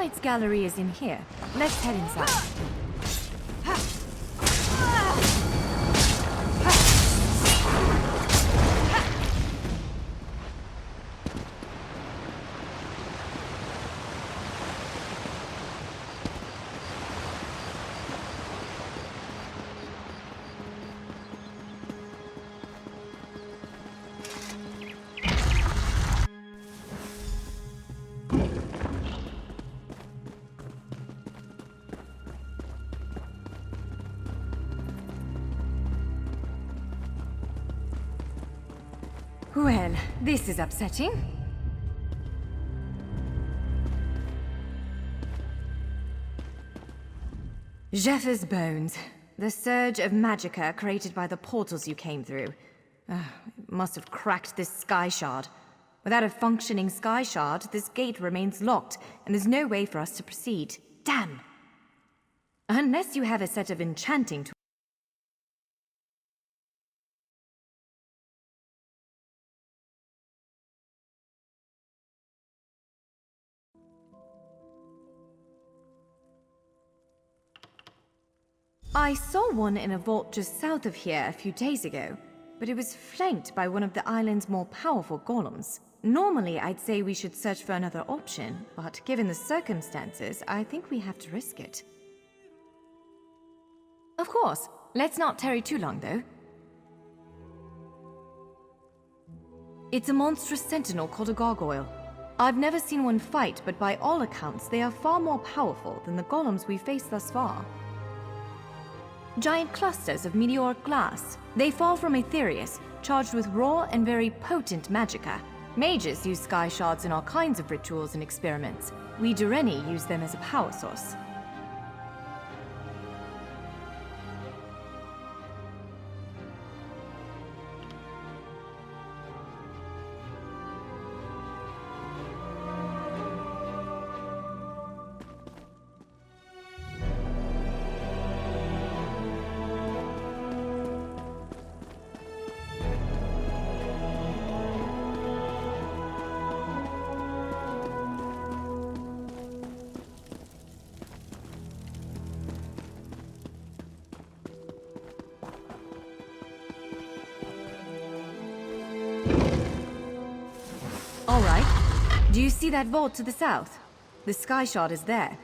Knight's Gallery is in here. Let's head inside. Well, this is upsetting. Zephyrs' bones. The surge of magicka created by the portals you came through. It must have cracked this sky shard. Without a functioning sky shard, this gate remains locked, and there's no way for us to proceed. Damn! Unless you have a set of enchanting tools. I saw one in a vault just south of here a few days ago, but it was flanked by one of the island's more powerful golems. Normally, I'd say we should search for another option, but given the circumstances, I think we have to risk it. Of course. Let's not tarry too long, though. It's a monstrous sentinel called a gargoyle. I've never seen one fight, but by all accounts, they are far more powerful than the golems we've faced thus far. Giant clusters of meteoric glass. They fall from Aetherius, charged with raw and very potent magicka. Mages use sky shards in all kinds of rituals and experiments. We Dureni use them as a power source. All right. Do you see that vault to the south? The sky shard is there.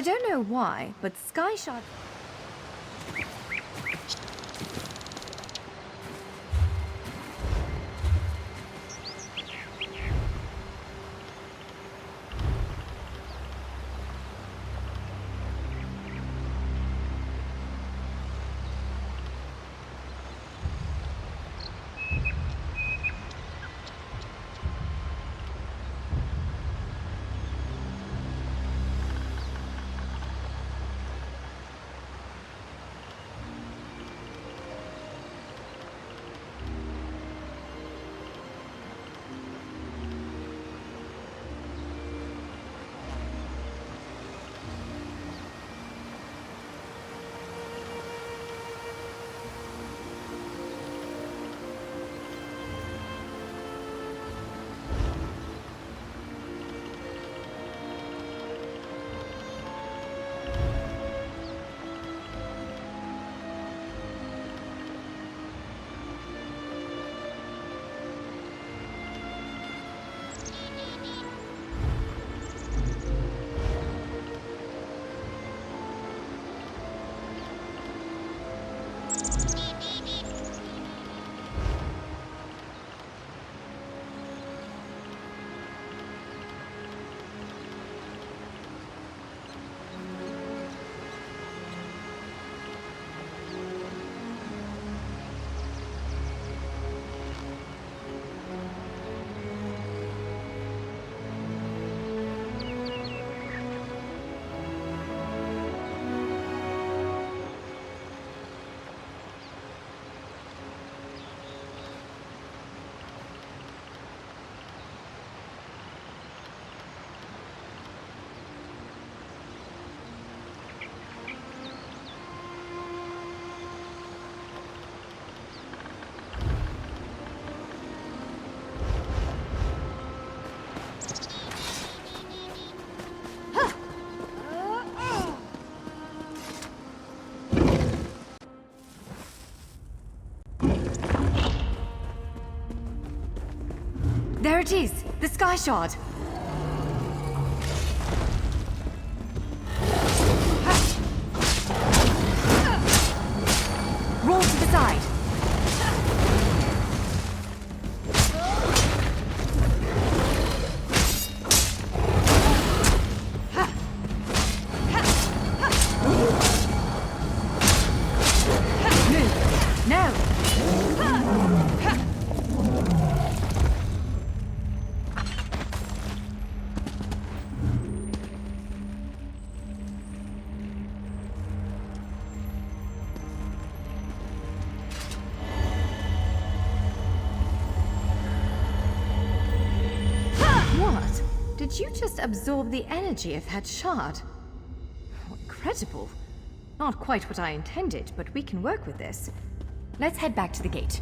don't know why, but Sky Shard... There it is! The Sky Shard! Roll to the side! Move! Now! What? Did you just absorb the energy of that shard? Oh, incredible. Not quite what I intended, but we can work with this. Let's head back to the gate.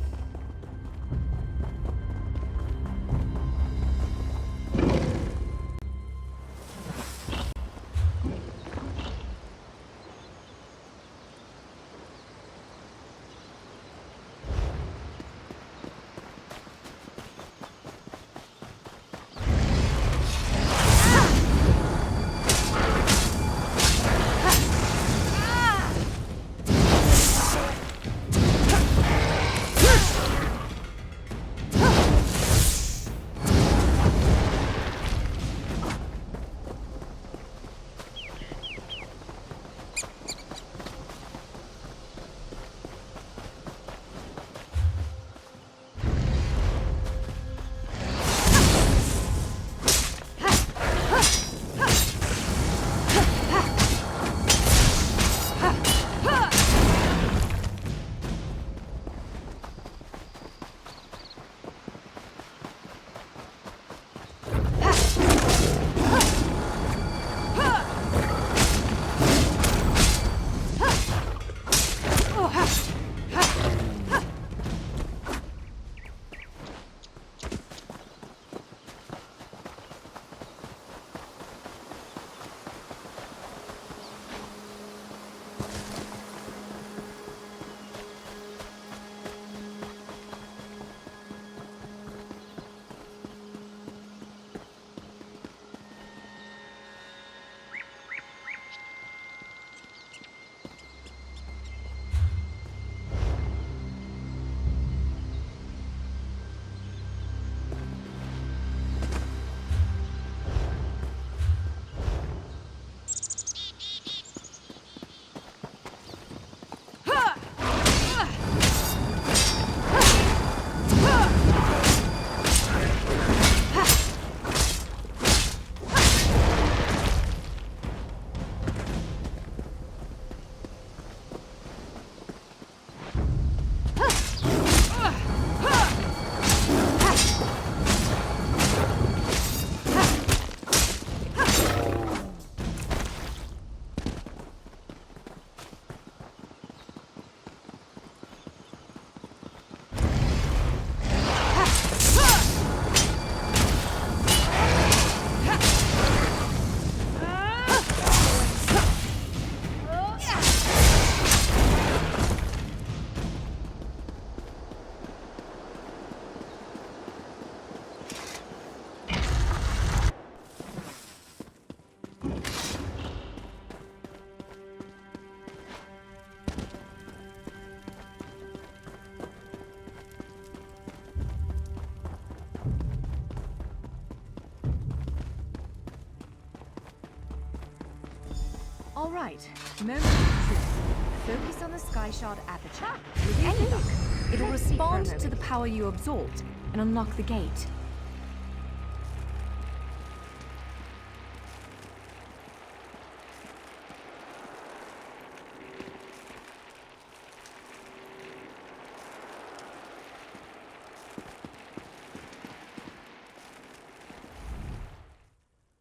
All right, moment of truth. Focus on the sky shard aperture. With any luck, it'll respond to the power you absorbed and unlock the gate.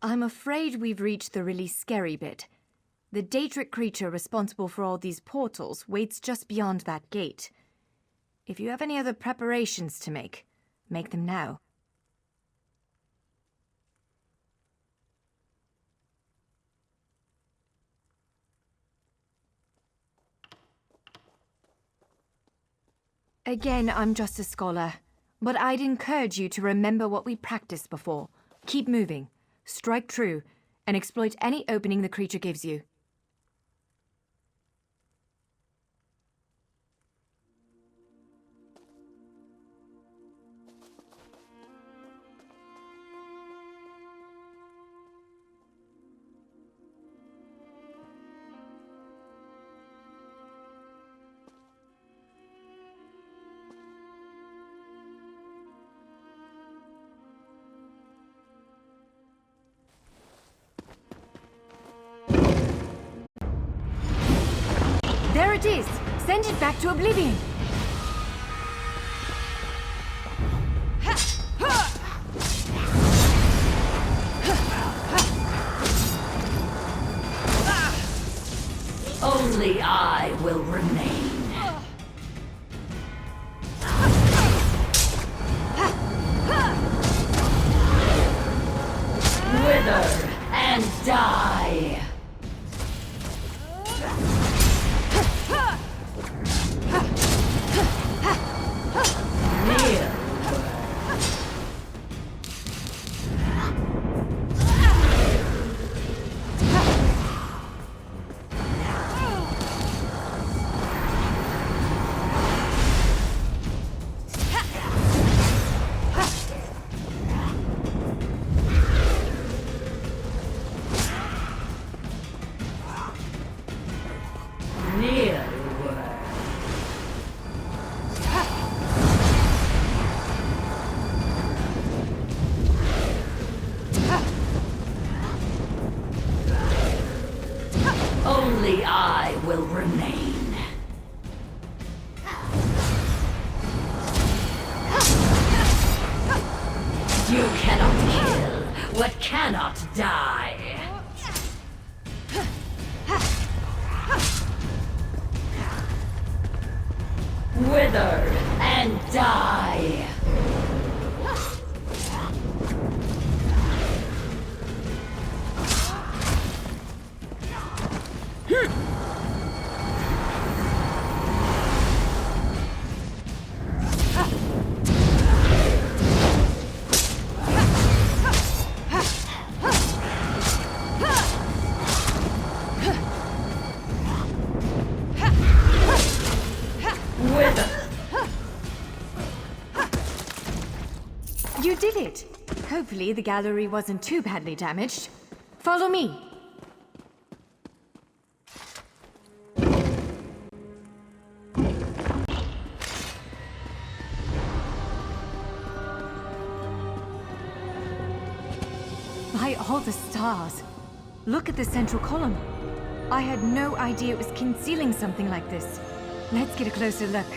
I'm afraid we've reached the really scary bit. The Daedric creature responsible for all these portals waits just beyond that gate. If you have any other preparations to make them now. Again, I'm just a scholar, but I'd encourage you to remember what we practiced before. Keep moving. Strike true, and exploit any opening the creature gives you. There it is! Send it back to oblivion! Only I will remain. Wither and die! Only I will remain. You cannot kill what cannot die. Wither and die. You did it! Hopefully the gallery wasn't too badly damaged. Follow me! By all the stars! Look at the central column. I had no idea it was concealing something like this. Let's get a closer look.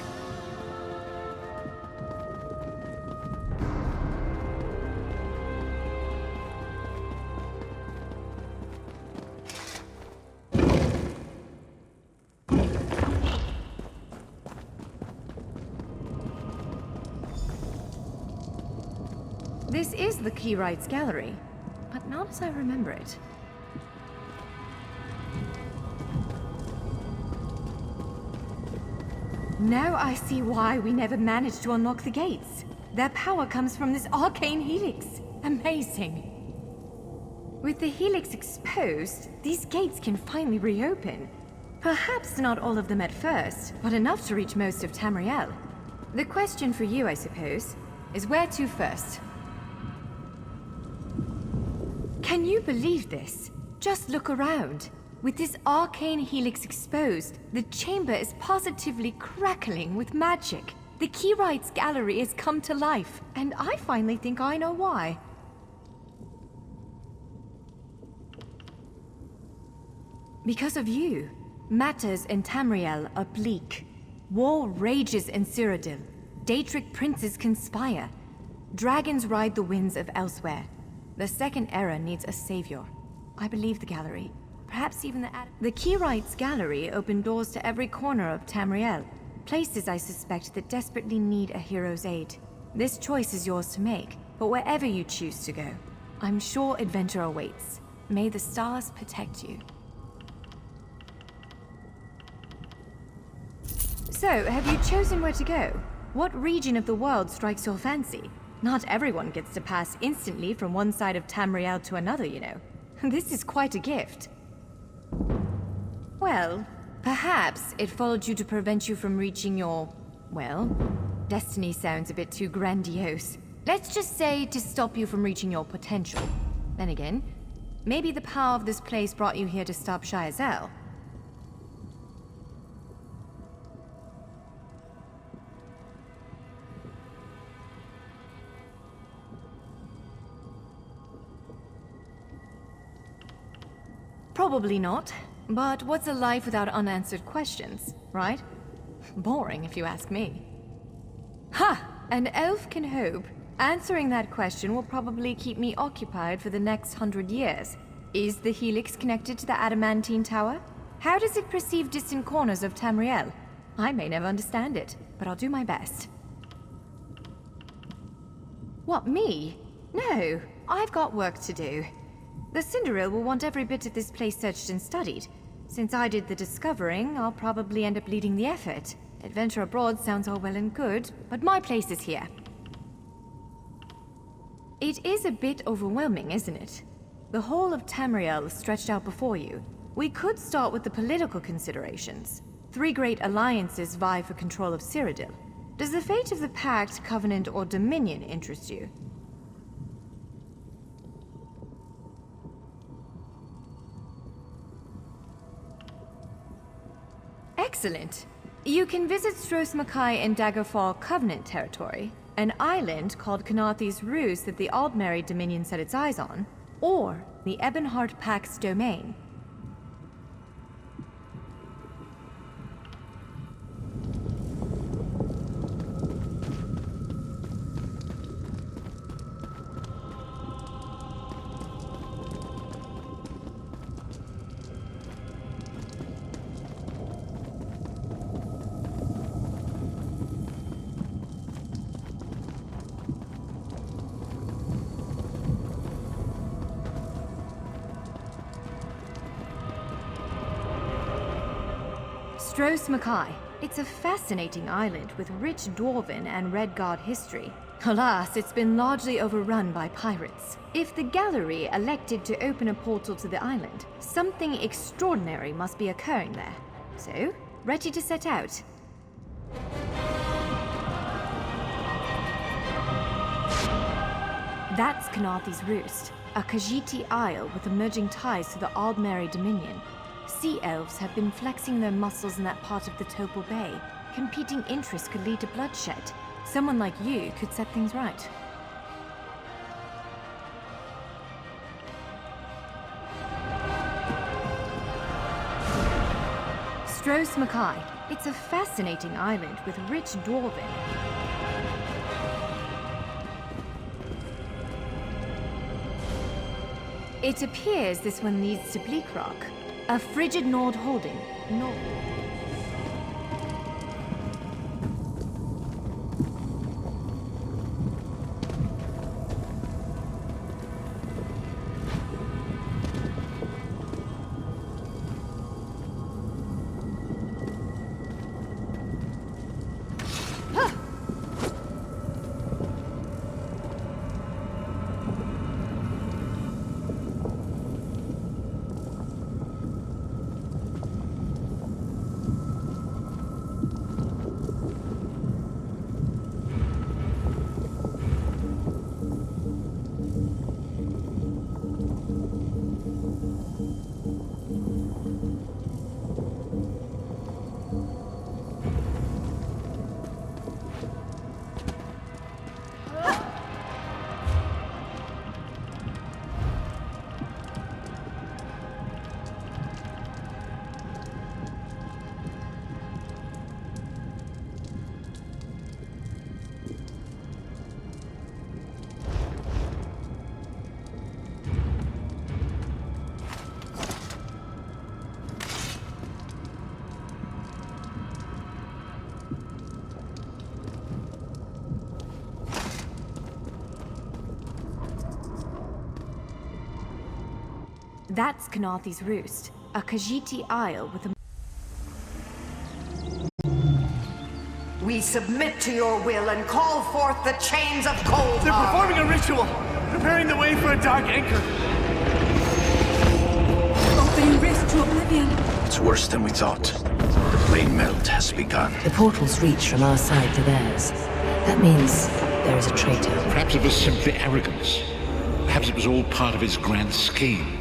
This is the Keyrights Gallery, but not as I remember it. Now I see why we never managed to unlock the gates. Their power comes from this arcane helix. Amazing. With the helix exposed, these gates can finally reopen. Perhaps not all of them at first, but enough to reach most of Tamriel. The question for you, I suppose, is where to first? Can you believe this? Just look around. With this arcane helix exposed, the chamber is positively crackling with magic. The Keyrites Gallery has come to life, and I finally think I know why. Because of you, matters in Tamriel are bleak. War rages in Cyrodiil. Daedric princes conspire. Dragons ride the winds of elsewhere. The Second Era needs a savior. I believe the Gallery. Perhaps even the Keyrites Gallery opened doors to every corner of Tamriel. Places I suspect that desperately need a hero's aid. This choice is yours to make, but wherever you choose to go, I'm sure adventure awaits. May the stars protect you. So, have you chosen where to go? What region of the world strikes your fancy? Not everyone gets to pass instantly from one side of Tamriel to another, you know. This is quite a gift. Well, perhaps it followed you to prevent you from reaching your... well, destiny sounds a bit too grandiose. Let's just say to stop you from reaching your potential. Then again, maybe the power of this place brought you here to stop Shayazel. Probably not. But what's a life without unanswered questions, right? Boring, if you ask me. Ha! An elf can hope. Answering that question will probably keep me occupied for the next 100 years. Is the Helix connected to the Adamantine Tower? How does it perceive distant corners of Tamriel? I may never understand it, but I'll do my best. What, me? No, I've got work to do. The Cinderil will want every bit of this place searched and studied. Since I did the discovering, I'll probably end up leading the effort. Adventure abroad sounds all well and good, but my place is here. It is a bit overwhelming, isn't it? The whole of Tamriel is stretched out before you. We could start with the political considerations. 3 great alliances vie for control of Cyrodiil. Does the fate of the Pact, Covenant, or Dominion interest you? Excellent. You can visit Stros Makai in Daggerfall Covenant territory, an island called Kanathis Ruse that the Aldmeri Dominion set its eyes on, or the Ebonheart Pact's domain. Stros Makai. It's a fascinating island with rich Dwarven and Red Guard history. Alas, it's been largely overrun by pirates. If the Gallery elected to open a portal to the island, something extraordinary must be occurring there. So, ready to set out. That's Kanathis Roost, a Khajiiti isle with emerging ties to the Aldmeri Dominion. Sea elves have been flexing their muscles in that part of the Topal Bay. Competing interests could lead to bloodshed. Someone like you could set things right. Stros Makai. It's a fascinating island with rich Dwarven. It appears this one leads to Bleak Rock. A frigid Nord holding. Nord. That's Kanaathi's Roost, a Khajiiti isle with a... We submit to your will and call forth the chains of cold. They're performing a ritual, preparing the way for a dark anchor. Opening rift to oblivion. It's worse than we thought. The plane melt has begun. The portals reach from our side to theirs. That means there is a traitor. Perhaps it was simply arrogance. Perhaps it was all part of his grand scheme.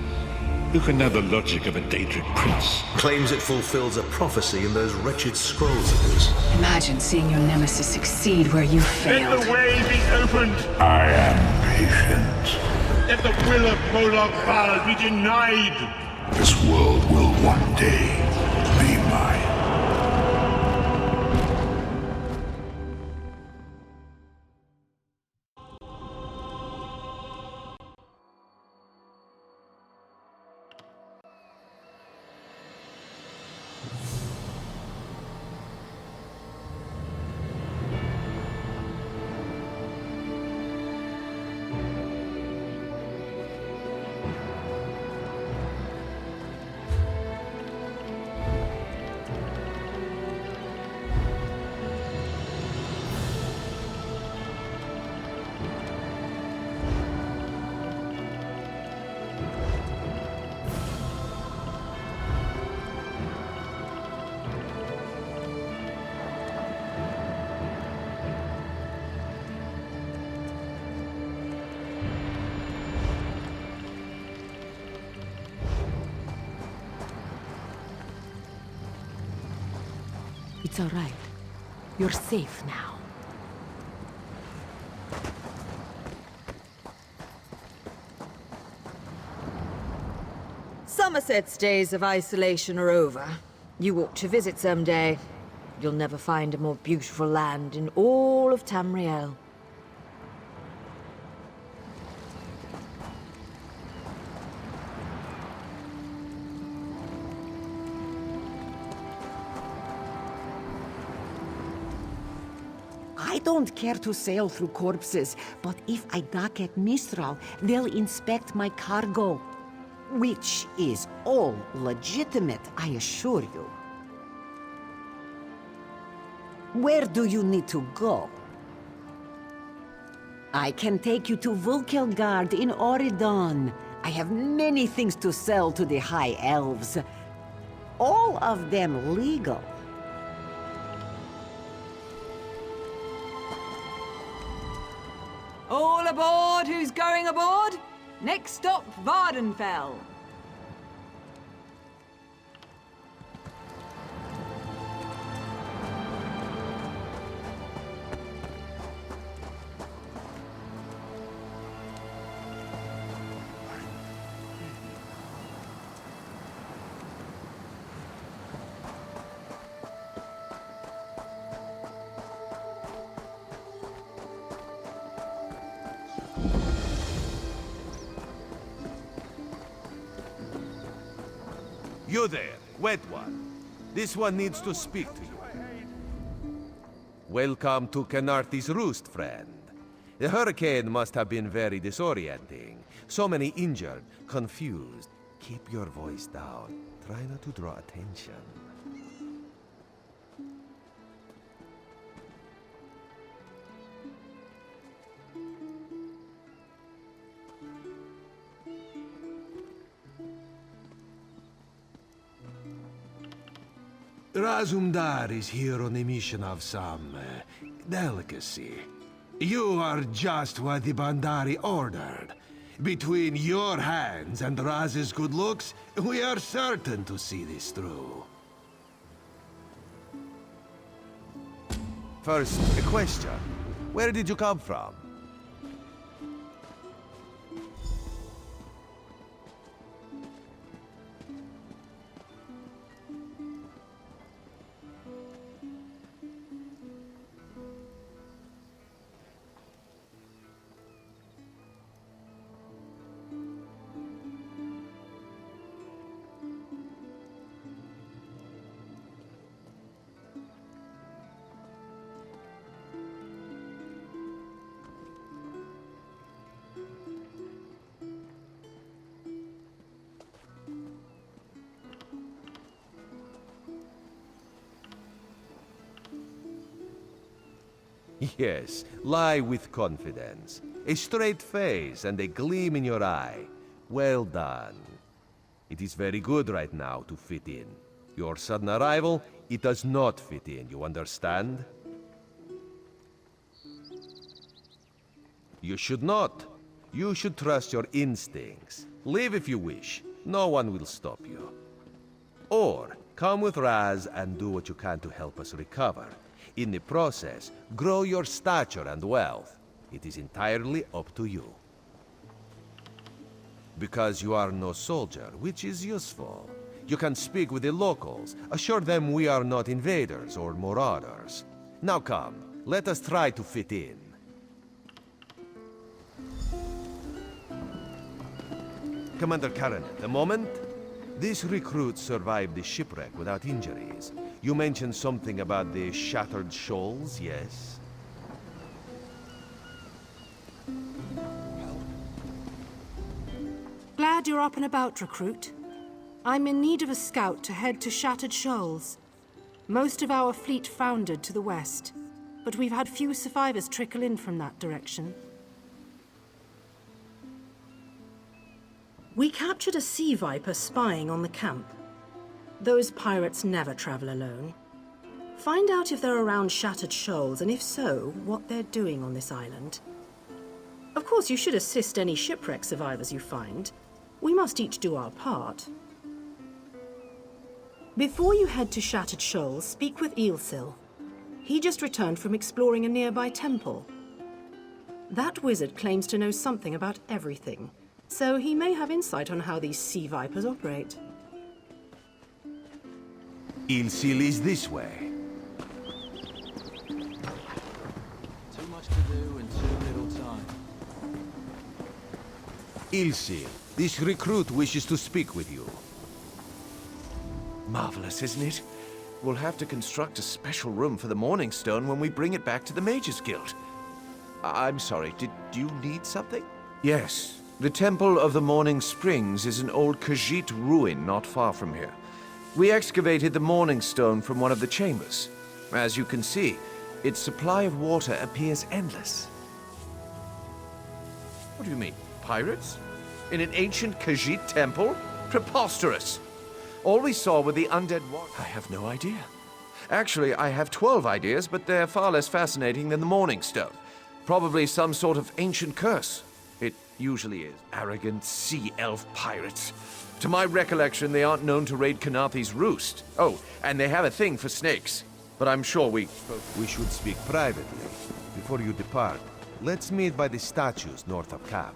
Who can know the logic of a Daedric prince? Claims it fulfills a prophecy in those wretched scrolls of his. Imagine seeing your nemesis succeed where you failed. Let the way be opened! I am patient. Let the will of Molag Bal be denied! This world will one day be mine. It's all right. You're safe now. Somerset's days of isolation are over. You ought to visit someday. You'll never find a more beautiful land in all of Tamriel. I don't care to sail through corpses, but if I dock at Mistral, they'll inspect my cargo. Which is all legitimate, I assure you. Where do you need to go? I can take you to Vulkelgard in Oridon. I have many things to sell to the High Elves. All of them legal. All aboard who's going aboard? Next stop, Vardenfell. You there, wet one. This one needs to speak to you. Welcome to Kanaathi's Roost, friend. The hurricane must have been very disorienting. So many injured, confused. Keep your voice down. Try not to draw attention. Razumdar is here on a mission of some delicacy. You are just what the Bandari ordered. Between your hands and Raz's good looks, we are certain to see this through. First, a question. Where did you come from? Yes, lie with confidence. A straight face and a gleam in your eye. Well done. It is very good right now to fit in. Your sudden arrival, it does not fit in, you understand? You should not. You should trust your instincts. Leave if you wish. No one will stop you. Or, come with Raz and do what you can to help us recover. In the process, grow your stature and wealth. It is entirely up to you. Because you are no soldier, which is useful. You can speak with the locals, assure them we are not invaders or marauders. Now come, let us try to fit in. Commander Karanet, a moment? This recruit survived the shipwreck without injuries. You mentioned something about the Shattered Shoals, yes? Glad you're up and about, recruit. I'm in need of a scout to head to Shattered Shoals. Most of our fleet foundered to the west, but we've had few survivors trickle in from that direction. We captured a sea viper spying on the camp. Those pirates never travel alone. Find out if they're around Shattered Shoals, and if so, what they're doing on this island. Of course, you should assist any shipwreck survivors you find. We must each do our part. Before you head to Shattered Shoals, speak with Eelsil. He just returned from exploring a nearby temple. That wizard claims to know something about everything, so he may have insight on how these sea vipers operate. Eelsil is this way. Too much to do and too little time. Eelsil, this recruit wishes to speak with you. Marvelous, isn't it? We'll have to construct a special room for the Morning Stone when we bring it back to the Mages Guild. I'm sorry, did you need something? Yes. The Temple of the Morning Springs is an old Khajiit ruin not far from here. We excavated the Morning Stone from one of the chambers. As you can see, its supply of water appears endless. What do you mean, pirates? In an ancient Khajiit temple? Preposterous! All we saw were the undead water. I have no idea. Actually, I have 12 ideas, but they're far less fascinating than the Morning Stone. Probably some sort of ancient curse. It usually is. Arrogant sea elf pirates. To my recollection, they aren't known to raid Kanathe's roost. Oh, and they have a thing for snakes. But I'm sure we should speak privately. Before you depart, let's meet by the statues north of Cap.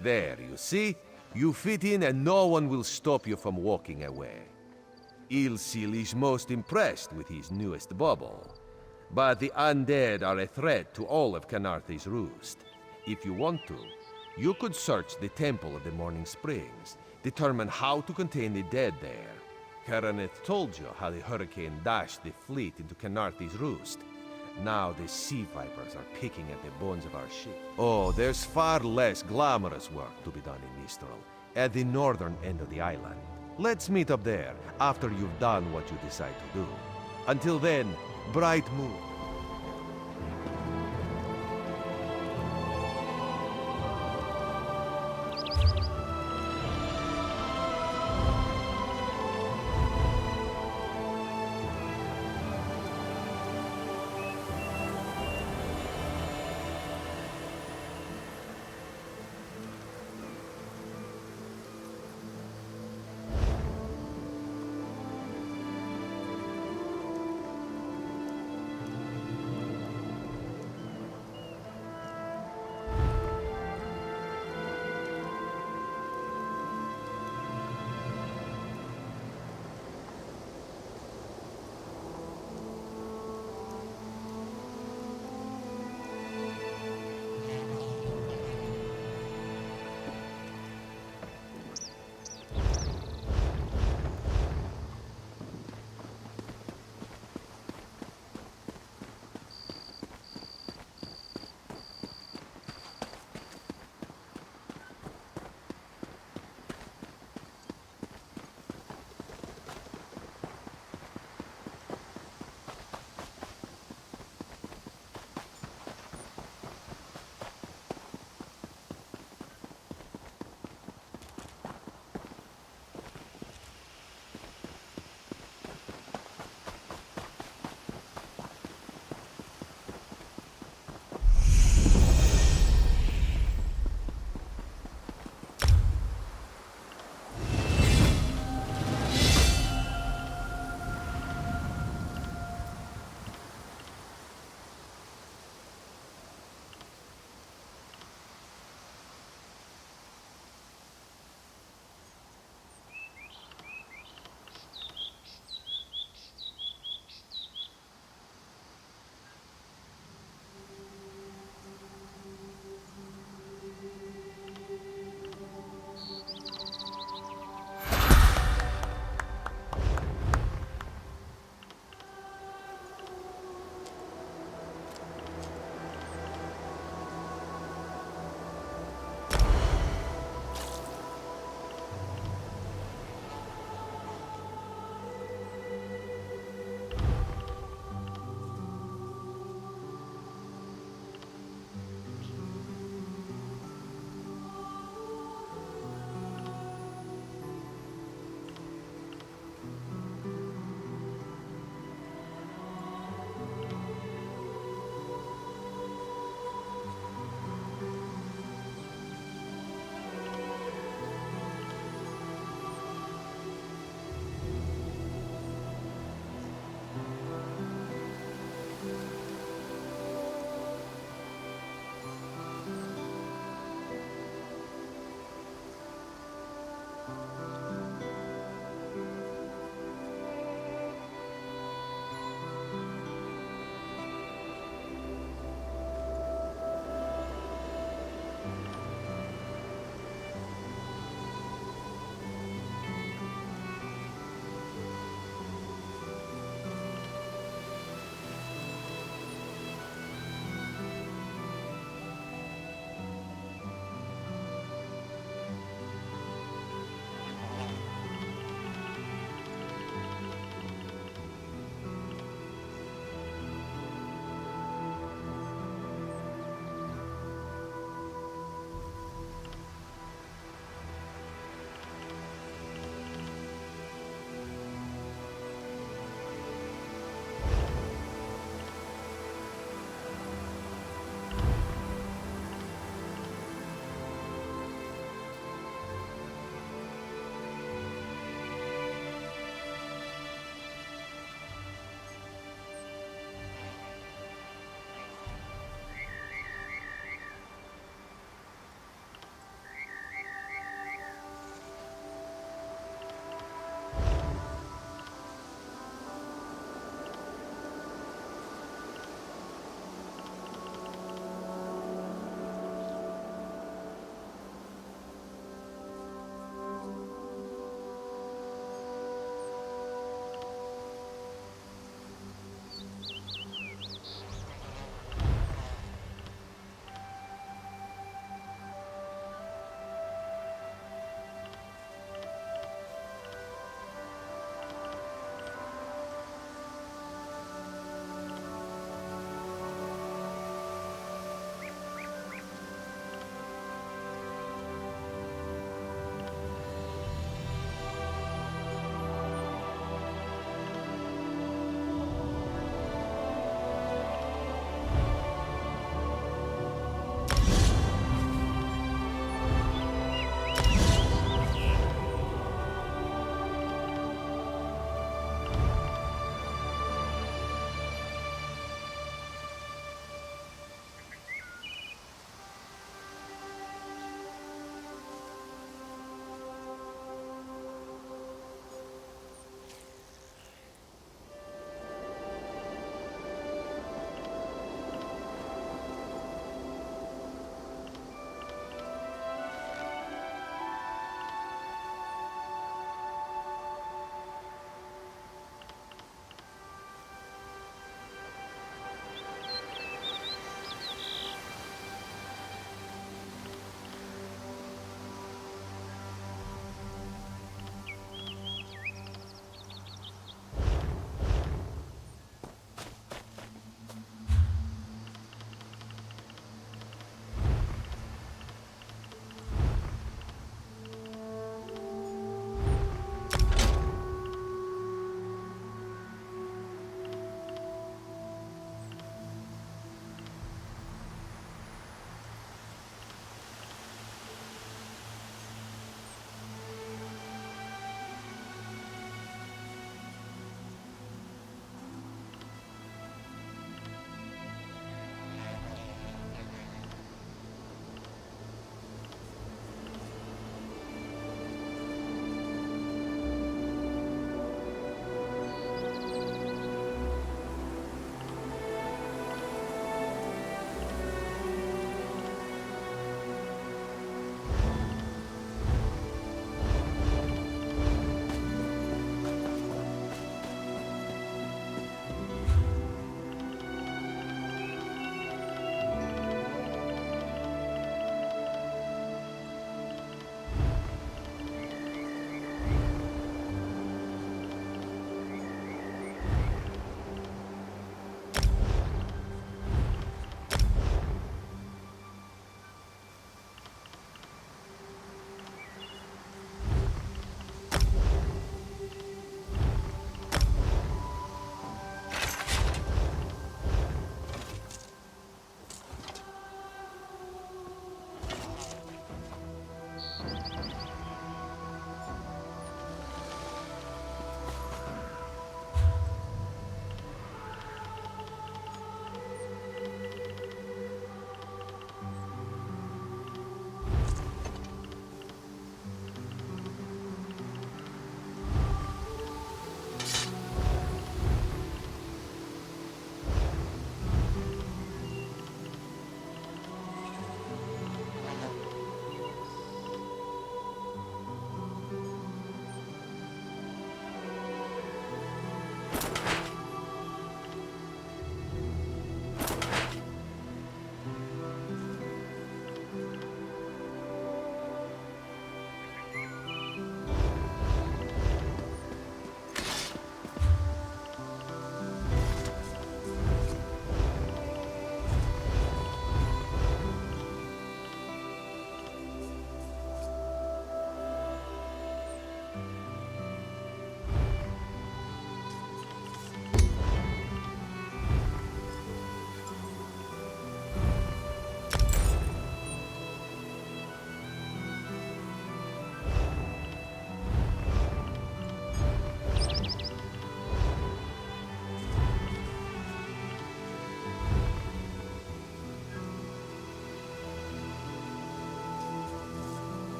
There, you see? You fit in and no one will stop you from walking away. Eelsil is most impressed with his newest bauble. But the undead are a threat to all of Kanathe's roost. If you want to, you could search the Temple of the Morning Springs, determine how to contain the dead there. Karanet told you how the hurricane dashed the fleet into Kanathe's roost. Now the sea vipers are picking at the bones of our ship. Oh, there's far less glamorous work to be done in Mistral, at the northern end of the island. Let's meet up there after you've done what you decide to do. Until then, bright moon.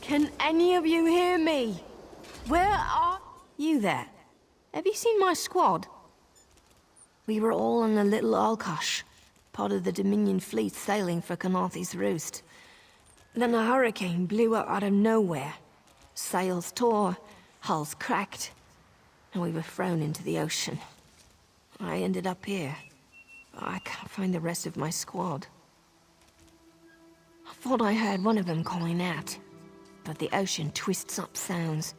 Can any of you hear me? Where are you there? Have you seen my squad? We were all on the little Alkosh, part of the Dominion fleet sailing for Canarthy's Roost. Then a hurricane blew up out of nowhere. Sails tore, hulls cracked, and we were thrown into the ocean. I ended up here. I can't find the rest of my squad. I thought I heard one of them calling out, but the ocean twists up sounds.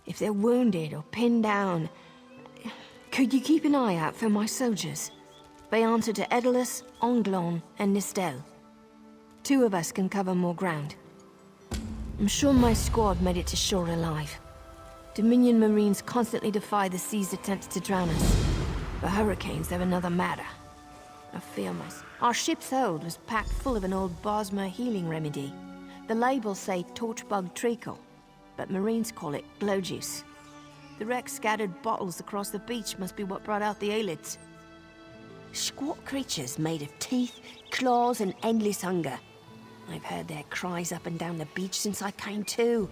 If they're wounded or pinned down, could you keep an eye out for my soldiers? They answer to Edalus, Onglon, and Nistel. 2 of us can cover more ground. I'm sure my squad made it to shore alive. Dominion Marines constantly defy the sea's attempts to drown us. The hurricanes, they're another matter. I fear myself. Our ship's hold was packed full of an old Bosmer healing remedy. The labels say torchbug treacle, but Marines call it glow juice. The wreck scattered bottles across the beach must be what brought out the Aelids. Squat creatures made of teeth, claws, and endless hunger. I've heard their cries up and down the beach since I came to.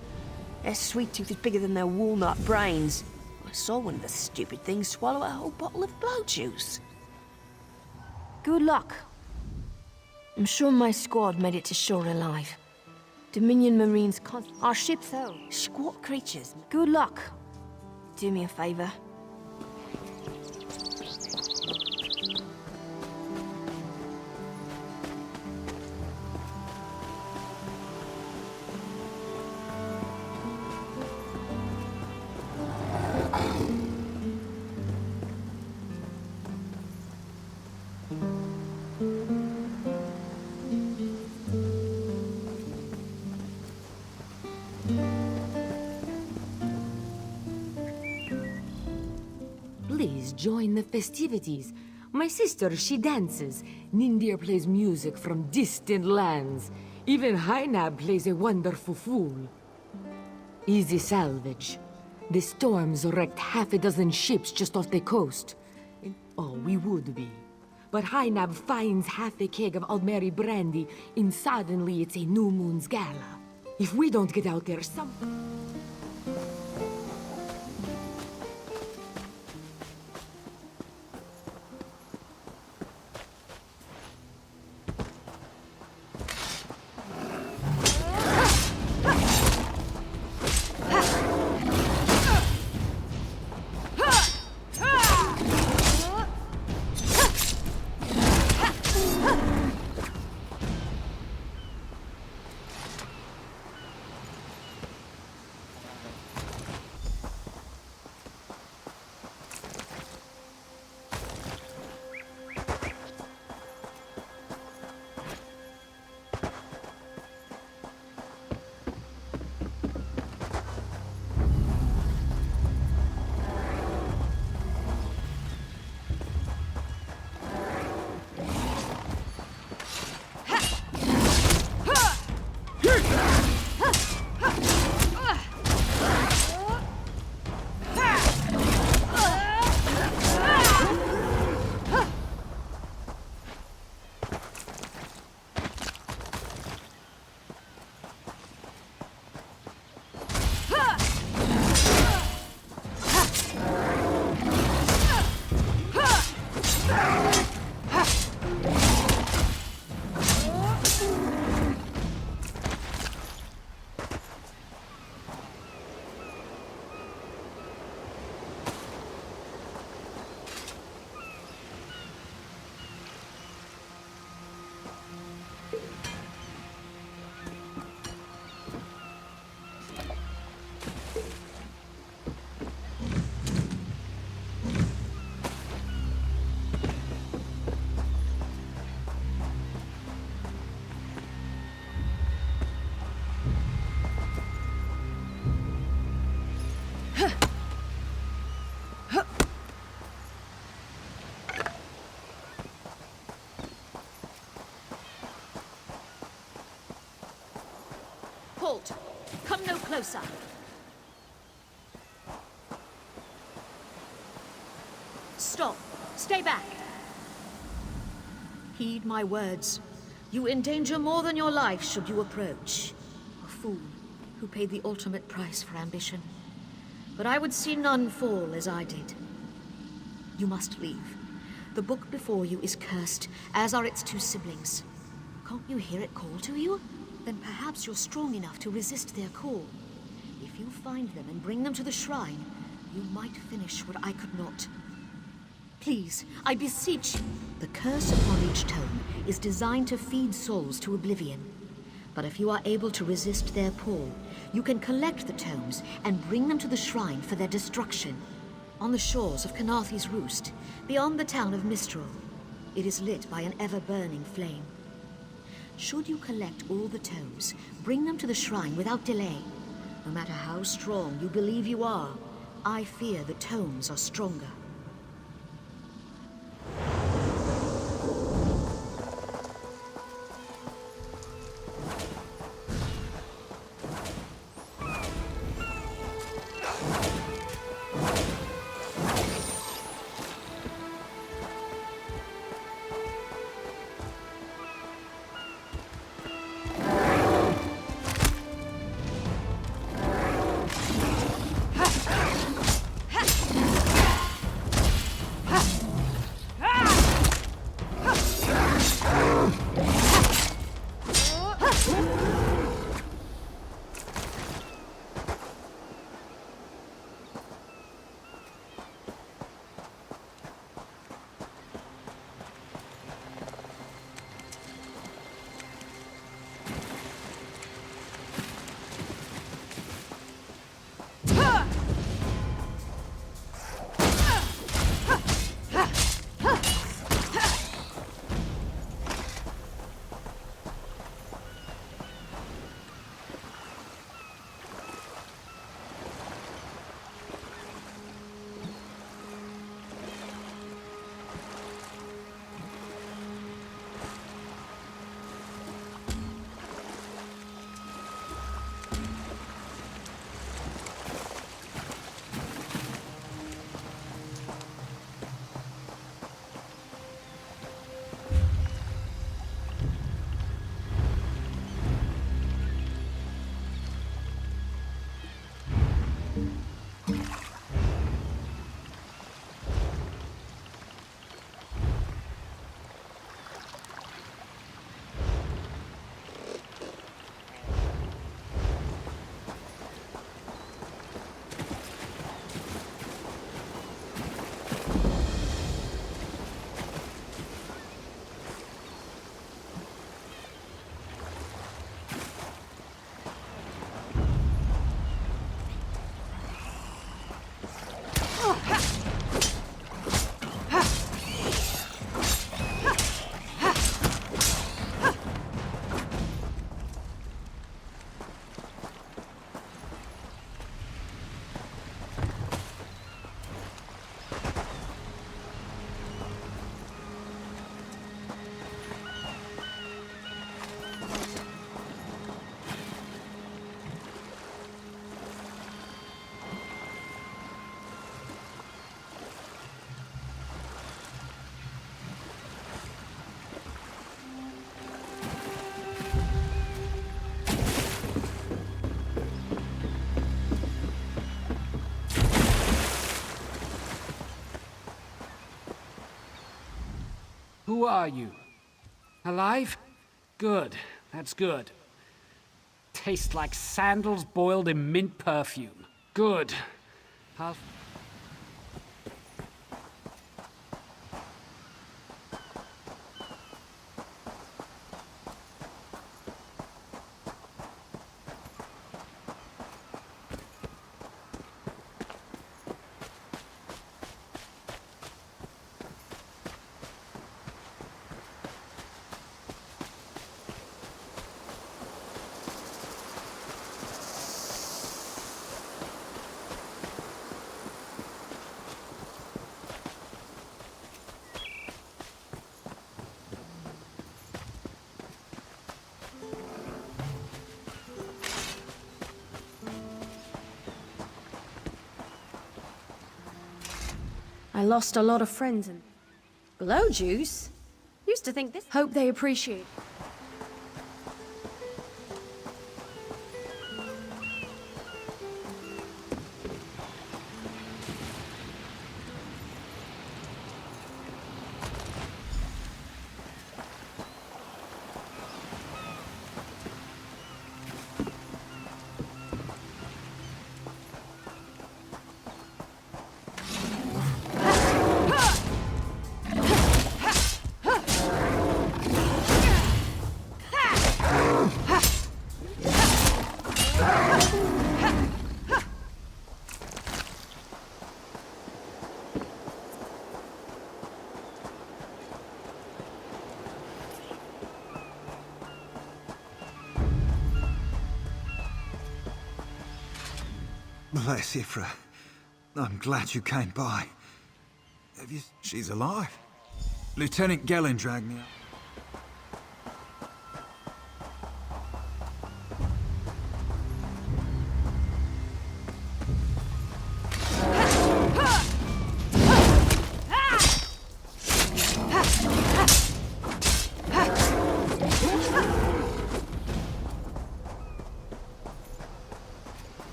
Their sweet tooth is bigger than their walnut brains. I saw one of the stupid things swallow a whole bottle of glow juice. Good luck. I'm sure my squad made it to shore alive. Dominion Marines our ship's home. Squat creatures. Good luck. Do me a favor. Please join the festivities. My sister, she dances. Nindir plays music from distant lands. Even Hainab plays a wonderful fool. Easy salvage. The storms wrecked half a dozen ships just off the coast. Oh, we would be. But Hainab finds half a keg of Aldmeri brandy, and suddenly it's a new moon's gala. If we don't get out there, Halt! Come no closer! Stop! Stay back! Heed my words. You endanger more than your life should you approach. A fool who paid the ultimate price for ambition. But I would see none fall as I did. You must leave. The book before you is cursed, as are its two siblings. Can't you hear it call to you? Then perhaps you're strong enough to resist their call. If you find them and bring them to the shrine, you might finish what I could not. Please, I beseech you. The curse upon each tome is designed to feed souls to oblivion. But if you are able to resist their pull, you can collect the tomes and bring them to the shrine for their destruction. On the shores of Kanaathi's Roost, beyond the town of Mistral, it is lit by an ever-burning flame. Should you collect all the tomes, bring them to the shrine without delay. No matter how strong you believe you are, I fear the tomes are stronger. Who are you? Alive? Good. That's good. Tastes like sandals boiled in mint perfume. Good. I'll... I lost a lot of friends and... Glow juice? Used to think this... Hope they appreciate. Bless Ifra. I'm glad you came by. Have you... She's alive. Lieutenant Gellin dragged me up.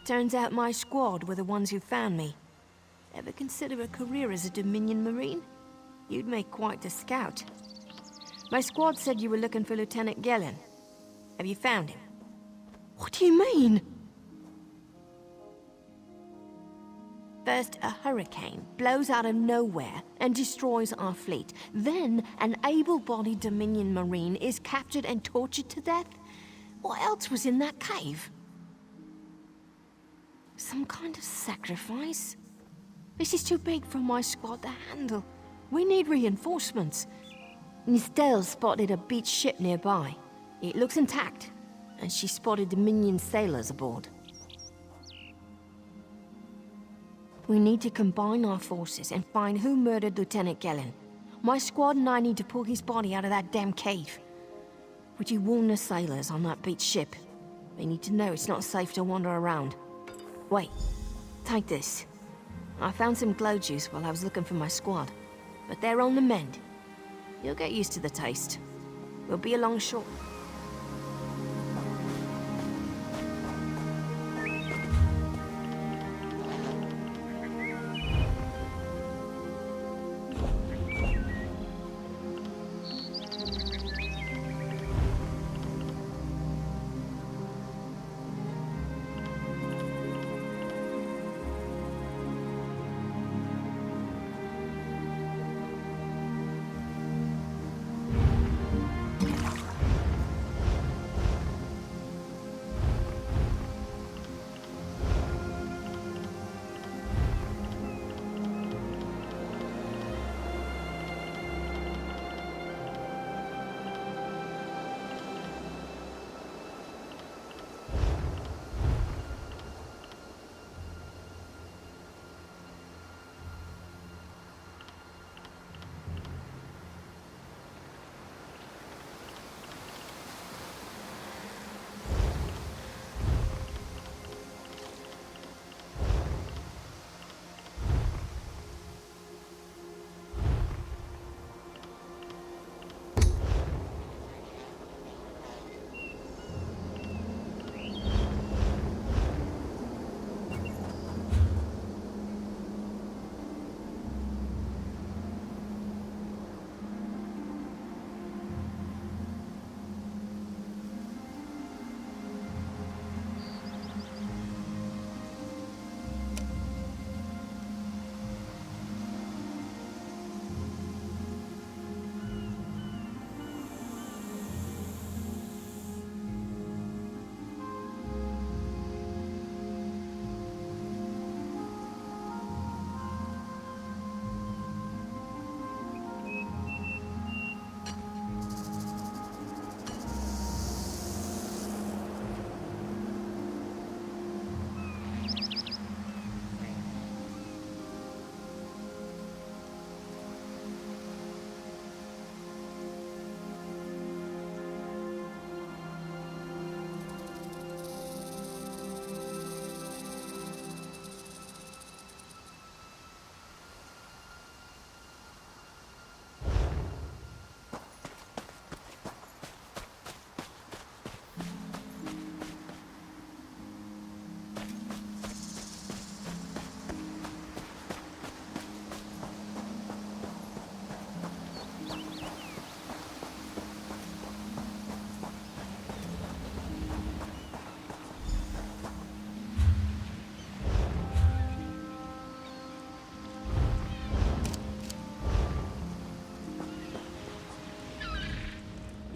Turns out my squad were the ones who found me. Ever consider a career as a Dominion Marine? You'd make quite the scout. My squad said you were looking for Lieutenant Gellin. Have you found him? What do you mean? First, a hurricane blows out of nowhere and destroys our fleet. Then, an able-bodied Dominion Marine is captured and tortured to death? What else was in that cave? Some kind of sacrifice? This is too big for my squad to handle. We need reinforcements. Nistel spotted a beached ship nearby. It looks intact, and she spotted Dominion sailors aboard. We need to combine our forces and find who murdered Lieutenant Gellin. My squad and I need to pull his body out of that damn cave. Would you warn the sailors on that beached ship? They need to know it's not safe to wander around. Wait, take this. I found some glow juice while I was looking for my squad, but they're on the mend. You'll get used to the taste. We'll be along shortly.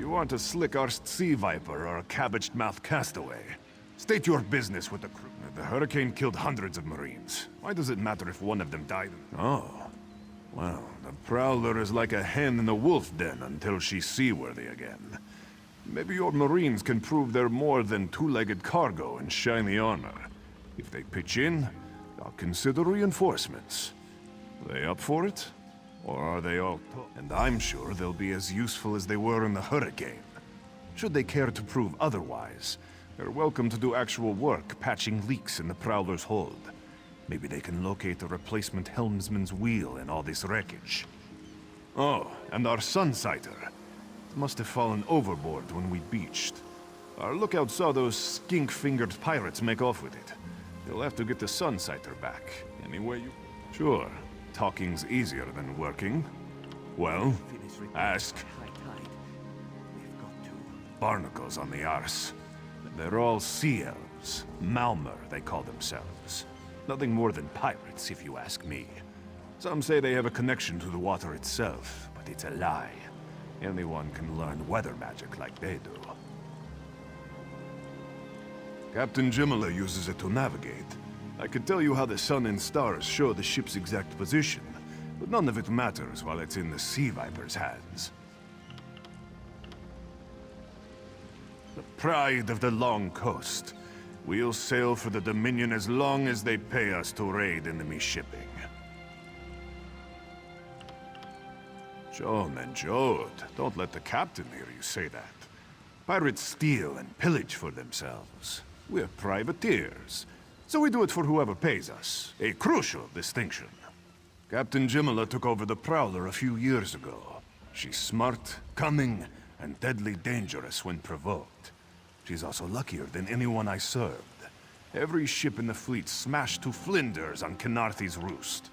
You aren't a slick-arsed sea viper or a cabbage-mouthed castaway. State your business with the crew. The hurricane killed hundreds of Marines. Why does it matter if one of them died? Oh. Well, the Prowler is like a hen in a wolf den until she's seaworthy again. Maybe your Marines can prove they're more than two-legged cargo in shiny armor. If they pitch in, I'll consider reinforcements. Are they up for it? Or are they all... And I'm sure they'll be as useful as they were in the hurricane. Should they care to prove otherwise, they're welcome to do actual work patching leaks in the Prowler's hold. Maybe they can locate a replacement helmsman's wheel in all this wreckage. Oh, and our Sunsighter. Must have fallen overboard when we beached. Our lookout saw those skink-fingered pirates make off with it. You'll have to get the Sunsighter back, any way you... Sure. Talking's easier than working. Well, ask. Barnacles on the arse. They're all sea elves. Malmer, they call themselves. Nothing more than pirates, if you ask me. Some say they have a connection to the water itself, but it's a lie. Anyone can learn weather magic like they do. Captain Jimala uses it to navigate. I could tell you how the sun and stars show the ship's exact position, but none of it matters while it's in the Sea Viper's hands. The pride of the long coast. We'll sail for the Dominion as long as they pay us to raid enemy shipping. Jom and Jode, don't let the captain hear you say that. Pirates steal and pillage for themselves. We're privateers, so we do it for whoever pays us. A crucial distinction. Captain Jimala took over the Prowler a few years ago. She's smart, cunning, and deadly dangerous when provoked. She's also luckier than anyone I served. Every ship in the fleet smashed to flinders on Khenarthi's roost.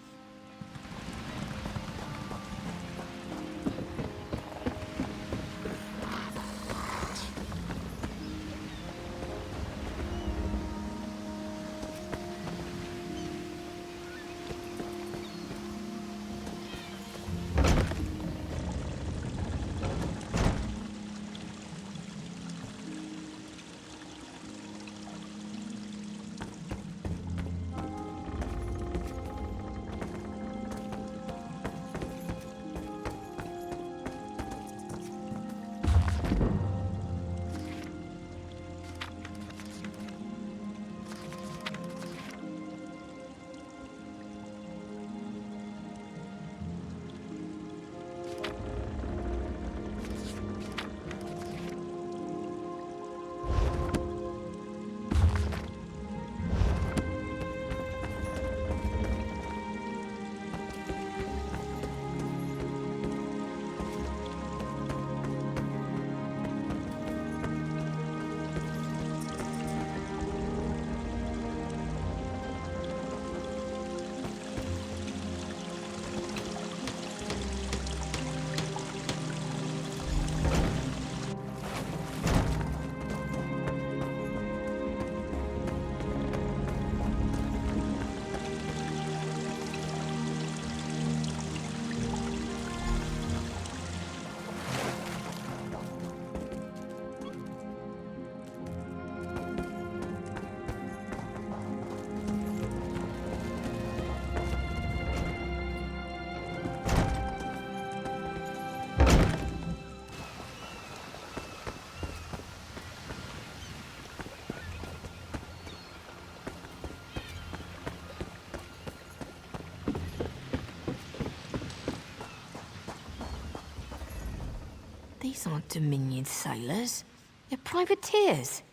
These aren't Dominion sailors. They're privateers.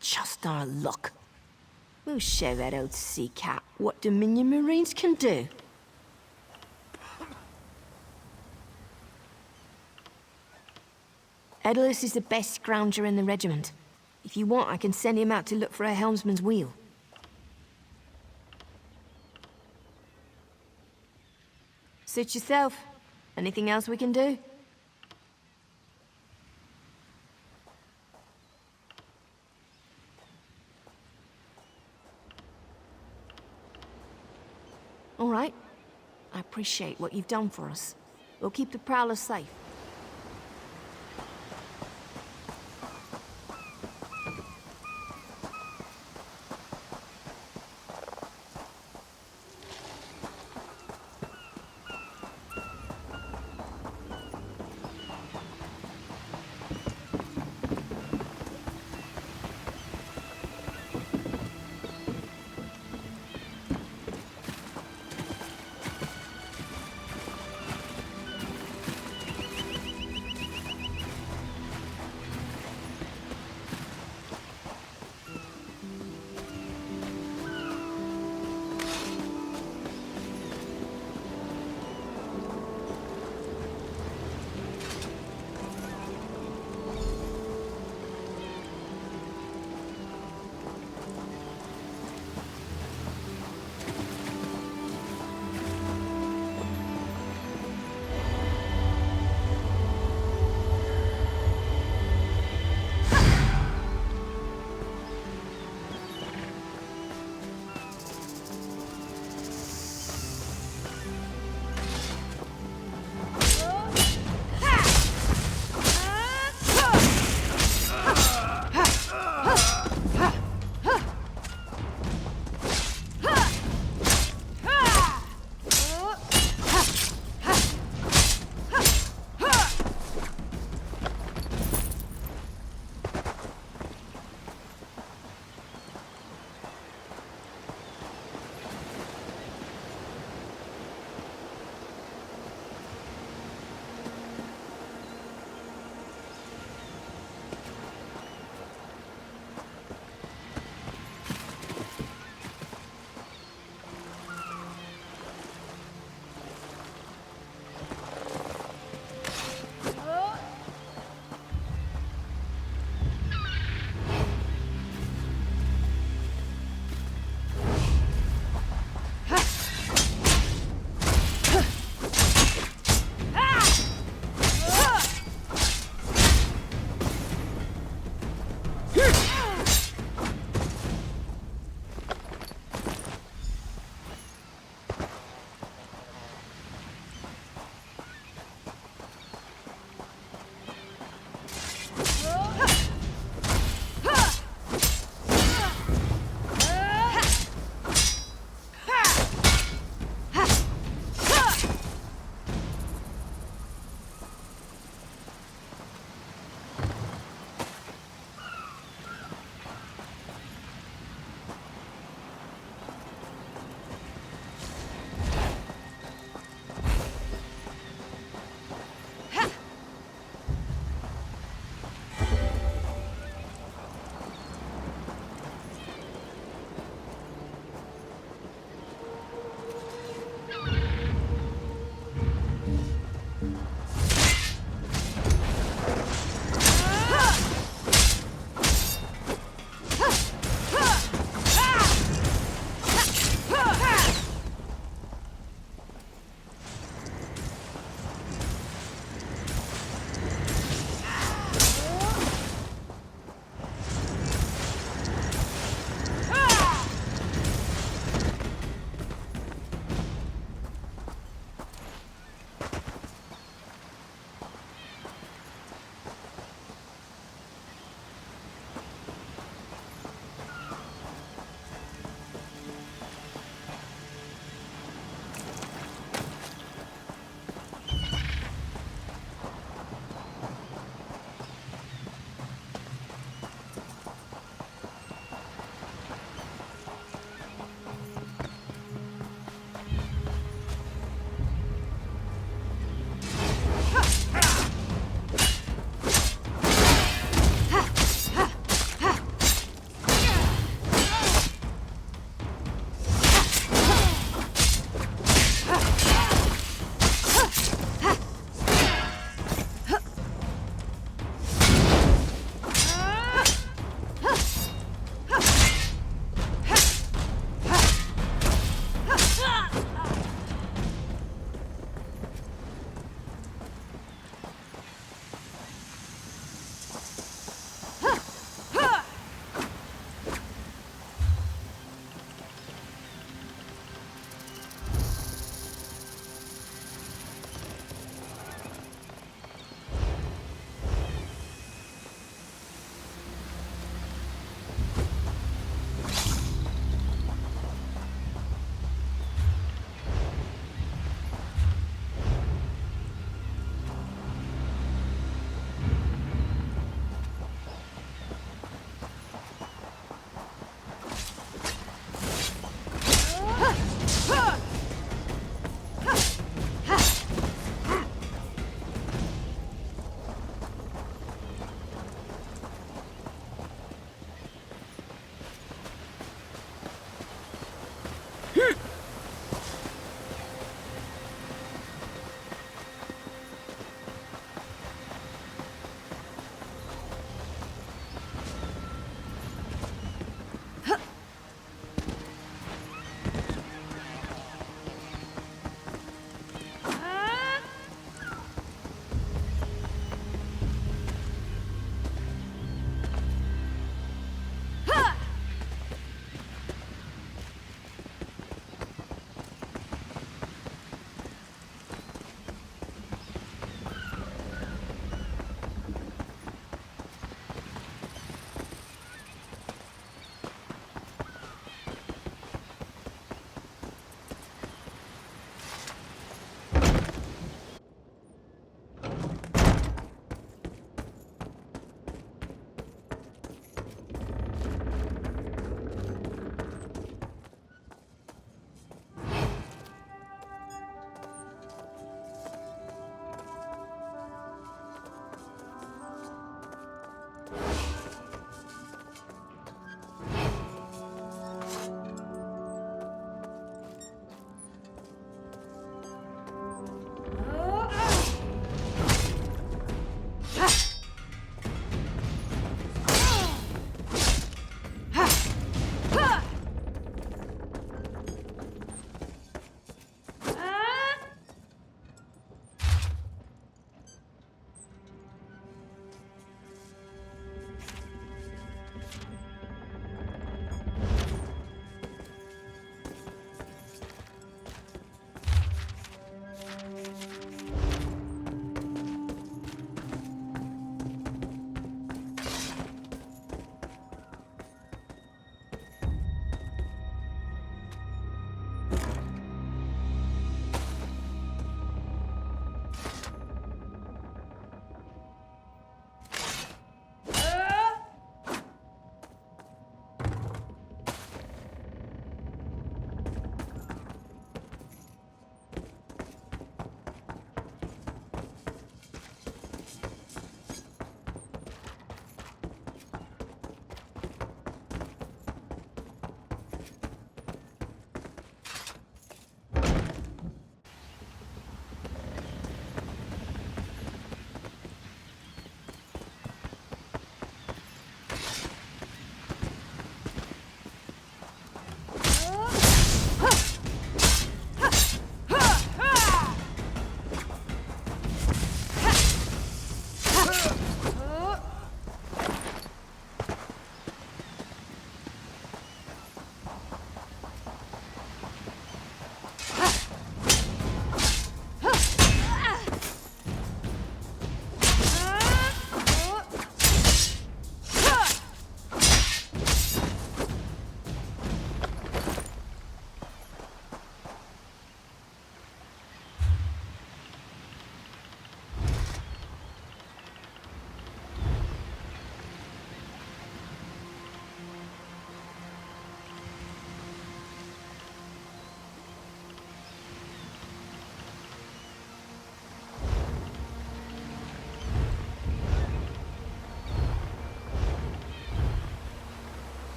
Just our luck. We'll show that old sea cat what Dominion Marines can do. Edelus is the best scrounger in the regiment. If you want, I can send him out to look for a helmsman's wheel. Suit yourself. Anything else we can do? All right. I appreciate what you've done for us. We'll keep the Prowler safe.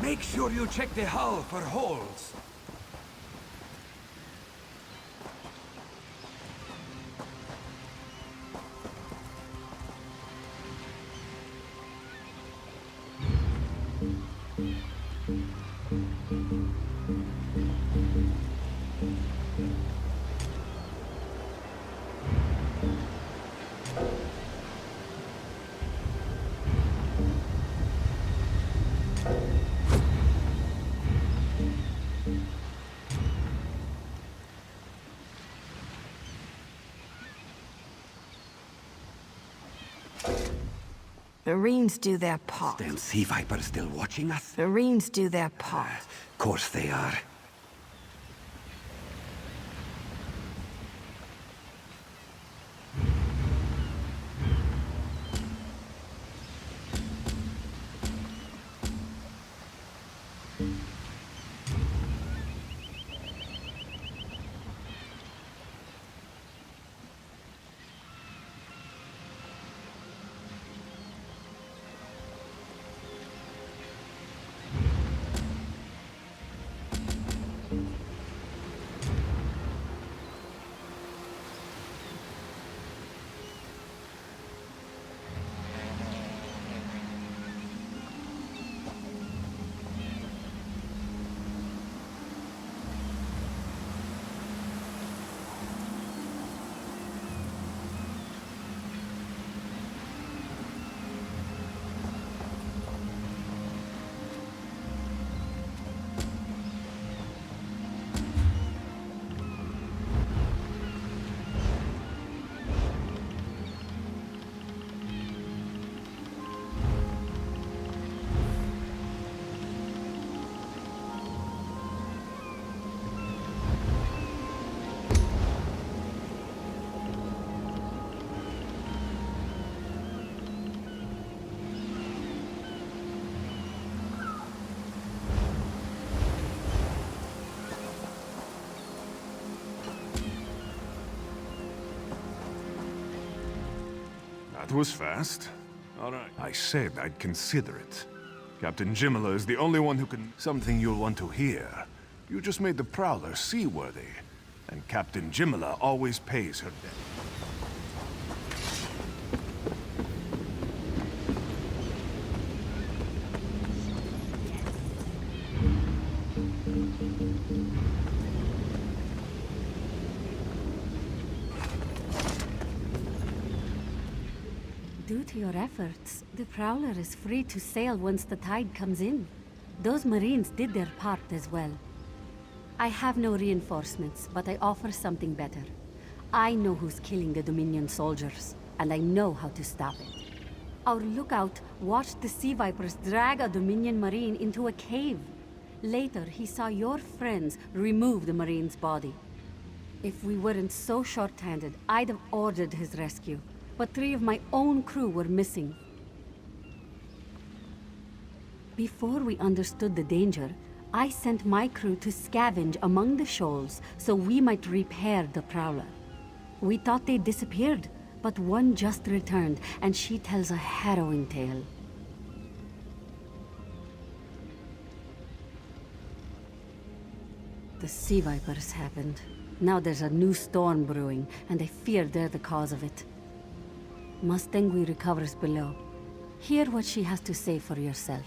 Make sure you check the hull for holes. Marines do their part. Them Sea Vipers still watching us? Marines do their part. Of course they are. That was fast. All right. I said I'd consider it. Captain Jimala is the only one who can... Something you'll want to hear. You just made the Prowler seaworthy. And Captain Jimala always pays her debt. Due to your efforts, the Prowler is free to sail once the tide comes in. Those Marines did their part as well. I have no reinforcements, but I offer something better. I know who's killing the Dominion soldiers, and I know how to stop it. Our lookout watched the Sea Vipers drag a Dominion Marine into a cave. Later, he saw your friends remove the Marine's body. If we weren't so short-handed, I'd have ordered his rescue. But 3 of my own crew were missing. Before we understood the danger, I sent my crew to scavenge among the shoals so we might repair the Prowler. We thought they disappeared, but one just returned, and she tells a harrowing tale. The Sea Vipers happened. Now there's a new storm brewing, and I fear they're the cause of it. Mustangui recovers below. Hear what she has to say for yourself.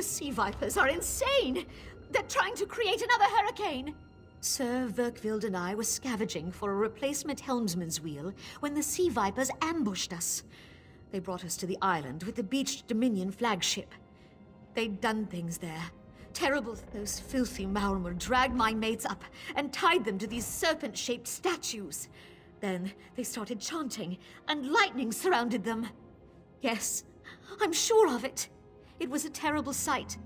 sea vipers are insane! They're trying to create another hurricane! Sir Verkvild and I were scavenging for a replacement helmsman's wheel when the sea vipers ambushed us. They brought us to the island with the beached Dominion flagship. They'd done things there. Terrible. Those filthy Maormer dragged my mates up and tied them to these serpent-shaped statues. Then they started chanting, and lightning surrounded them. Yes, I'm sure of it. It was a terrible sight.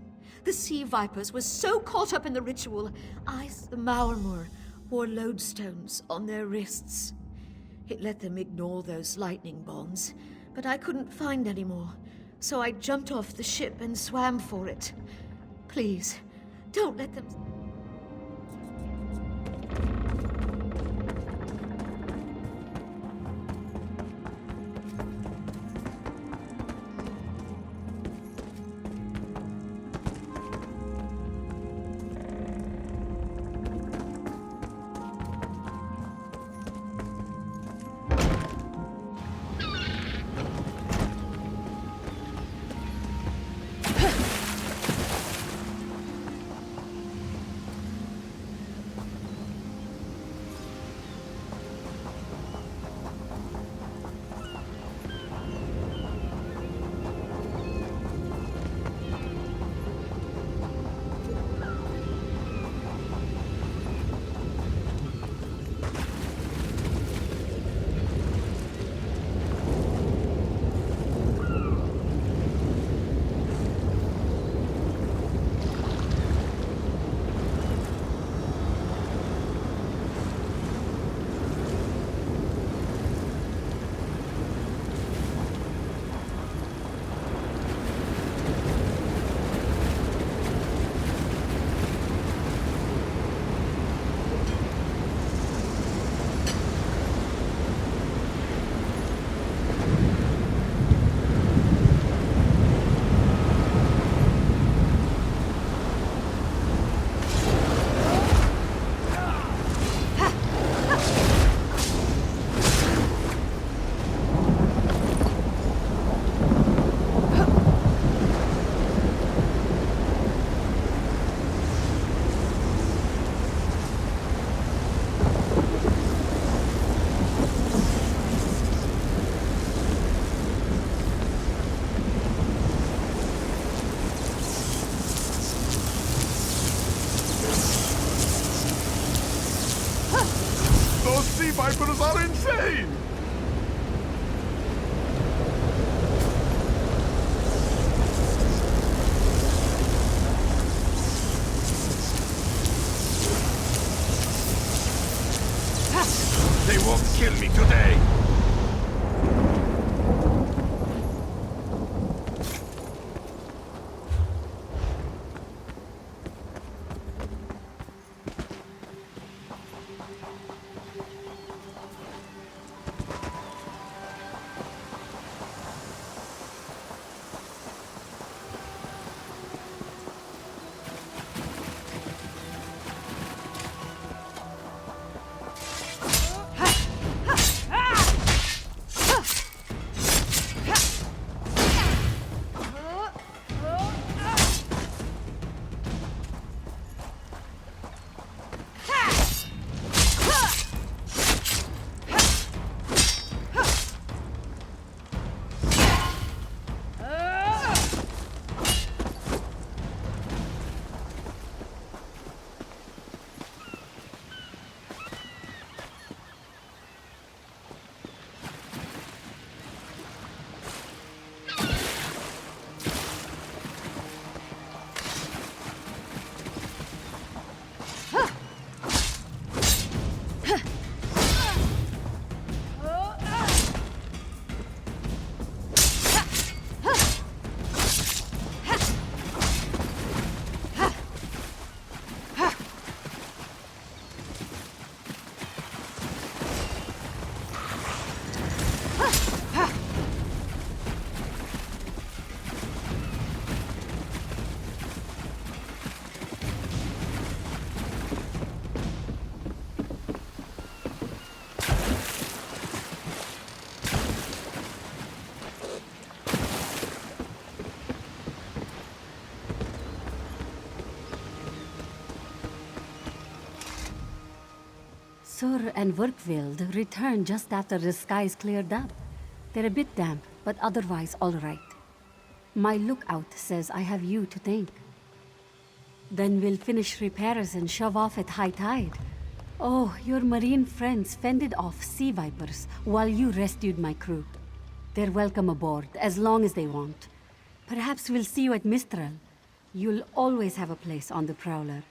The sea vipers were so caught up in the ritual, the Maormer wore lodestones on their wrists. It let them ignore those lightning bonds, but I couldn't find any more, so I jumped off the ship and swam for it. Please, don't let them... Sea vipers are insane! They won't kill me today! Sur and Werkwild returned just after the skies cleared up. They're a bit damp, but otherwise all right. My lookout says I have you to thank. Then we'll finish repairs and shove off at high tide. Oh, your marine friends fended off sea vipers while you rescued my crew. They're welcome aboard, as long as they want. Perhaps we'll see you at Mistral. You'll always have a place on the Prowler.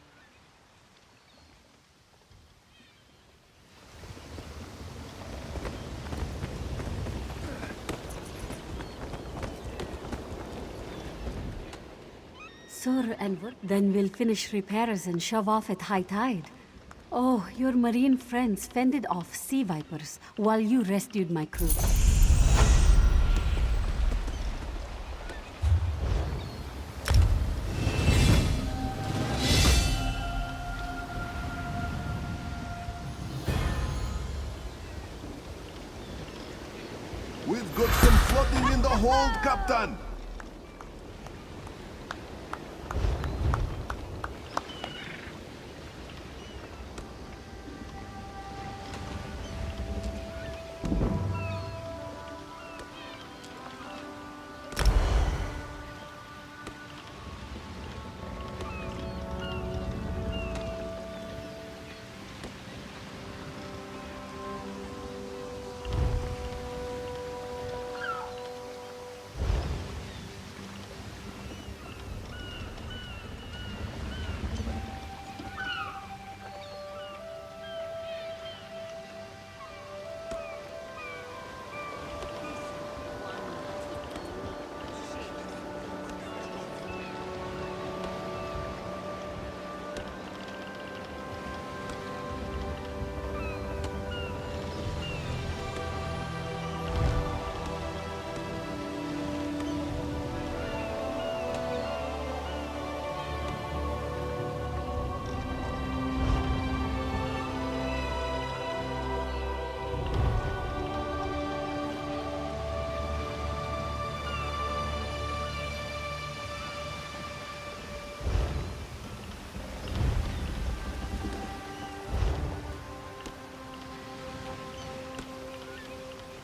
Sur and then we'll finish repairs and shove off at high tide. Oh, your marine friends fended off sea vipers while you rescued my crew. We've got some flooding in the hold, Captain!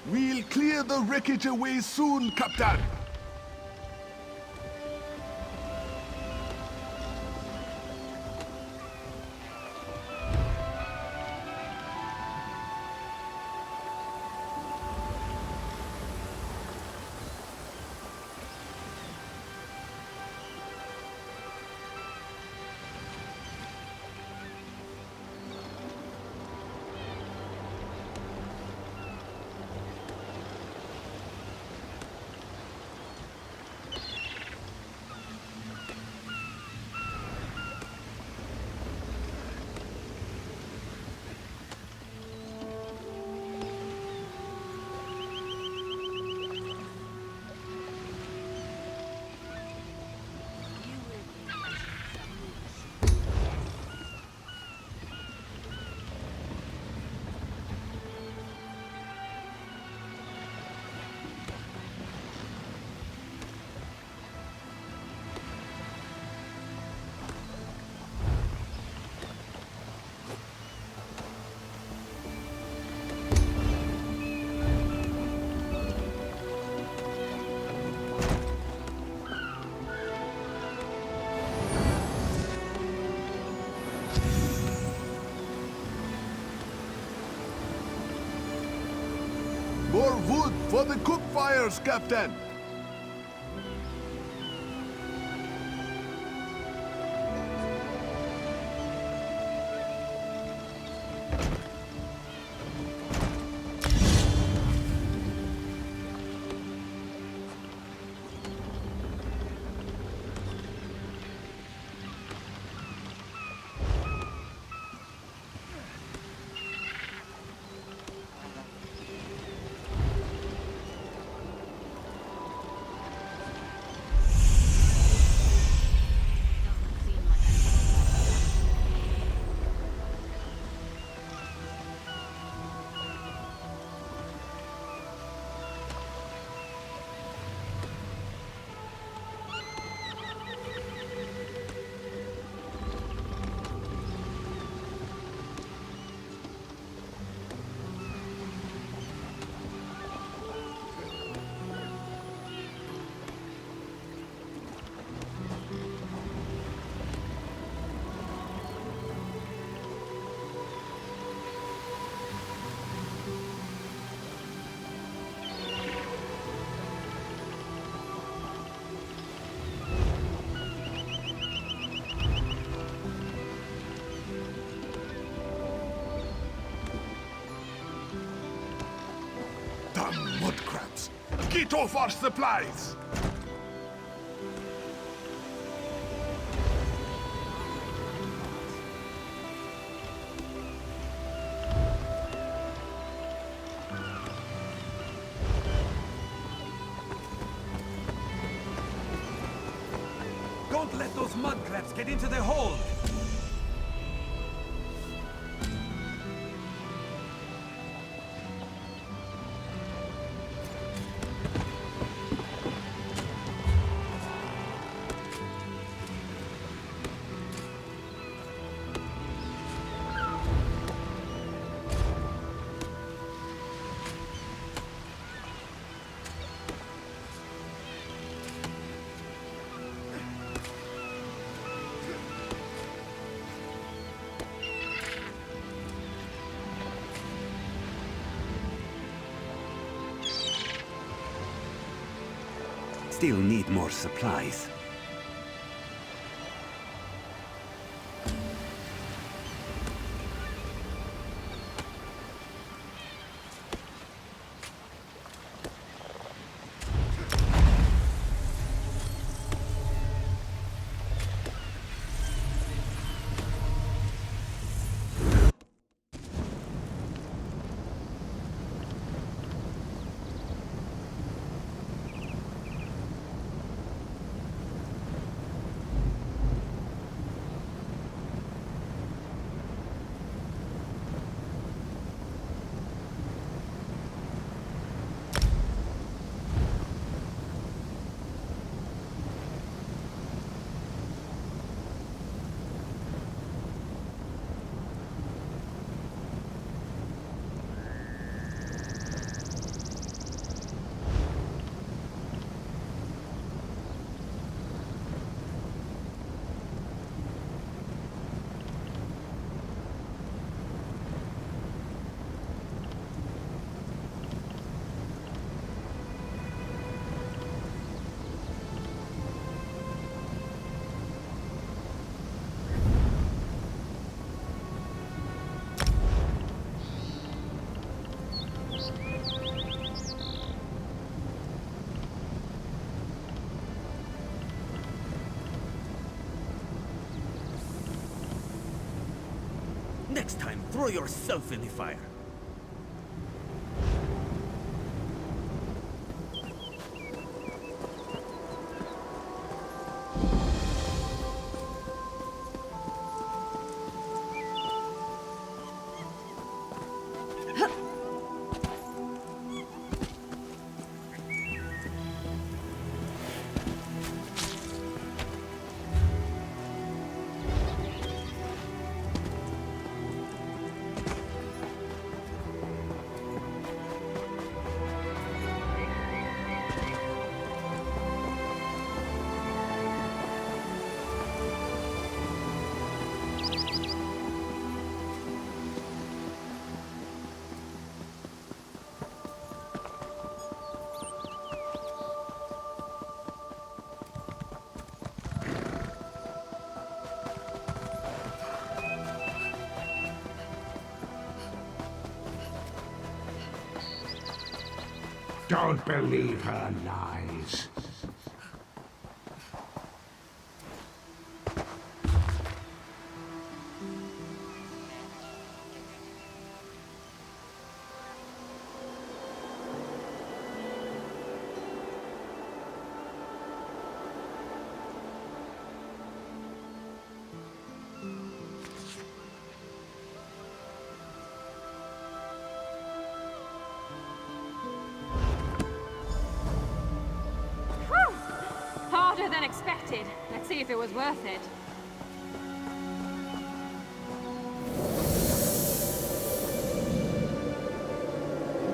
We'll clear the wreckage away soon, Captain! More wood for the cook fires, Captain! Damn mud crabs! Get off our supplies! Don't let those mud crabs get into the hold! Still need more supplies. Next time, throw yourself in the fire. Don't believe her lies. Harder than expected. Let's see if it was worth it.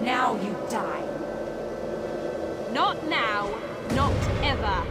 Now you die. Not now, not ever.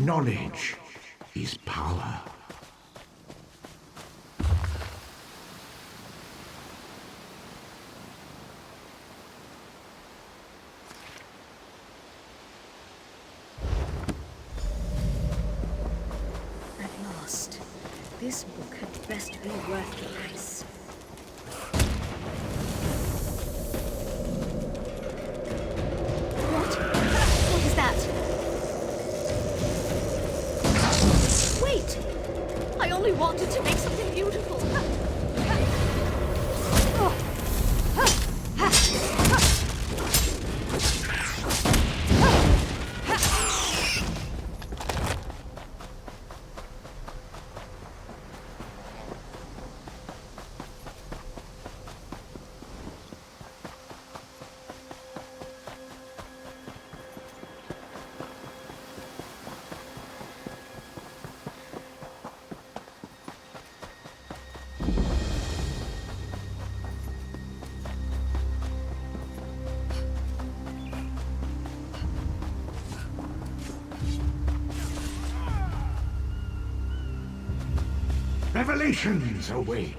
Knowledge is power. At last. This book had best be worth the price. What is that? Wait! I only wanted to make something beautiful. Revelations await.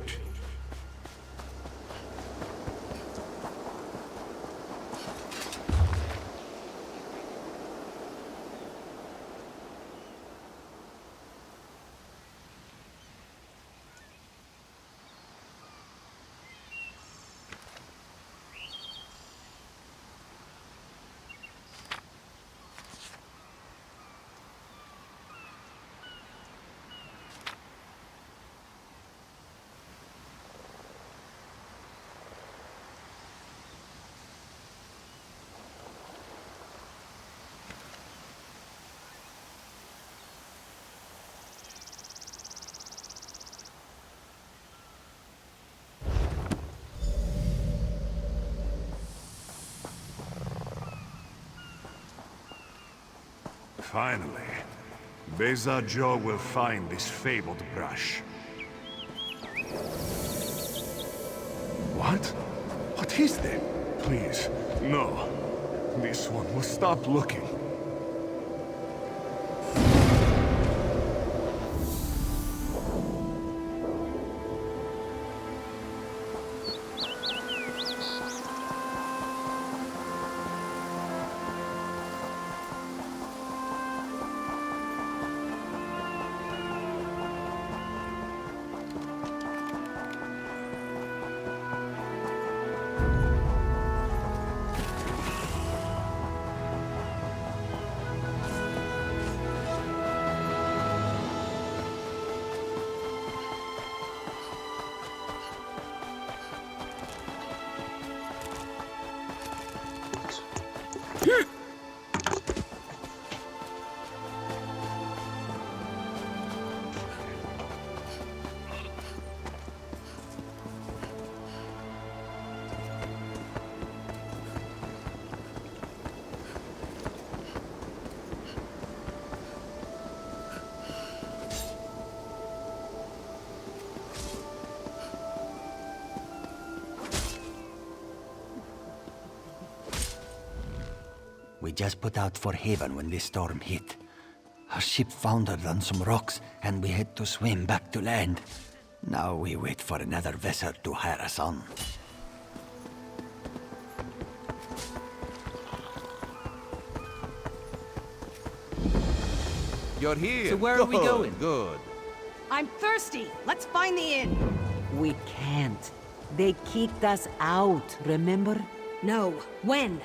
Finally, Beza Joe will find this fabled brush. What? What is that? Please, no. This one will stop looking. We just put out for haven when this storm hit. Our ship foundered on some rocks, and we had to swim back to land. Now we wait for another vessel to hire us on. You're here. So where are we going? Good. I'm thirsty. Let's find the inn. We can't. They kicked us out, remember? No. When?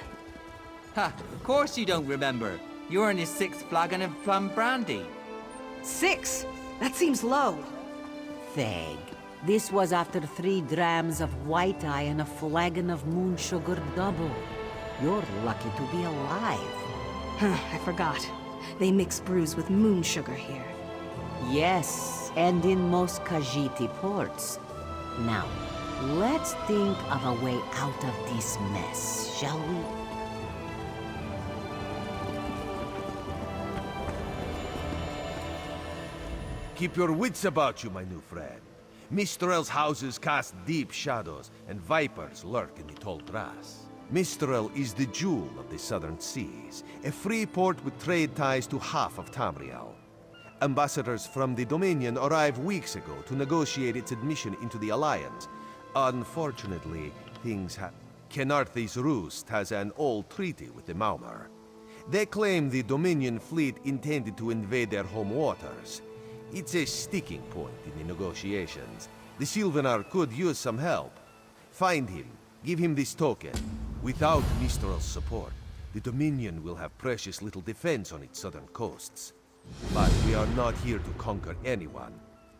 Ha! Of course you don't remember. You're on your 6th flagon of plum brandy. 6? That seems low. Theg. This was after 3 drams of white eye and a flagon of moon sugar double. You're lucky to be alive. I forgot. They mix brews with moon sugar here. Yes, and in most Khajiit ports. Now, let's think of a way out of this mess, shall we? Keep your wits about you, my new friend. Mistral's houses cast deep shadows, and vipers lurk in the tall grass. Mistral is the jewel of the southern seas, a free port with trade ties to half of Tamriel. Ambassadors from the Dominion arrived weeks ago to negotiate its admission into the Alliance. Unfortunately, things have... Kenarthi's Roost has an old treaty with the Maumar. They claim the Dominion fleet intended to invade their home waters. It's a sticking point in the negotiations. The Sylvanar could use some help. Find him, give him this token. Without Mistral's support, the Dominion will have precious little defense on its southern coasts. But we are not here to conquer anyone.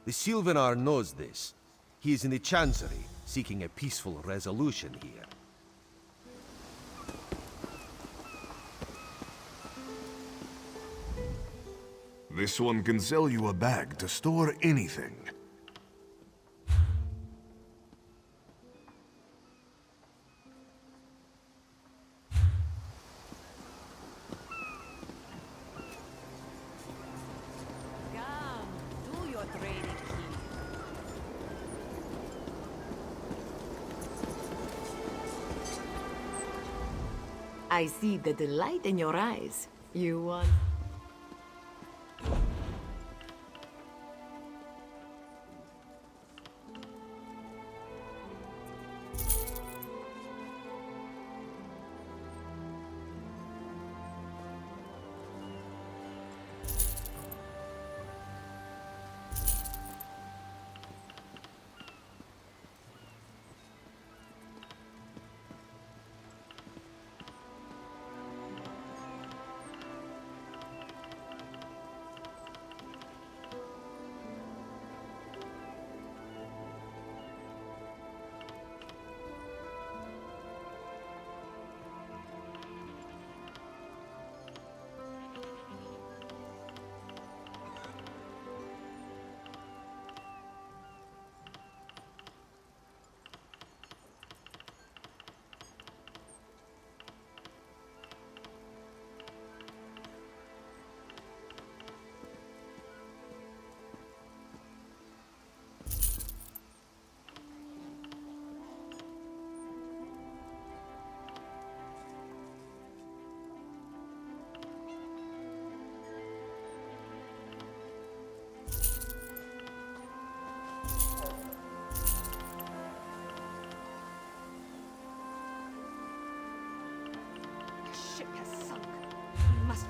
The Sylvanar knows this. He is in the Chancery, seeking a peaceful resolution here. This one can sell you a bag to store anything. I see the delight in your eyes. You want...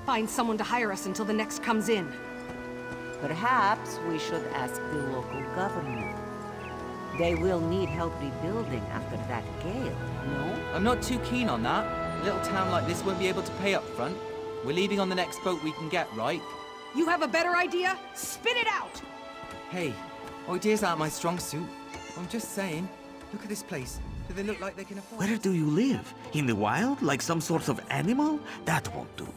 Find someone to hire us until the next comes in. Perhaps we should ask the local government. They will need help rebuilding after that gale, no? I'm not too keen on that. A little town like this won't be able to pay up front. We're leaving on the next boat we can get, right? You have a better idea? Spit it out! Hey, ideas aren't my strong suit. I'm just saying. Look at this place. Do they look like they can afford it? Where do you live? In the wild? Like some sort of animal? That won't do.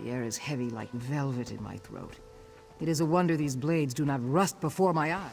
The air is heavy like velvet in my throat. It is a wonder these blades do not rust before my eyes.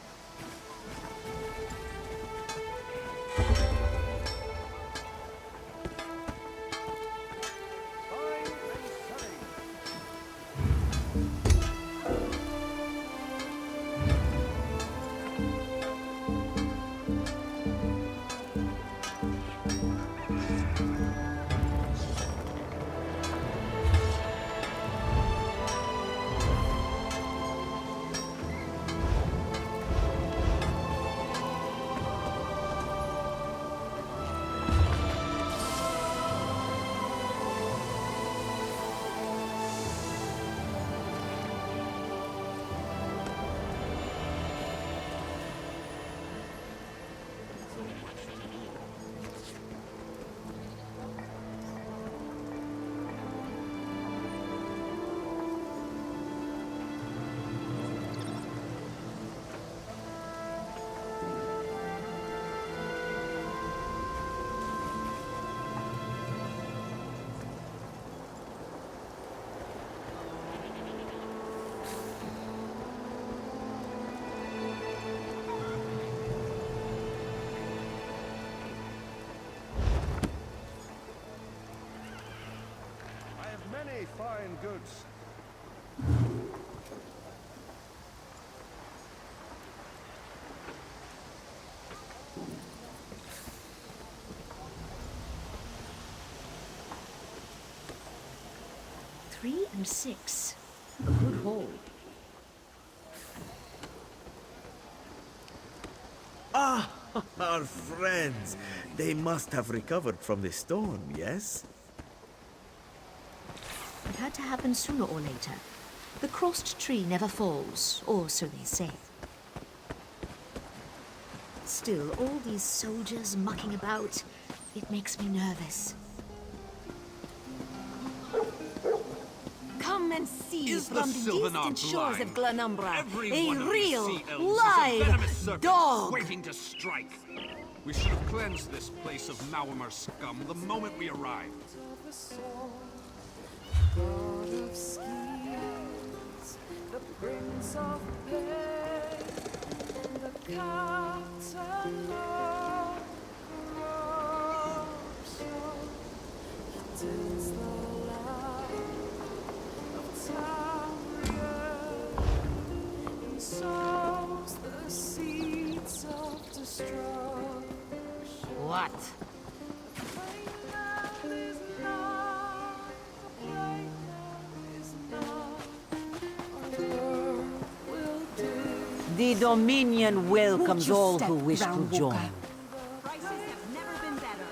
buying goods. Three and 6. A good haul. Ah, our friends. They must have recovered from the storm, yes? It had to happen sooner or later. The crossed tree never falls, or so they say. Still, all these soldiers mucking about, it makes me nervous. Come and see Is from the the Sylvanar distant shores blind? of Glenumbra Every a one of these real, sea elves is a venomous live serpent dog. waiting to strike. We should have cleansed this place of Maormer scum the moment we arrived. God of schemes, the Prince of Pain, the Captain of Corruption, he tills the land of Tamriel, he sows the seeds of destruction. What? The Dominion welcomes your all step, who wish to Groundwalker. join. Prices have never been better.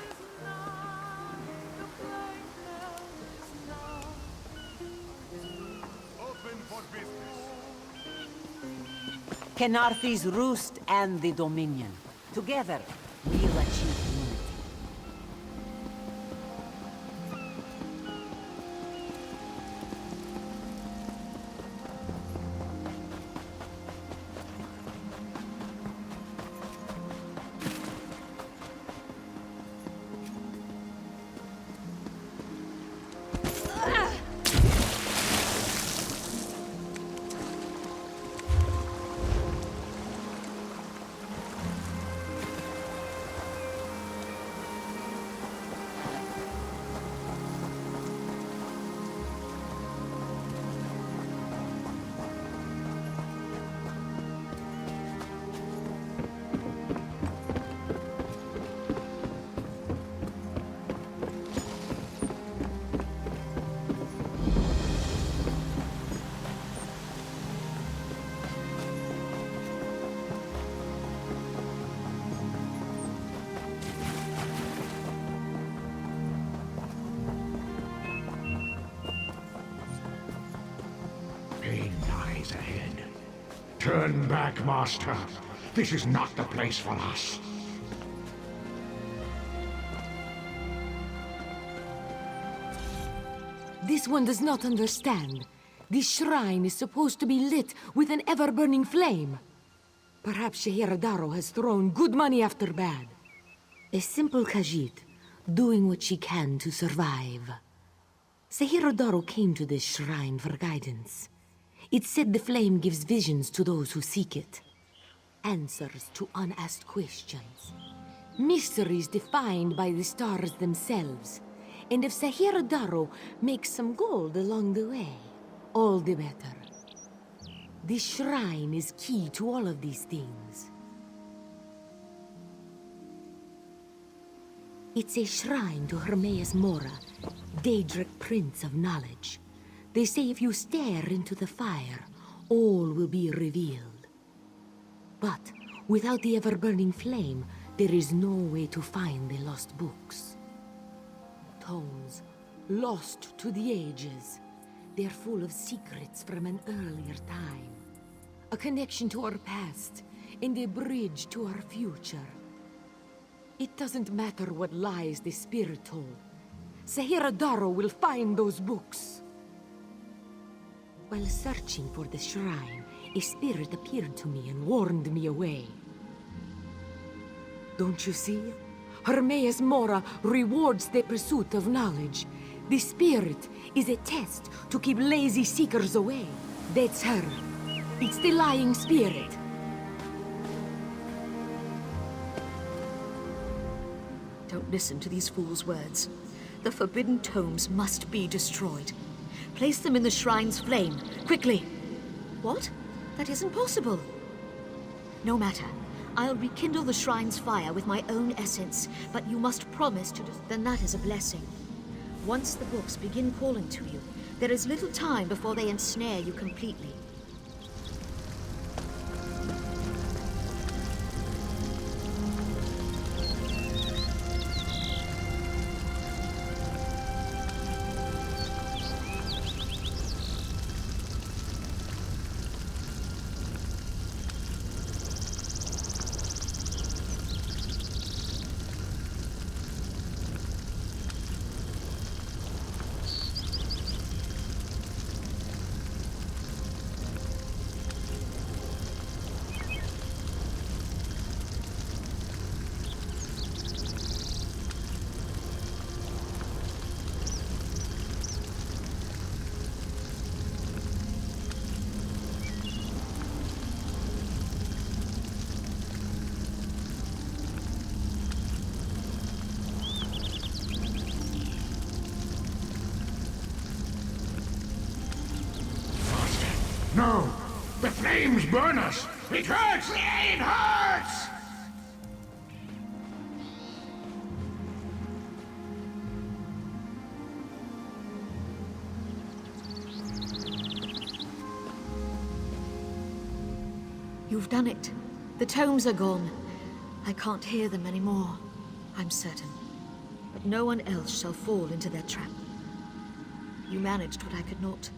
Open for business. Kenarthi's Roost and the Dominion. Together, we'll achieve unity. Pain lies ahead. Turn back, Master. This is not the place for us. This one does not understand. This shrine is supposed to be lit with an ever-burning flame. Perhaps Shehiradaro has thrown good money after bad. A simple Khajiit, doing what she can to survive. Shehiradaro came to this shrine for guidance. It said the flame gives visions to those who seek it. Answers to unasked questions. Mysteries defined by the stars themselves. And if Shehiradaro makes some gold along the way, all the better. This shrine is key to all of these things. It's a shrine to Hermaeus Mora, Daedric Prince of Knowledge. They say if you stare into the fire, all will be revealed. But without the ever-burning flame, there is no way to find the lost books. Tomes, lost to the ages. They're full of secrets from an earlier time. A connection to our past, and a bridge to our future. It doesn't matter what lies the spirit told. Shehiradaro will find those books. While searching for the shrine, a spirit appeared to me and warned me away. Don't you see? Hermaeus Mora rewards the pursuit of knowledge. The spirit is a test to keep lazy seekers away. That's her. It's the lying spirit. Don't listen to these fools' words. The forbidden tomes must be destroyed. Place them in the shrine's flame, quickly. What? That isn't possible. No matter. I'll rekindle the shrine's fire with my own essence, but you must promise to... Then that is a blessing. Once the books begin calling to you, there is little time before they ensnare you completely. No! The flames burn us! It hurts! It hurts! You've done it. The tomes are gone. I can't hear them anymore, I'm certain. But no one else shall fall into their trap. You managed what I could not.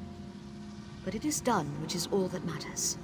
But it is done, which is all that matters.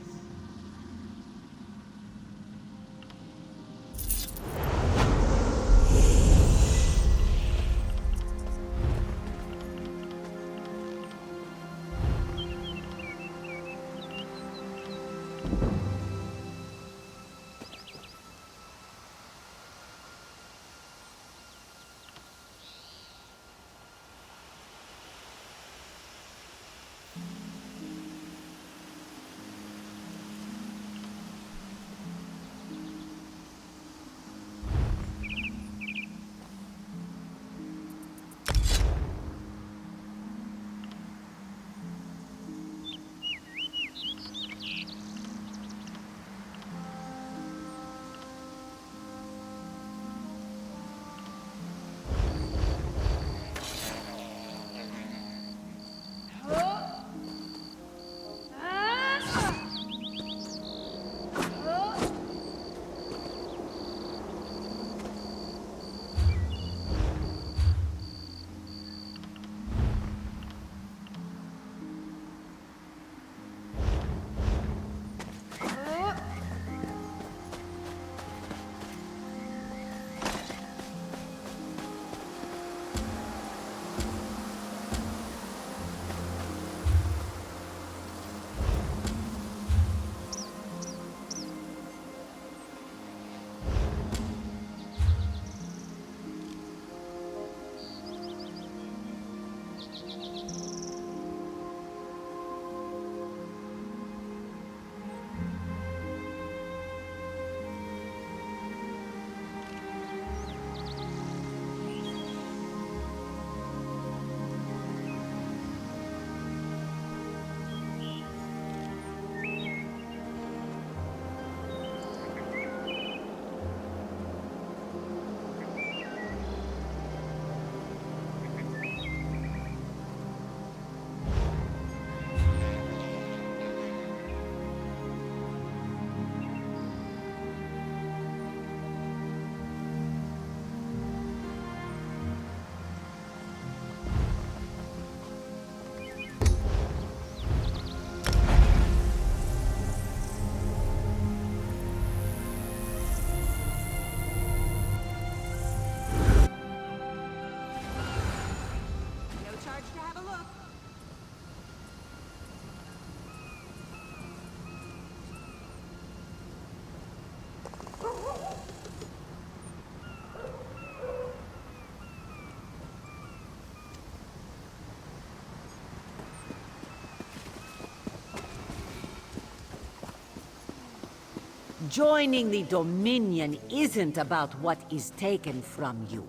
Joining the Dominion isn't about what is taken from you,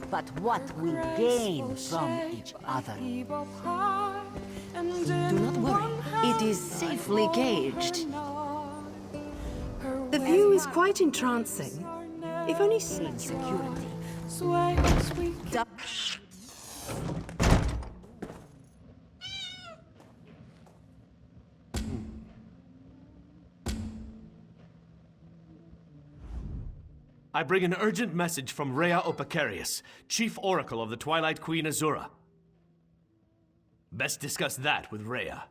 but what we gain from each other. Do not worry. It is safely caged. The view is quite entrancing. If only security. I bring an urgent message from Rhea Opacarius, Chief Oracle of the Twilight Queen Azura. Best discuss that with Rhea.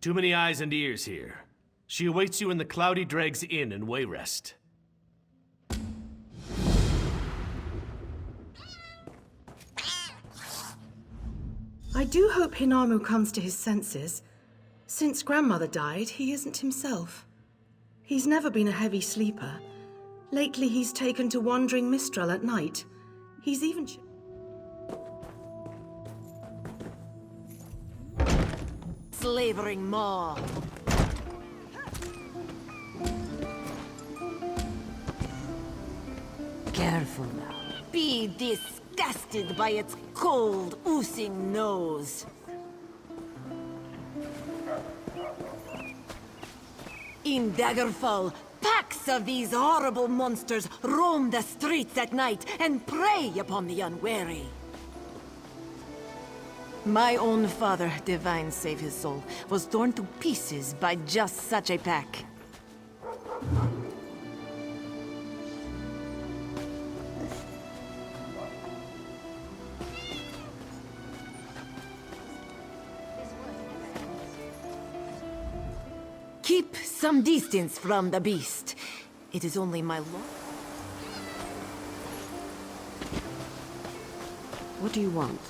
Too many eyes and ears here. She awaits you in the Cloudy Dregs Inn in Wayrest. I do hope Hinamu comes to his senses. Since Grandmother died, he isn't himself. He's never been a heavy sleeper. Lately, he's taken to wandering Mistral at night. He's even... Slavering maw. Careful now. Be disgusted by its cold, oozing nose. In Daggerfall, packs of these horrible monsters roam the streets at night and prey upon the unwary. My own father, divine save his soul, was torn to pieces by just such a pack. Keep some distance from the beast. It is only my law. What do you want?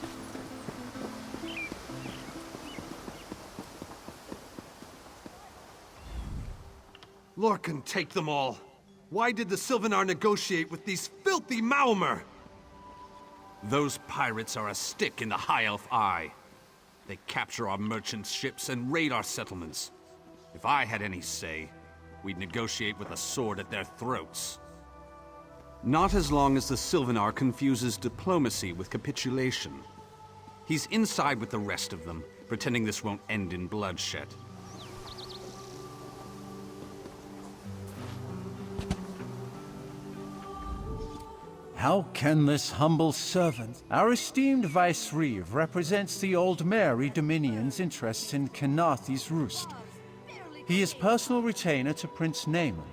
Lorcan, take them all. Why did the Sylvanar negotiate with these filthy Maormer? Those pirates are a stick in the High Elf eye. They capture our merchant ships and raid our settlements. If I had any say, we'd negotiate with a sword at their throats. Not as long as the Sylvanar confuses diplomacy with capitulation. He's inside with the rest of them, pretending this won't end in bloodshed. How can this humble servant? Our esteemed Vice Reeve represents the Old Mary Dominion's interests in Kenarthi's Roost. He is personal retainer to Prince Naaman.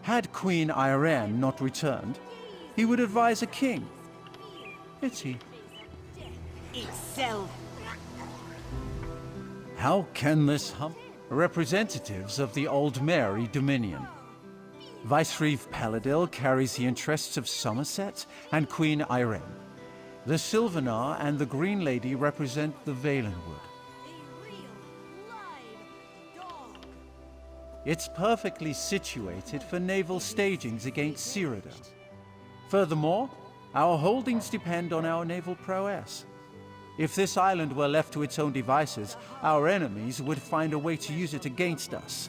Had Queen Irene not returned, he would advise a king. Pity. Itself. How can this representatives of the Old Mary Dominion? Vicereeve Paladil carries the interests of Somerset and Queen Irene. The Sylvanar and the Green Lady represent the Valenwood. It's perfectly situated for naval stagings against Cyrodiil. Furthermore, our holdings depend on our naval prowess. If this island were left to its own devices, our enemies would find a way to use it against us.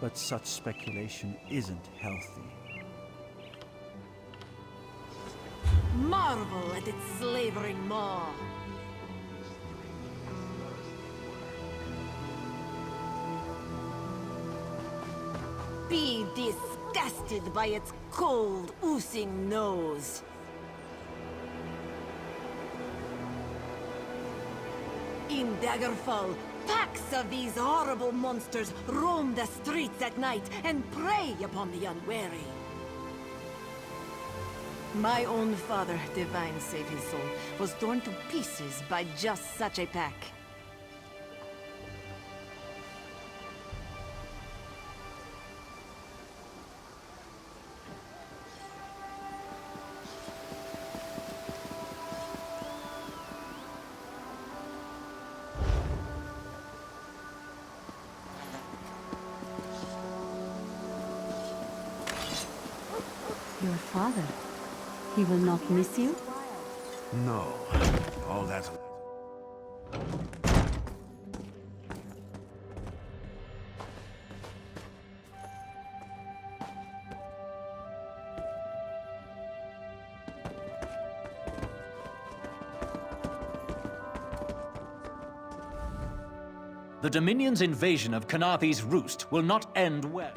But such speculation isn't healthy. Marvel at its slavering maw. Be disgusted by its cold, oozing nose. In Daggerfall, packs of these horrible monsters roam the streets at night and prey upon the unwary. My own father, divine save his soul, was torn to pieces by just such a pack. Your father. He will not miss you? No. All that... The Dominion's invasion of Kanathe's Roost will not end well.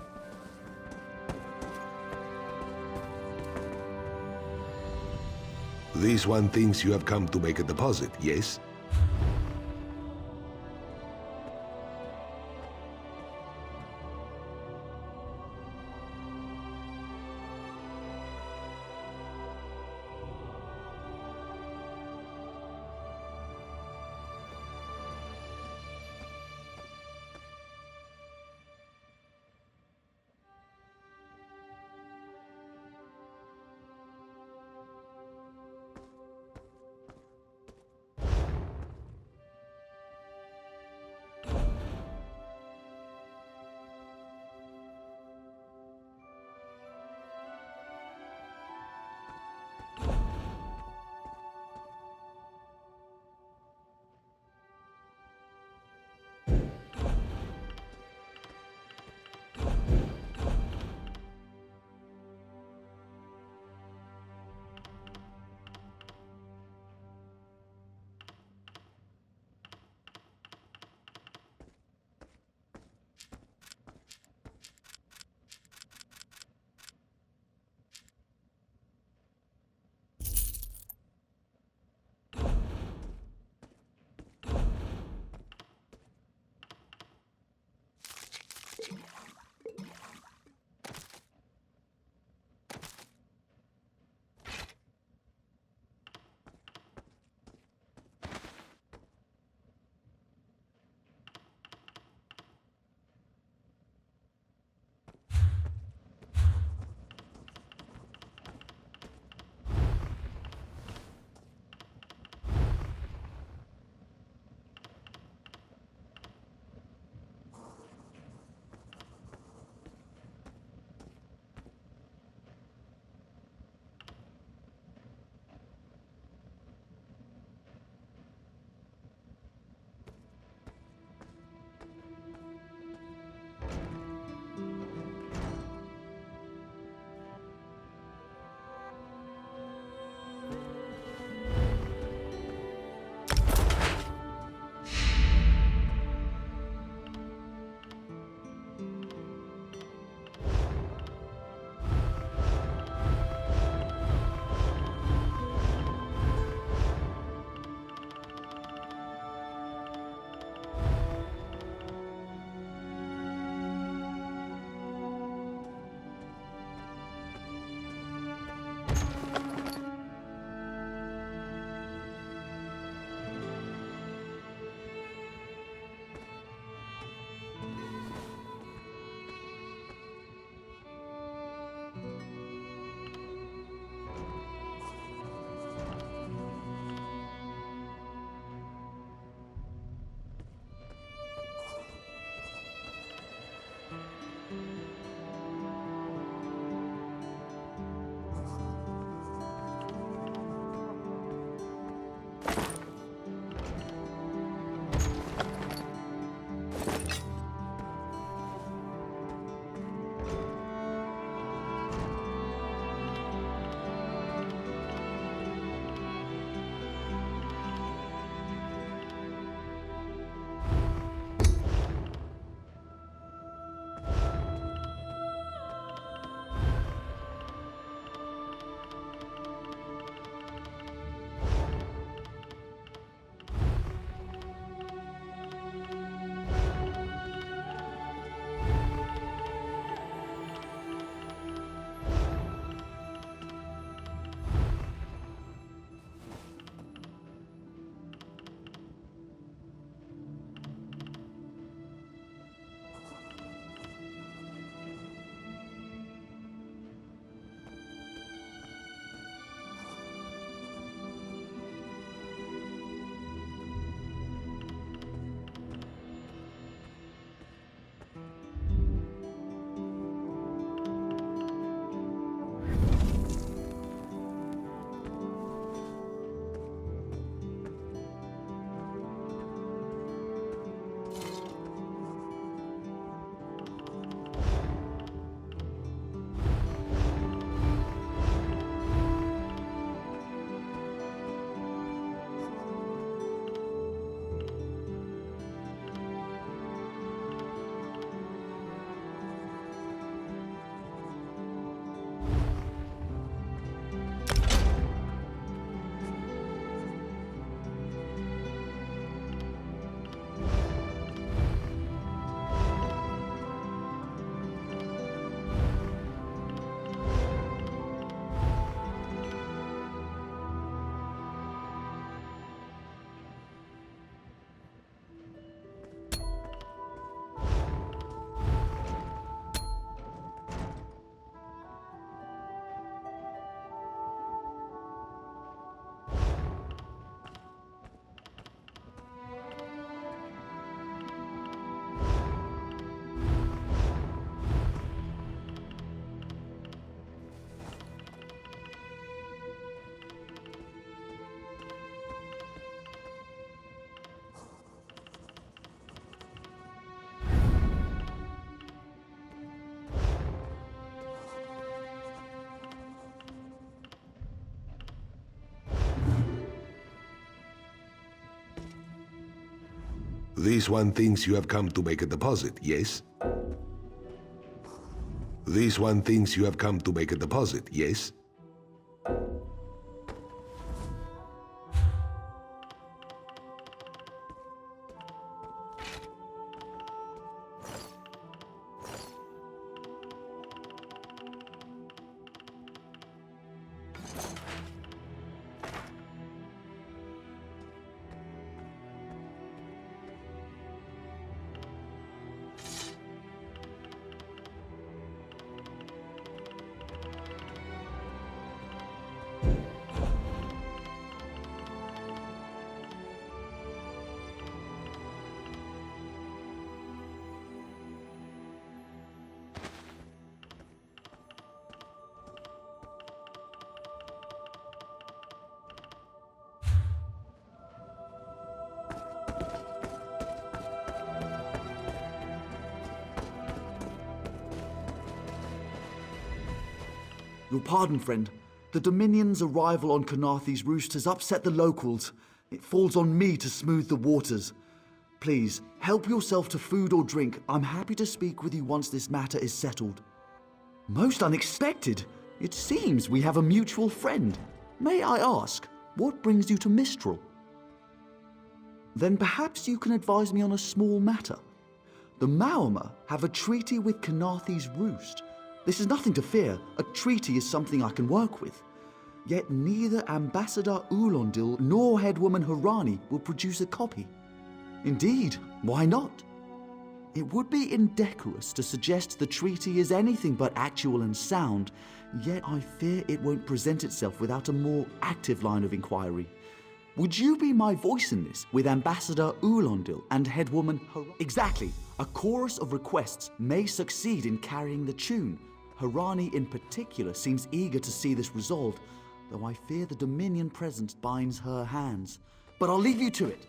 This one thinks you have come to make a deposit, yes? This one thinks you have come to make a deposit, yes? This one thinks you have come to make a deposit, yes? Your pardon, friend. The Dominion's arrival on Kanathe's Roost has upset the locals. It falls on me to smooth the waters. Please, help yourself to food or drink. I'm happy to speak with you once this matter is settled. Most unexpected. It seems we have a mutual friend. May I ask, what brings you to Mistral? Then perhaps you can advise me on a small matter. The Maormer have a treaty with Kanathe's Roost. This is nothing to fear. A treaty is something I can work with. Yet neither Ambassador Ulondil nor Headwoman Harani will produce a copy. Indeed, why not? It would be indecorous to suggest the treaty is anything but actual and sound, yet I fear it won't present itself without a more active line of inquiry. Would you be my voice in this, with Ambassador Ulondil and Headwoman Harani? Exactly. A chorus of requests may succeed in carrying the tune. Harani in particular seems eager to see this resolved, though I fear the Dominion presence binds her hands. But I'll leave you to it.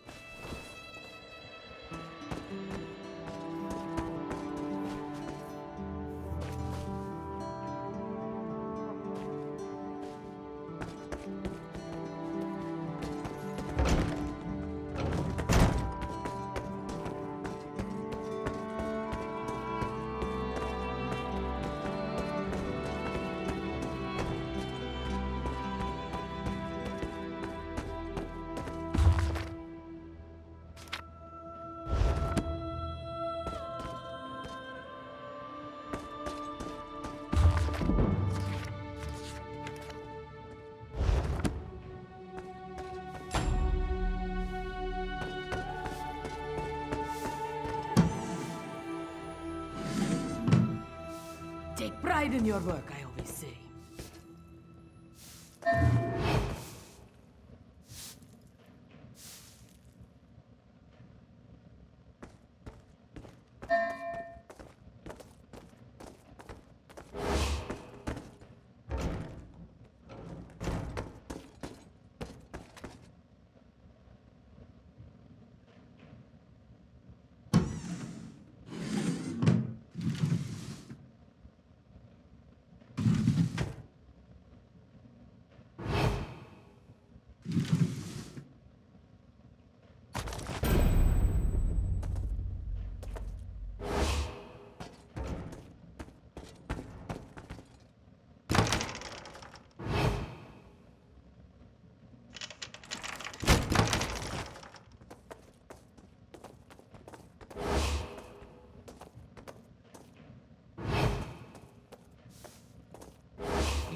Take pride in your work, I always say.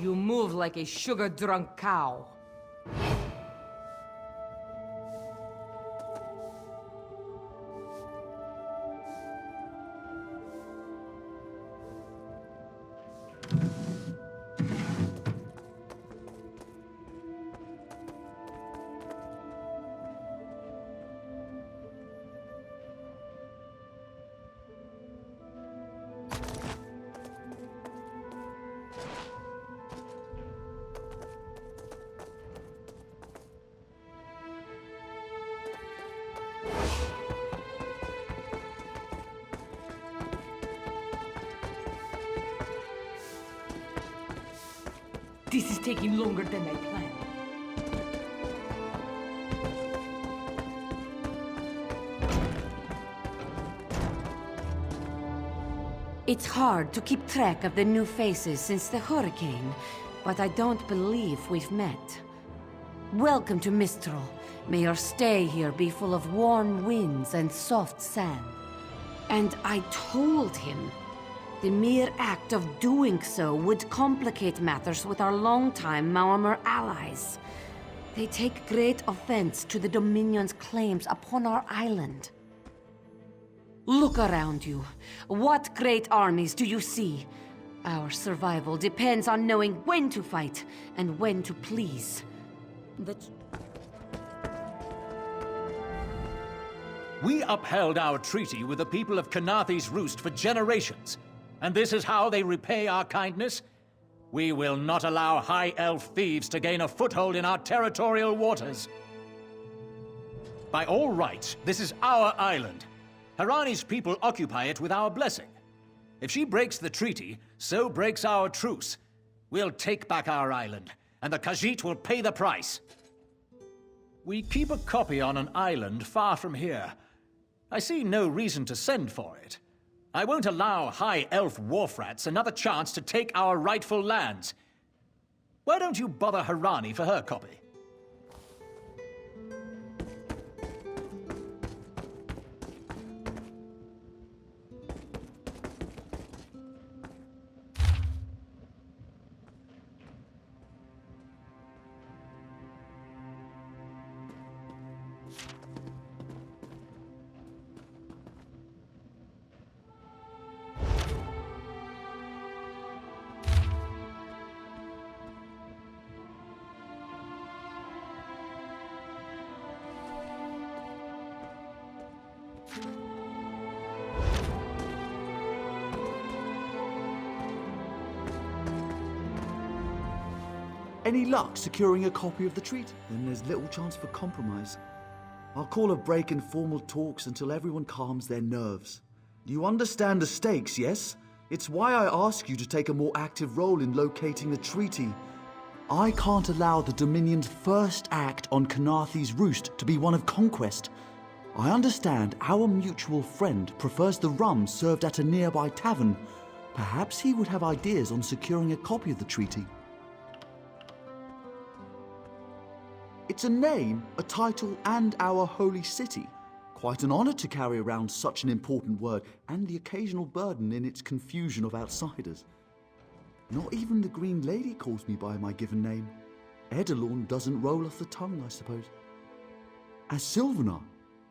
You move like a sugar-drunk cow. This is taking longer than I planned. It's hard to keep track of the new faces since the hurricane, but I don't believe we've met. Welcome to Mistral. May your stay here be full of warm winds and soft sand. And I told him the mere act of doing so would complicate matters with our longtime Maormer allies. They take great offense to the Dominion's claims upon our island. Look around you. What great armies do you see? Our survival depends on knowing when to fight and when to please. We upheld our treaty with the people of Kanathis Roost for generations, and this is how they repay our kindness? We will not allow High Elf thieves to gain a foothold in our territorial waters. By all rights, this is our island. Harani's people occupy it with our blessing. If she breaks the treaty, so breaks our truce. We'll take back our island, and the Khajiit will pay the price. We keep a copy on an island far from here. I see no reason to send for it. I won't allow High Elf wharf-rats another chance to take our rightful lands. Why don't you bother Harani for her copy? Any luck securing a copy of the treaty? Then there's little chance for compromise. I'll call a break in formal talks until everyone calms their nerves. You understand the stakes, yes? It's why I ask you to take a more active role in locating the treaty. I can't allow the Dominion's first act on Kanathis Roost to be one of conquest. I understand our mutual friend prefers the rum served at a nearby tavern. Perhaps he would have ideas on securing a copy of the treaty. It's a name, a title, and our holy city. Quite an honor to carry around such an important word, and the occasional burden in its confusion of outsiders. Not even the Green Lady calls me by my given name. Edelorn doesn't roll off the tongue, I suppose. As Sylvanar,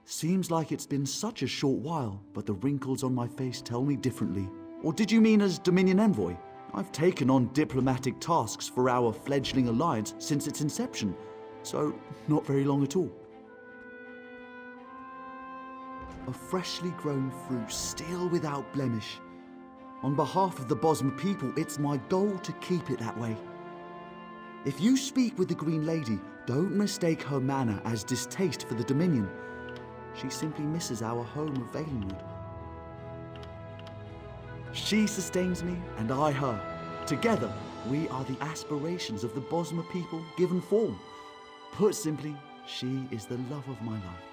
seems like it's been such a short while, but the wrinkles on my face tell me differently. Or did you mean as Dominion Envoy? I've taken on diplomatic tasks for our fledgling alliance since its inception. So, not very long at all. A freshly grown fruit, still without blemish. On behalf of the Bosmer people, it's my goal to keep it that way. If you speak with the Green Lady, don't mistake her manner as distaste for the Dominion. She simply misses our home of Valenwood. She sustains me, and I her. Together, we are the aspirations of the Bosmer people given form. Put simply, she is the love of my life.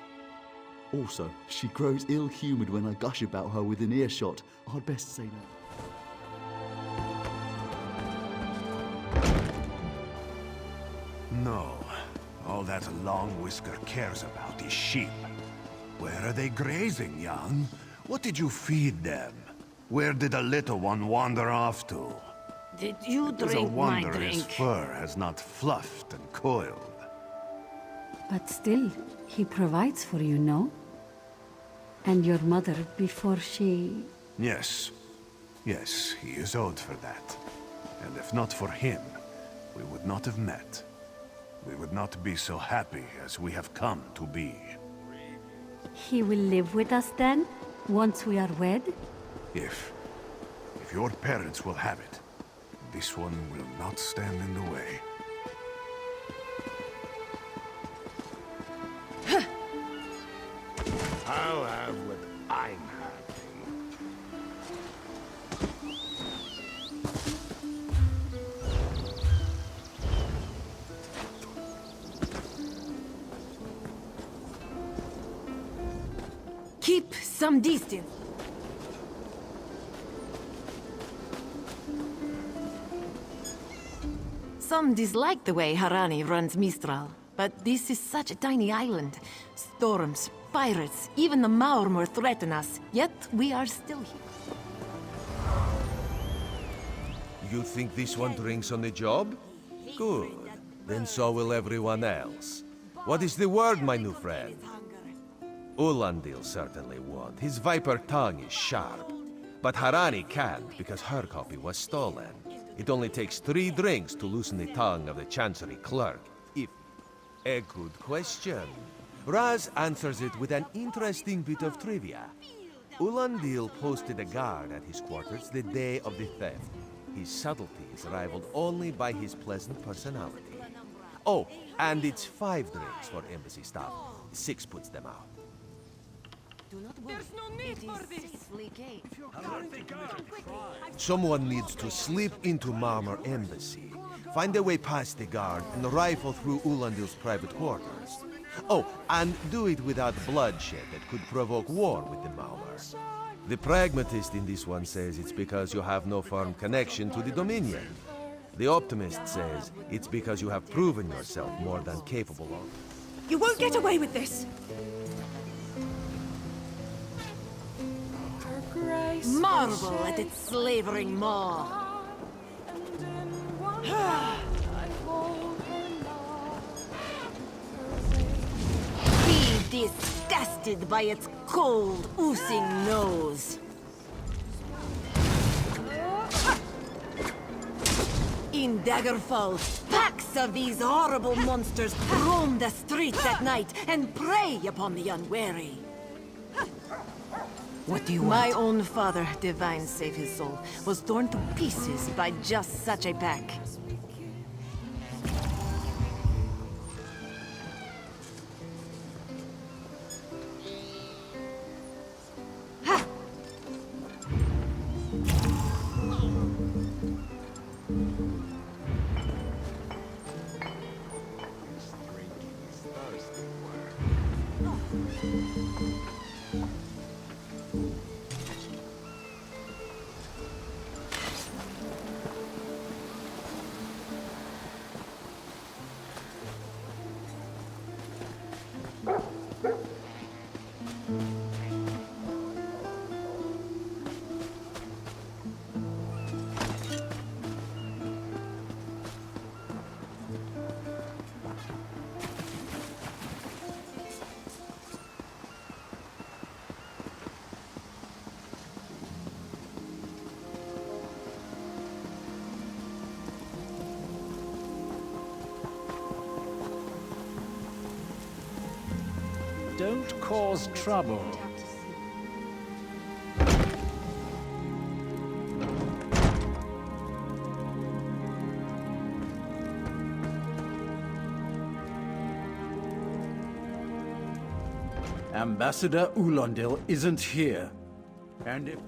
Also, she grows ill-humoured when I gush about her within earshot. I'd best say that. No. All that Long Whisker cares about is sheep. Where are they grazing, young? What did you feed them? Where did the little one wander off to? Did you It is a drink my wonder drink? his fur has not fluffed and coiled. But still, he provides for you, no? And your mother, before she... Yes. Yes, he is owed for that. And if not for him, we would not have met. We would not be so happy as we have come to be. He will live with us then, once we are wed? If your parents will have it, this one will not stand in the way. I'll have what I'm having. Keep some distance. Some dislike the way Harani runs Mistral, but this is such a tiny island. Storms, pirates, even the Maormor threaten us, yet we are still here. You think this one drinks on the job? Good. Then so will everyone else. What is the word, my new friend? Ulandil certainly won't. His viper tongue is sharp. But Harani can't, because her copy was stolen. It only takes 3 drinks to loosen the tongue of the Chancery clerk. If... A good question. Raz answers it with an interesting bit of trivia. Ulandil posted a guard at his quarters the day of the theft. His subtlety is rivaled only by his pleasant personality. Oh, and it's 5 drinks for embassy staff. 6 puts them out. There's no need for this! Someone needs to slip into Marmor Embassy, find a way past the guard, and rifle through Ulandil's private quarters. Oh, and do it without bloodshed that could provoke war with the Maumar. The pragmatist in this one says it's because you have no firm connection to the Dominion. The optimist says it's because you have proven yourself more than capable of. You won't get away with this! Marvel at its slavering maw. Be disgusted by its cold, oozing nose. In Daggerfall, packs of these horrible monsters roam the streets at night and prey upon the unwary. What do you My want? own father, divine save his soul, was torn to pieces by just such a pack. Don't cause trouble. Ambassador Ulandil isn't here. And if...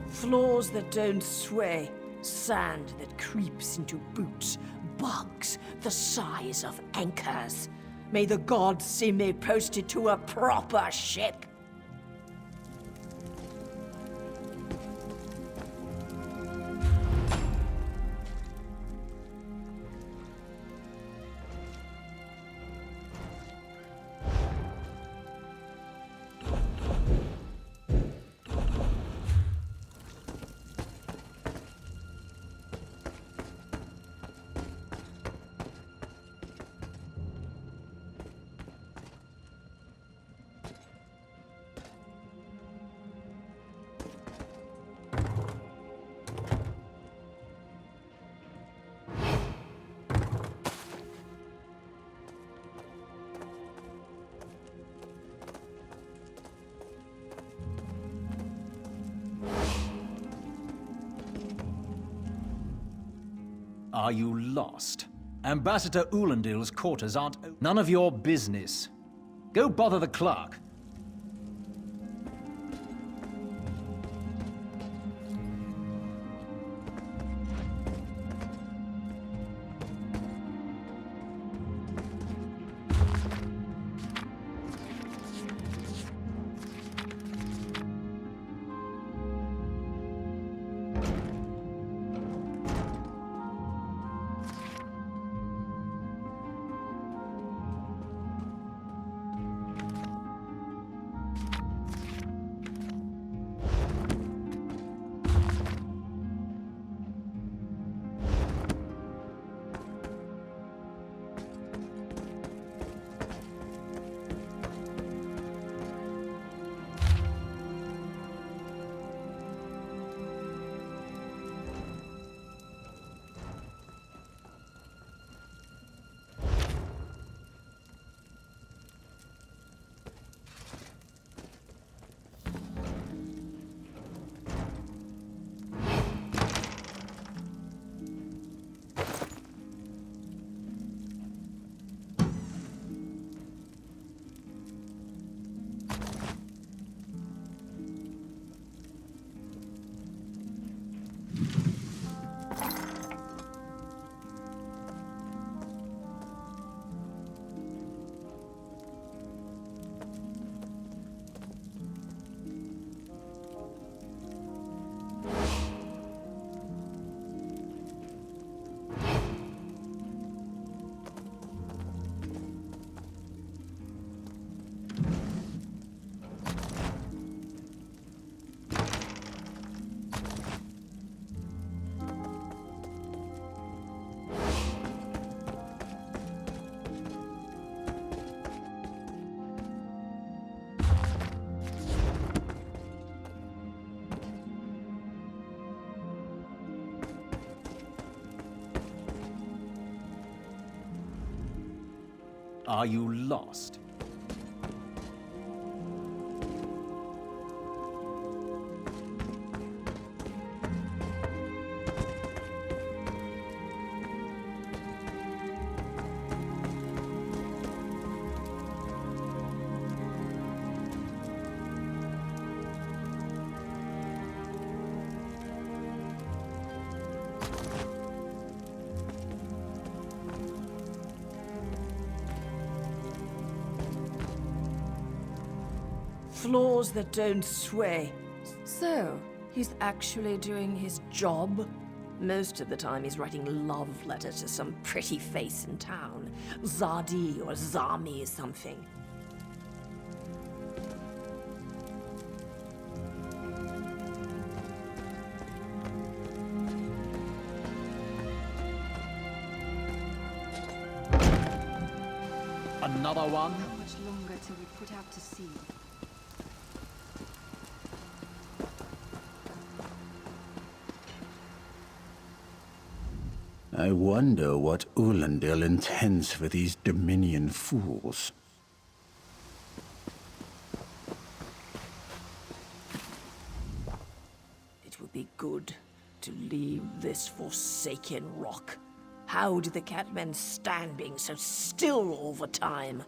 Floors that don't sway, sand that creeps into boots, bugs the size of anchors. May the gods see me posted to a proper ship. Are you lost? Ambassador Ulandil's quarters aren't none of your business. Go bother the clerk. Are you lost? Floors that don't sway. So, he's actually doing his job? Most of the time he's writing love letters to some pretty face in town. Zadi or Zami or something. Another one? How much longer till we put out to sea? I wonder what Ulandil intends for these Dominion fools. It would be good to leave this forsaken rock. How do the Catmen stand being so still all the time?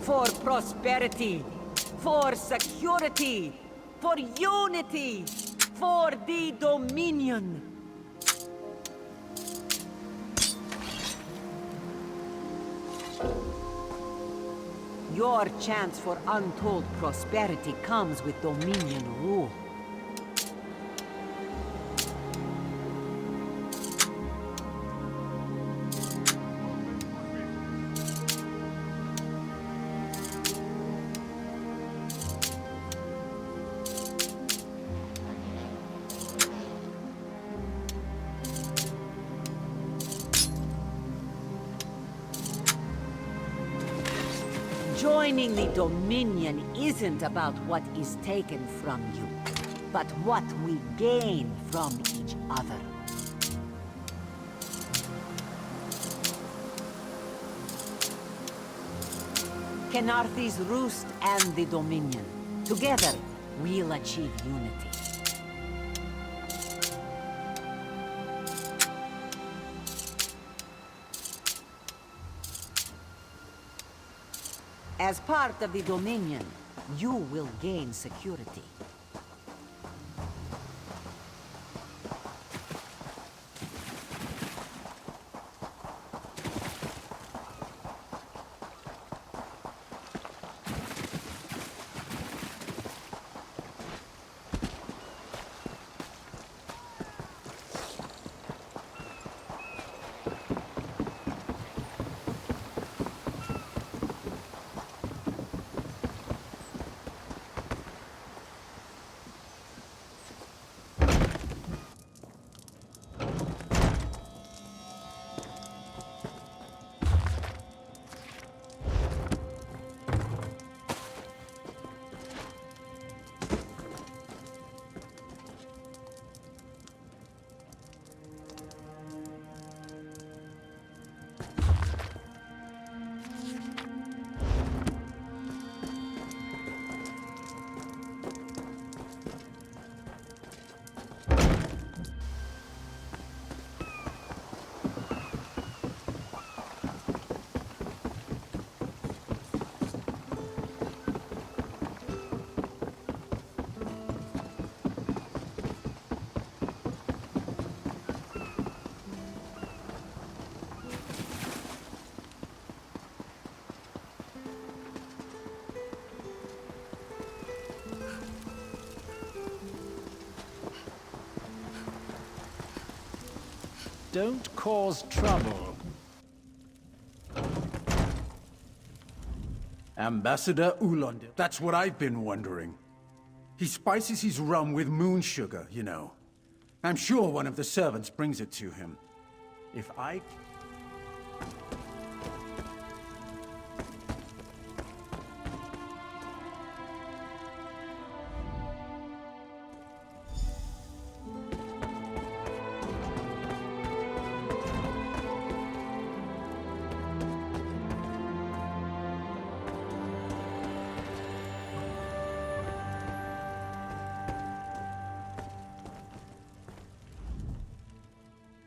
For prosperity, for security, for unity, for the Dominion. Your chance for untold prosperity comes with Dominion rule. Joining the Dominion isn't about what is taken from you, but what we gain from each other. Kenarthy's Roost and the Dominion. Together, we'll achieve unity. As part of the Dominion, you will gain security. Don't cause trouble. Ambassador Ulund. That's what I've been wondering. He spices his rum with moon sugar, you know. I'm sure one of the servants brings it to him. If I...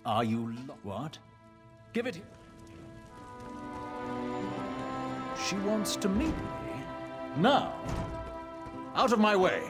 Are you what? Give it here. She wants to meet me. Now, out of my way.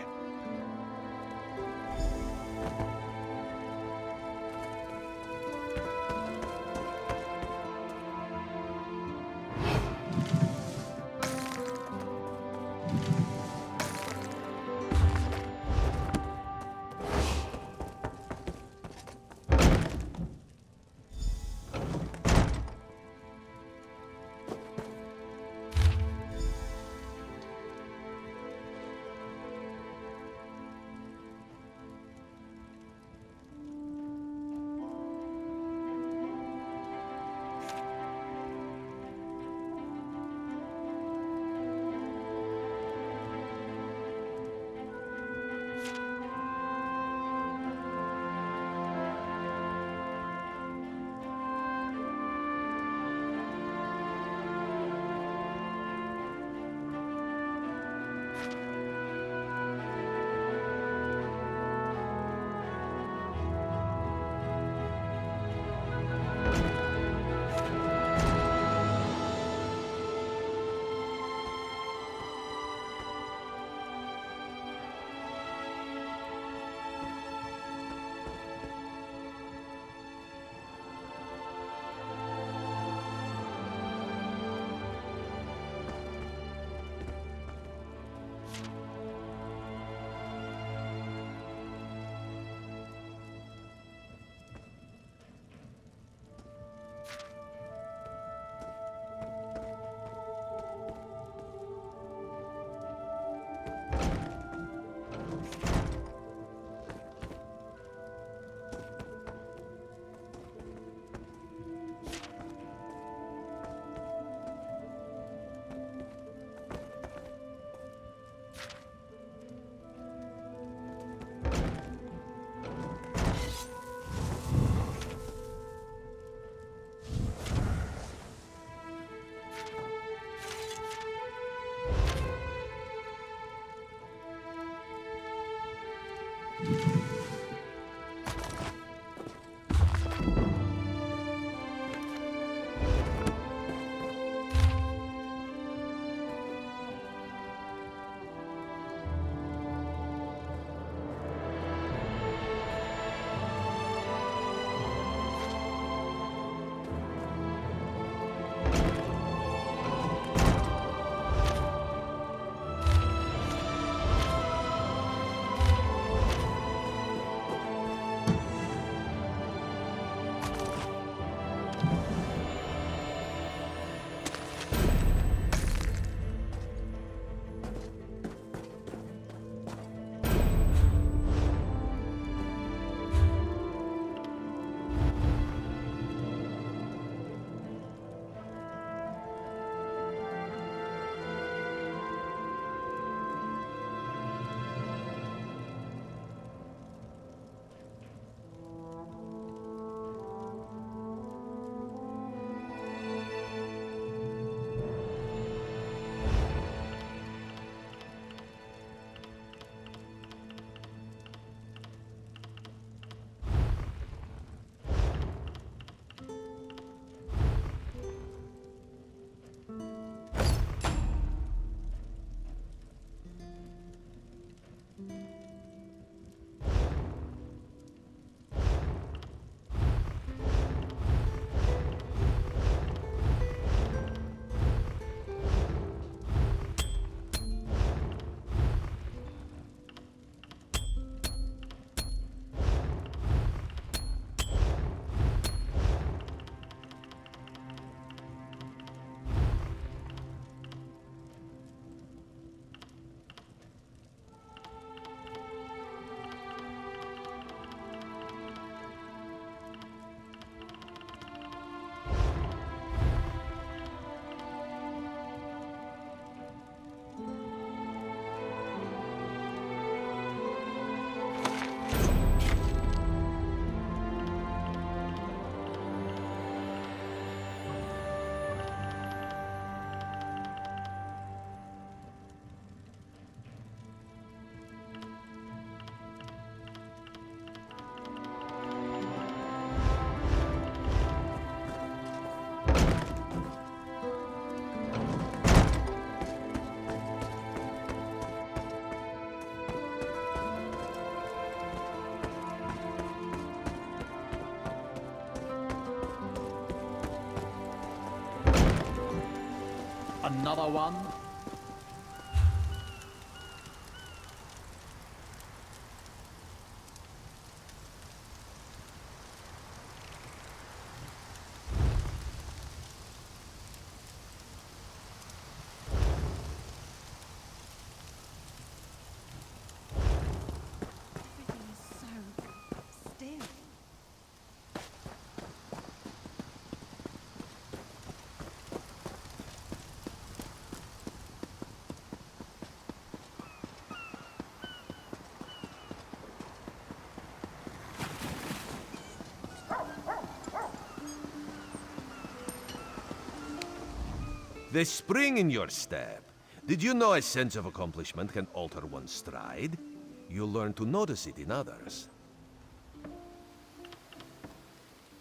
Another one? The spring in your step. Did you know a sense of accomplishment can alter one's stride? You'll learn to notice it in others.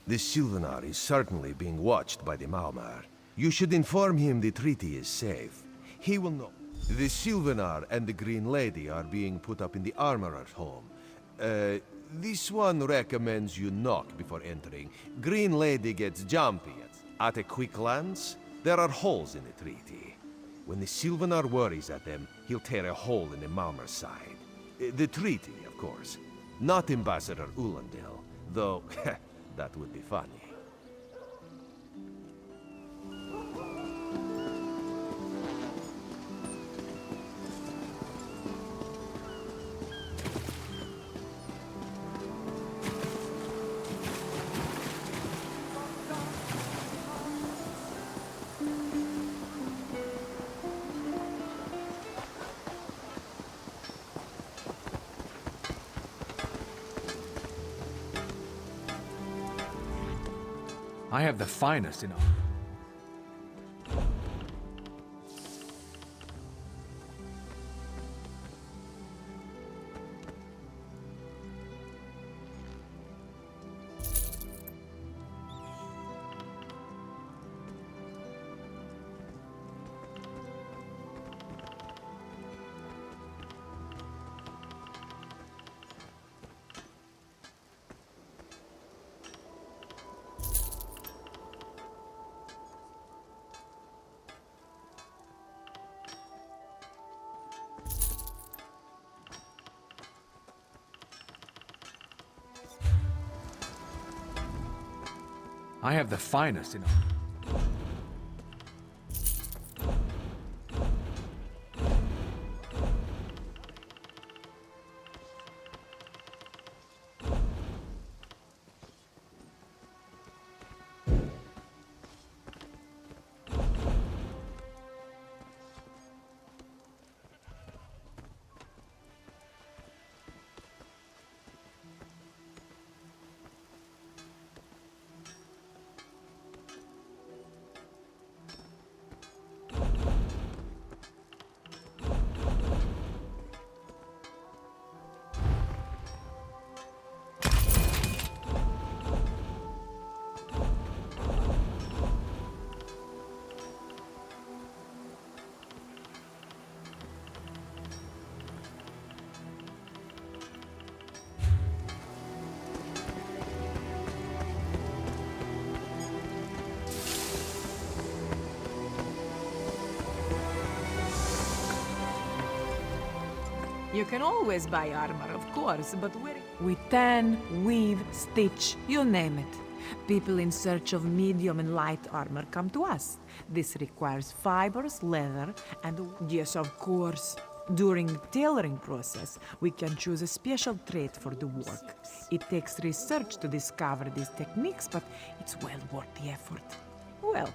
The Sylvanar is certainly being watched by the Maumar. You should inform him the treaty is safe. He will know. The Sylvanar and the Green Lady are being put up in the Armorer's home. This one recommends you knock before entering. Green Lady gets jumpy. At a quick glance, there are holes in the treaty. When the Sylvanar worries at them, he'll tear a hole in the Maumar side. The treaty, of course. Not Ambassador Ulandil, though that would be funny. I have the finest in all. I have the finest in... You can always buy armor, of course, but we tan, weave, stitch, you name it. People in search of medium and light armor come to us. This requires fibers, leather, and yes, of course. During the tailoring process, we can choose a special trait for the work. It takes research to discover these techniques, but it's well worth the effort. Well,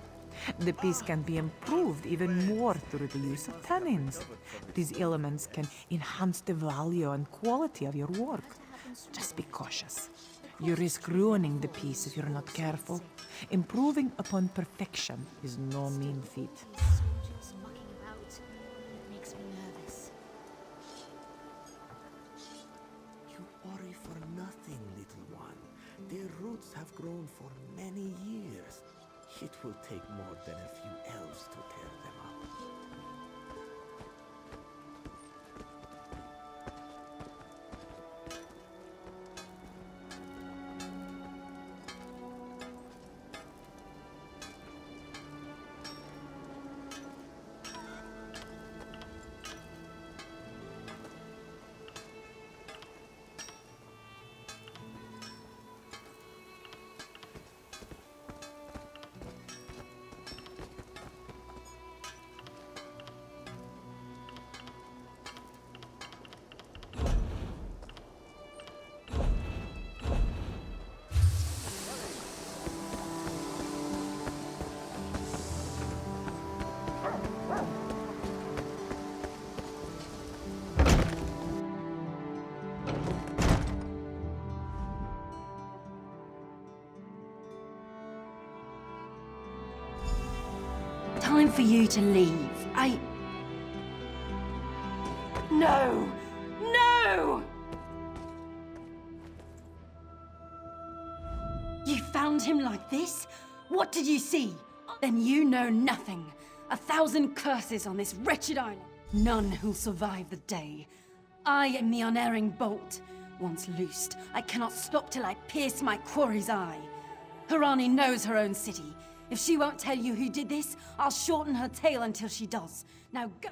the piece can be improved even more through the use of tannins. These elements can enhance the value and quality of your work. Just be cautious. You risk ruining the piece if you're not careful. Improving upon perfection is no mean feat. Soldiers mucking about. It makes me nervous. You worry for nothing, little one. Their roots have grown for many years. It will take more than a few elves to tear them up. Time for you to leave. No! No! You found him like this? What did you see? Then you know nothing. 1,000 curses on this wretched island. None who'll survive the day. I am the unerring bolt. Once loosed, I cannot stop till I pierce my quarry's eye. Harani knows her own city. If she won't tell you who did this, I'll shorten her tale until she does. Now go.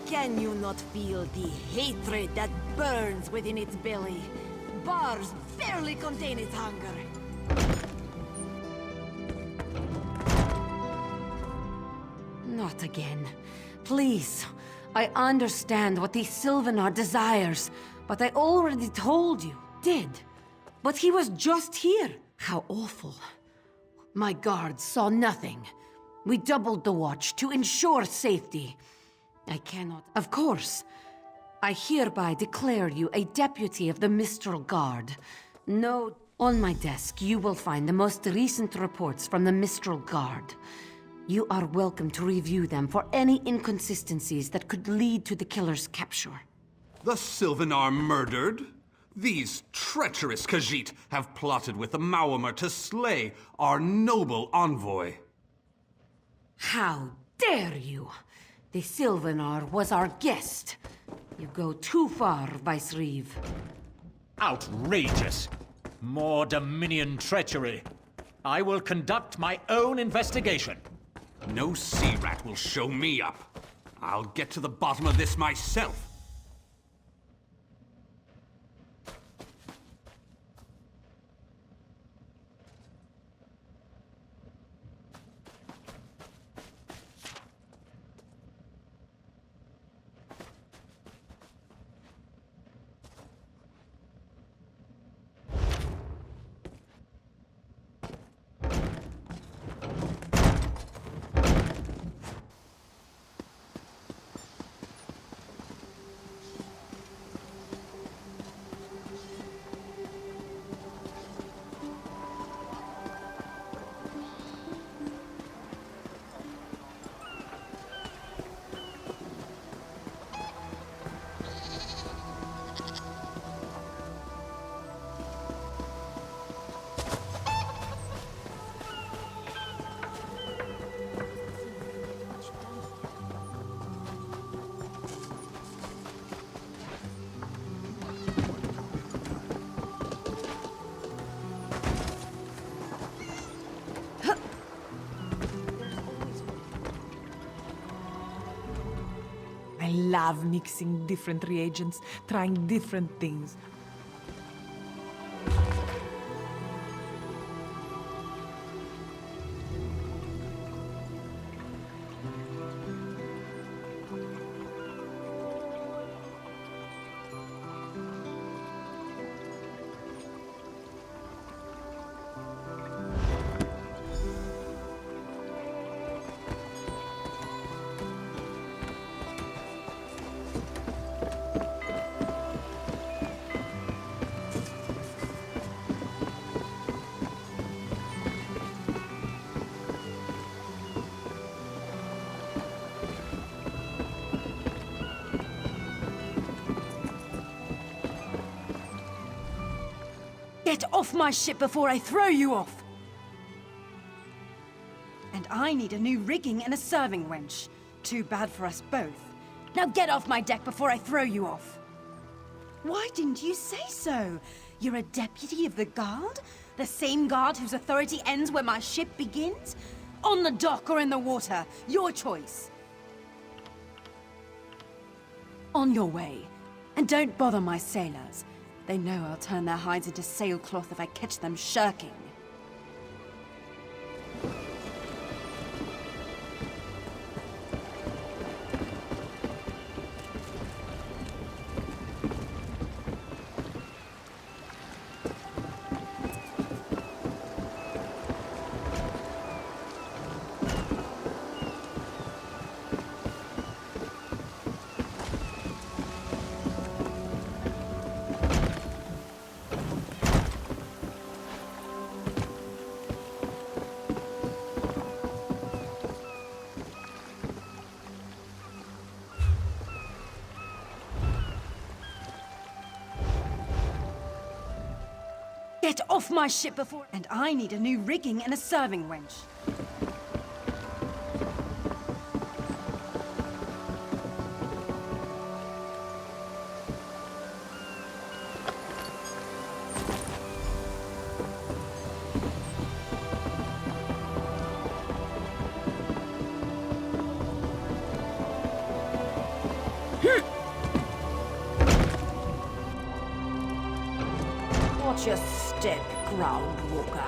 Can you not feel the hatred that burns within its belly? Bars barely contain its hunger. Not again. Please. I understand what the Sylvanar desires, but I already told you. Did. But he was just here. How awful. My guards saw nothing. We doubled the watch to ensure safety. I cannot. Of course. I hereby declare you a deputy of the Mistral Guard. No, on my desk you will find the most recent reports from the Mistral Guard. You are welcome to review them for any inconsistencies that could lead to the killer's capture. The Sylvanar murdered? These treacherous Khajiit have plotted with the Maormer to slay our noble envoy. How dare you! The Sylvanar was our guest. You go too far, Vice-Reeve. Outrageous! More Dominion treachery. I will conduct my own investigation. No sea rat will show me up. I'll get to the bottom of this myself. I love mixing different reagents, trying different things. Get off my ship before I throw you off! And I need a new rigging and a serving wench. Too bad for us both. Now get off my deck before I throw you off! Why didn't you say so? You're a deputy of the guard? The same guard whose authority ends where my ship begins? On the dock or in the water, your choice. On your way. And don't bother my sailors. They know I'll turn their hides into sailcloth if I catch them shirking. Get off my ship before... And I need a new rigging and a serving wench. Watch your step, Groundwalker.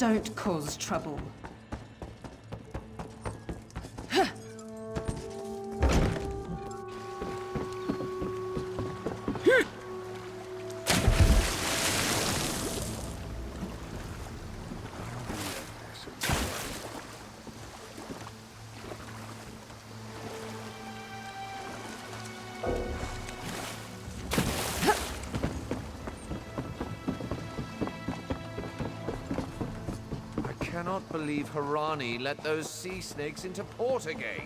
Don't cause trouble. I cannot believe Harani let those sea snakes into port again.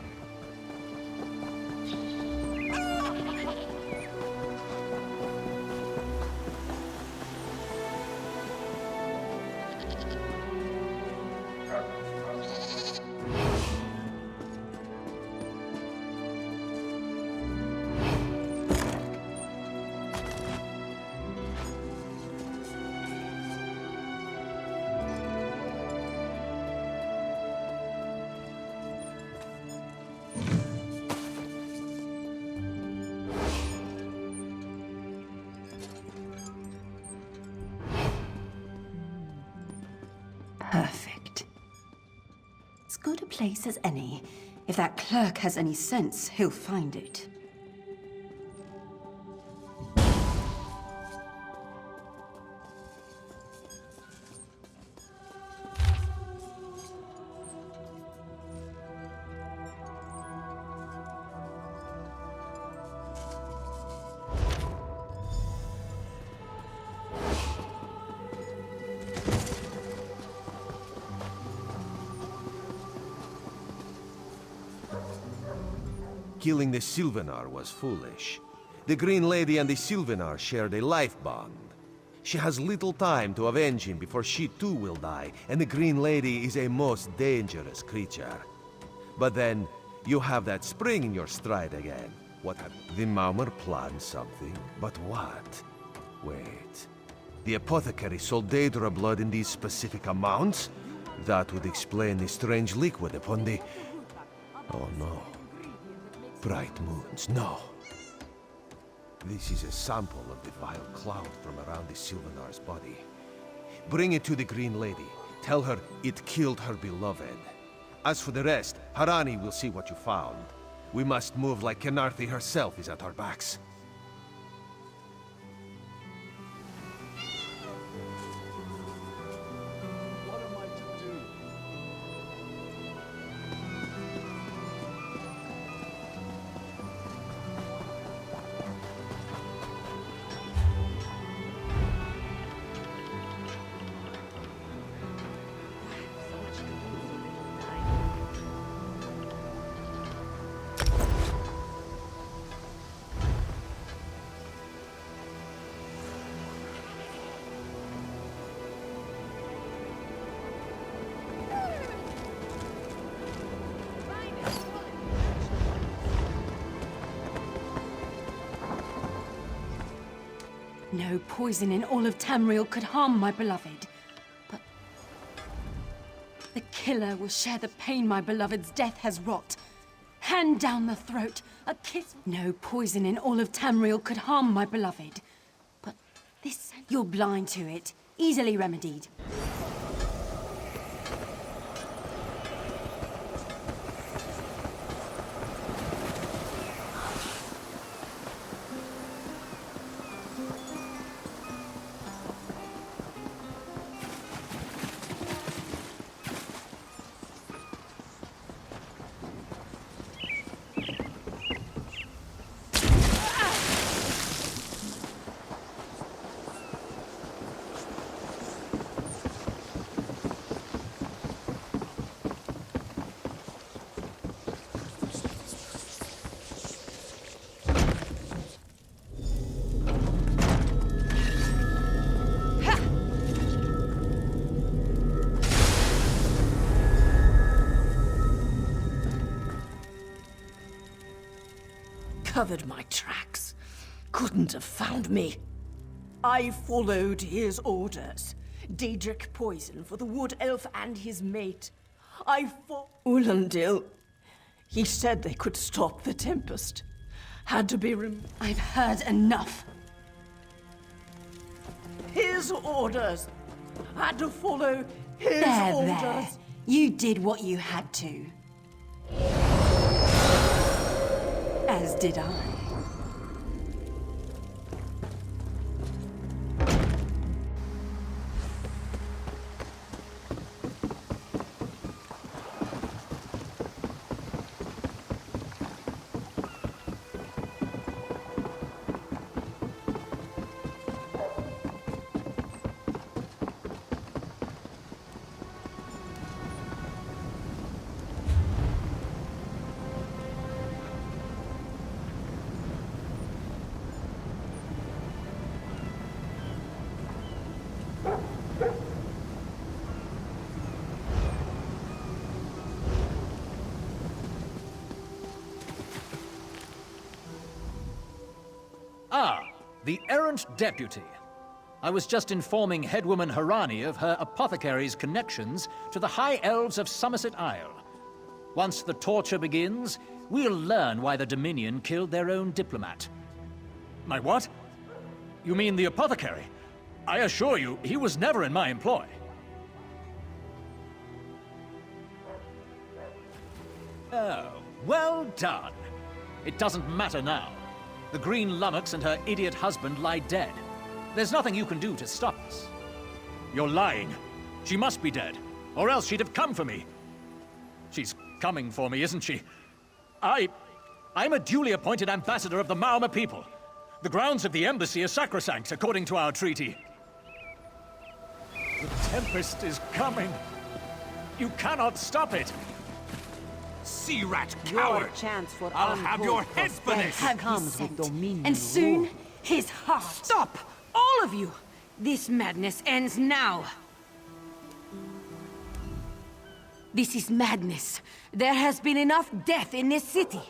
Perfect. As good a place as any. If that clerk has any sense, he'll find it. Killing the Sylvanar was foolish. The Green Lady and the Sylvanar shared a life bond. She has little time to avenge him before she too will die, and the Green Lady is a most dangerous creature. But then, you have that spring in your stride again. What have the Maumr planned something? But what? Wait. The apothecary sold Daedra blood in these specific amounts? That would explain the strange liquid upon the... Oh no. Bright moons, no. This is a sample of the vile cloud from around the Sylvanar's body. Bring it to the Green Lady. Tell her it killed her beloved. As for the rest, Harani will see what you found. We must move like Khenarthi herself is at our backs. No poison in all of Tamriel could harm my beloved. But the killer will share the pain my beloved's death has wrought. Hand down the throat, a kiss. No poison in all of Tamriel could harm my beloved. But this, you're blind to it. Easily remedied. Covered my tracks. Couldn't have found me. I followed his orders. Daedric poison for the wood elf and his mate. I fought Ulandil. He said they could stop the Tempest. Had to be I've heard enough. His orders. Had to follow His There. orders. You did what you had to. As did I. Ah, the errant deputy. I was just informing headwoman Harani of her apothecary's connections to the High Elves of Somerset Isle. Once the torture begins, we'll learn why the Dominion killed their own diplomat. My what? You mean the apothecary? I assure you, he was never in my employ. Oh, well done. It doesn't matter now. The Green Lummox and her idiot husband lie dead. There's nothing you can do to stop us. You're lying. She must be dead, or else she'd have come for me. She's coming for me, isn't she? I'm a duly appointed ambassador of the Maormer people. The grounds of the embassy are sacrosanct, according to our treaty. The Tempest is coming. You cannot stop it. Sea rat Your coward! chance for I'll have your untold head finished! prosperity comes with dominion And soon, rule. his heart. Stop! All of you! This madness ends now! This is madness. There has been enough death in this city.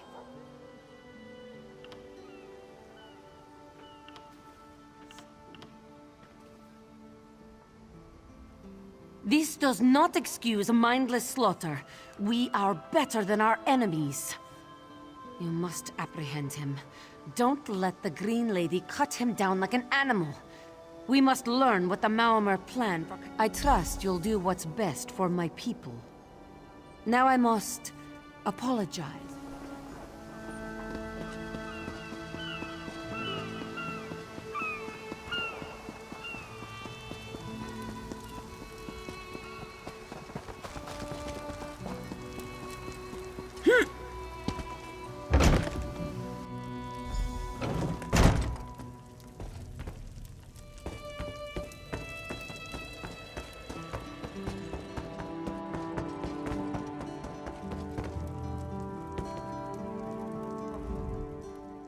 This does not excuse mindless slaughter. We are better than our enemies. You must apprehend him. Don't let the Green Lady cut him down like an animal. We must learn what the Maormer plan. I trust you'll do what's best for my people. Now I must apologize.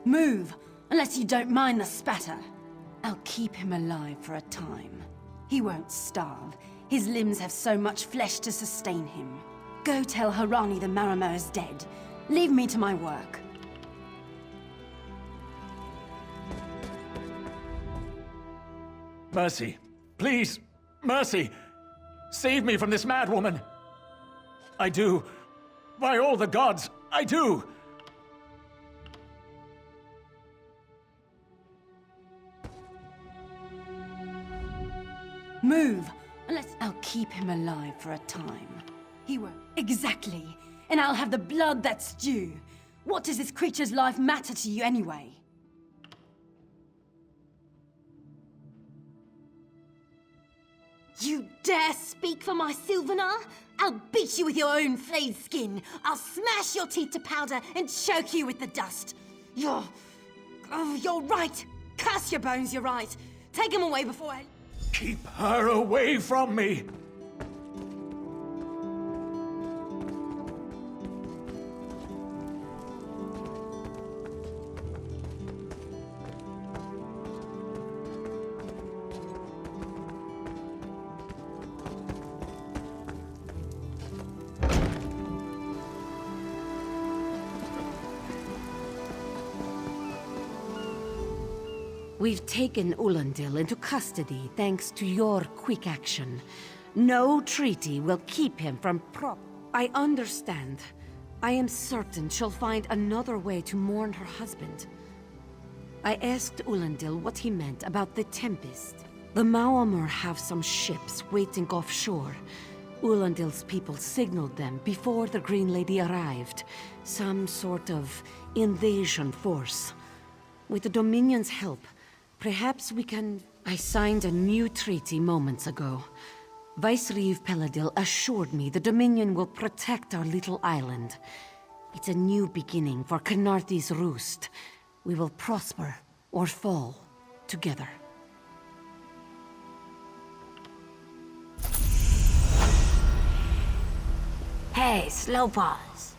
Move, unless you don't mind the spatter. I'll keep him alive for a time. He won't starve. His limbs have so much flesh to sustain him. Go tell Harani the Maormer is dead. Leave me to my work. Mercy. Please. Mercy. Save me from this mad woman. I do. By all the gods, I do. Move, unless I'll keep him alive for a time. He won't. Exactly. And I'll have the blood that's due. What does this creature's life matter to you anyway? You dare speak for my Sylvanar? I'll beat you with your own flayed skin. I'll smash your teeth to powder and choke you with the dust. You're right. Curse your bones, you're right. Take him away before I... Keep her away from me! We've taken Ulandil into custody thanks to your quick action. No treaty will keep him from I understand. I am certain she'll find another way to mourn her husband. I asked Ulandil what he meant about the Tempest. The Maormer have some ships waiting offshore. Ulandil's people signaled them before the Green Lady arrived. Some sort of invasion force. With the Dominion's help, perhaps we can... I signed a new treaty moments ago. Vice-Reeve Peladil assured me the Dominion will protect our little island. It's a new beginning for Khenarthi's Roost. We will prosper or fall together. Hey, Slowpaws!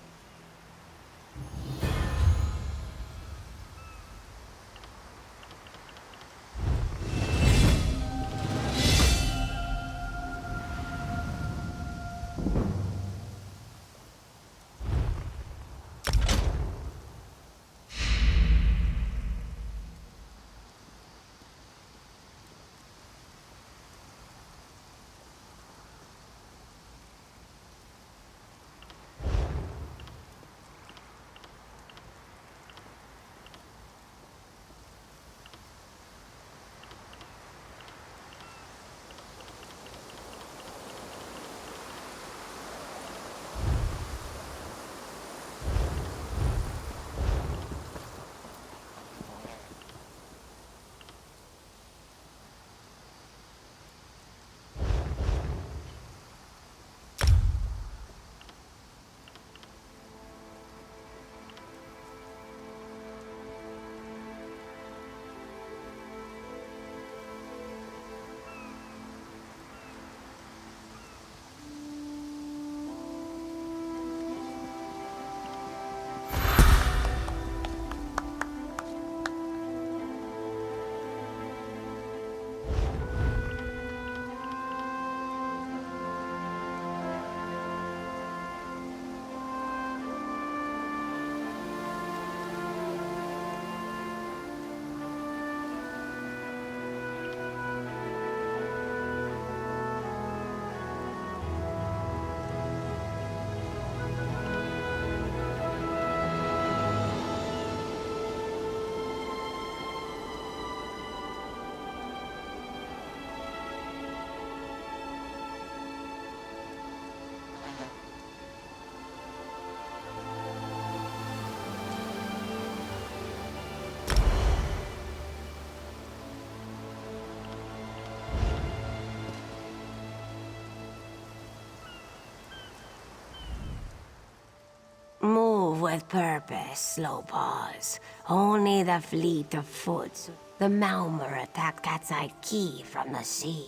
Move with purpose, Slowpaws. Only the fleet of foot. The Malmer attacked Cat's Eye Key from the sea.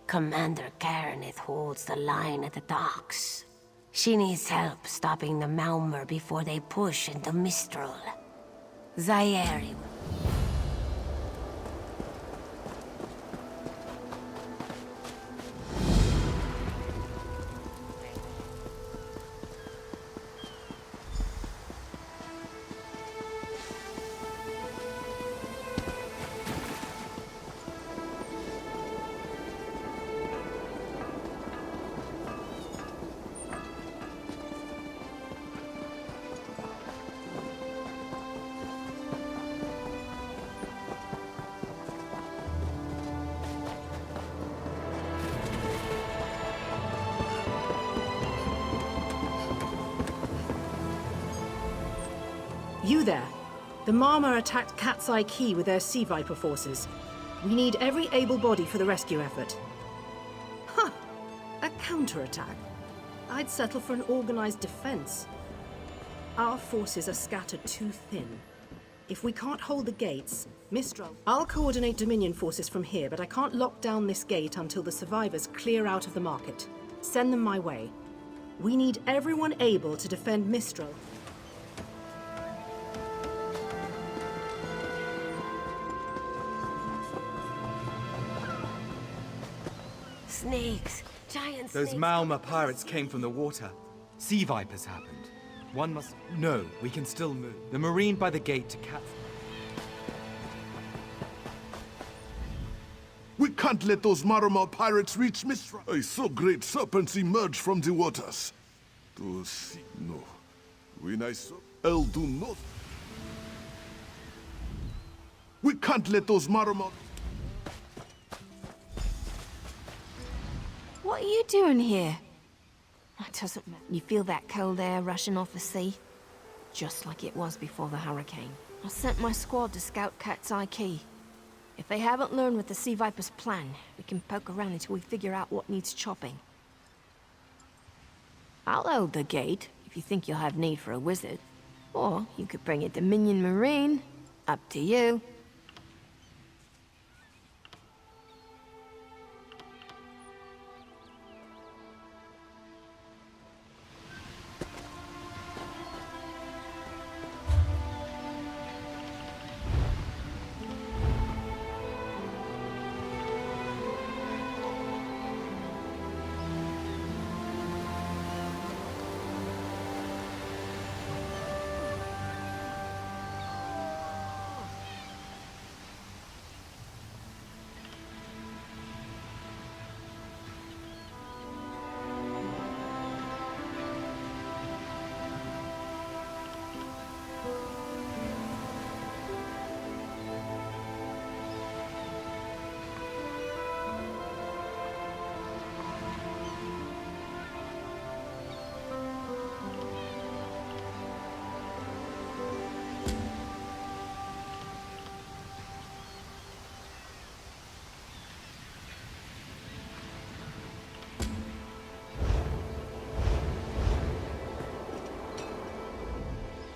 Commander Karenith holds the line at the docks. She needs help stopping the Malmer before they push into Mistral. Zairi. You there. The Marmor attacked Cat's Eye Key with their Sea Viper forces. We need every able body for the rescue effort. Huh! A counterattack? I'd settle for an organized defense. Our forces are scattered too thin. If we can't hold the gates, Mistral... I'll coordinate Dominion forces from here, but I can't lock down this gate until the survivors clear out of the market. Send them my way. We need everyone able to defend Mistral. Snakes! Giant Those snakes! Malma pirates came from the water. Sea Vipers happened. One must... No, we can still move. The Marine by the gate to Cat... We can't let those Marama pirates reach Mistral. I saw great serpents emerge from the waters. To see... No. When I saw... I'll do not... We can't let those Marama... What are you doing here? It doesn't matter. You feel that cold air rushing off the sea? Just like it was before the hurricane. I sent my squad to scout Cat's Eye Key. If they haven't learned what the Sea Viper's plan, we can poke around until we figure out what needs chopping. I'll hold the gate, if you think you'll have need for a wizard. Or you could bring a Dominion Marine. Up to you.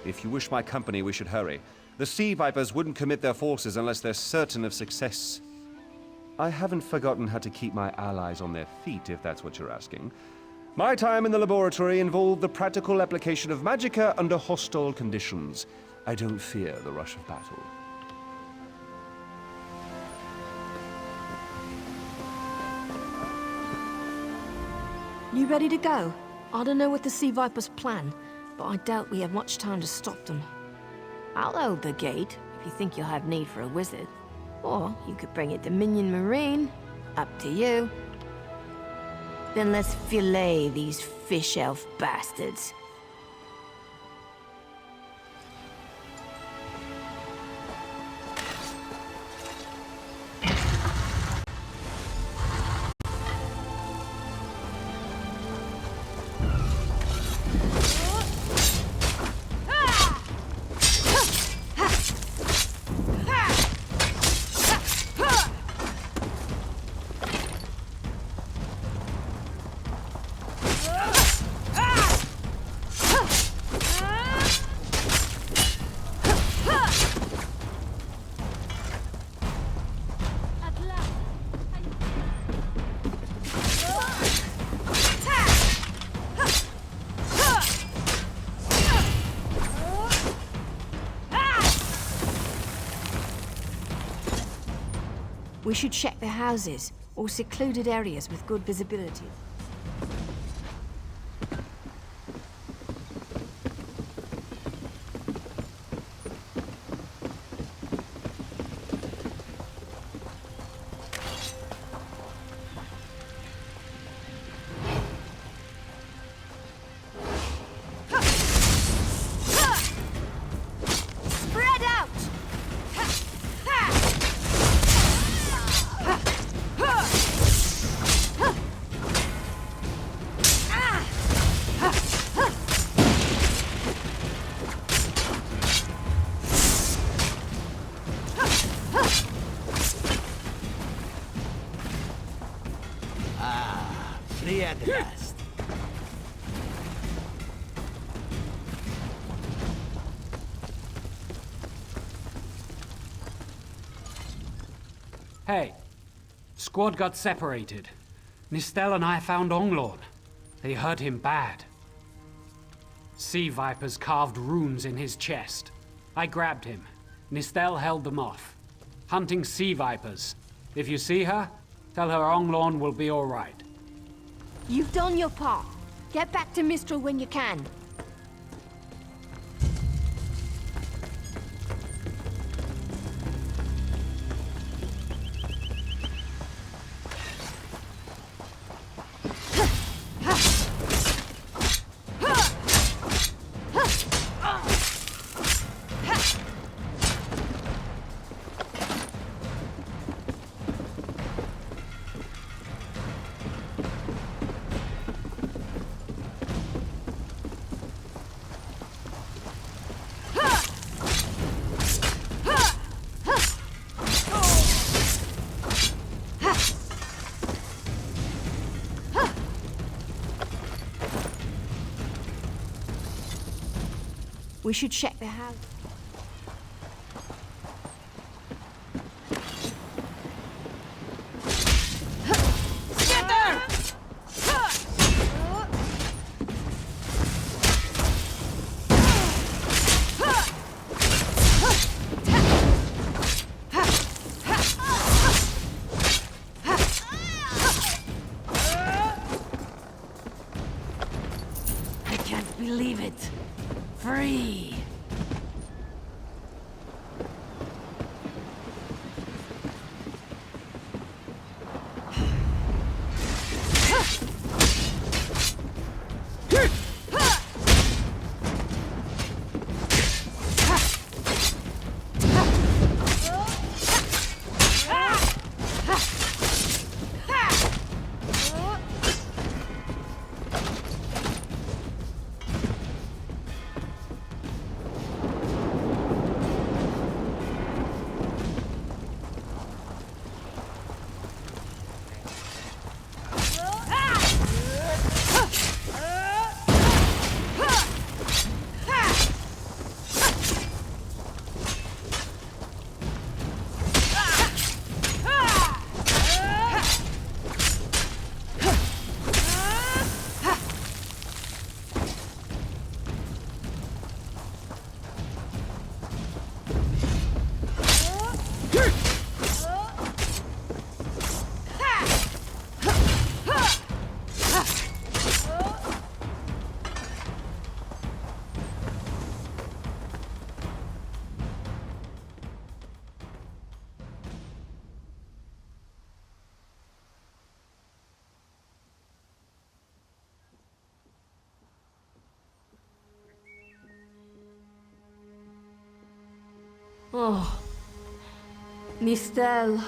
If you wish my company, we should hurry. The Sea Vipers wouldn't commit their forces unless they're certain of success. I haven't forgotten how to keep my allies on their feet, if that's what you're asking. My time in the laboratory involved the practical application of magicka under hostile conditions. I don't fear the rush of battle. You ready to go? I don't know what the Sea Viper's plan, but I doubt we have much time to stop them. I'll hold the gate, if you think you'll have need for a wizard. Or you could bring a Dominion Marine. Up to you. Then let's fillet these fish elf bastards. We should check the houses, or secluded areas with good visibility. Spread out! Free at last. Hey, squad got separated. Nistel and I found Onglorn. They hurt him bad. Sea Vipers carved runes in his chest. I grabbed him. Nistel held them off. Hunting Sea Vipers. If you see her, tell her Onglorn will be all right. You've done your part. Get back to Mistral when you can. We should check the house. I can't believe it. Free. Oh, Nistel.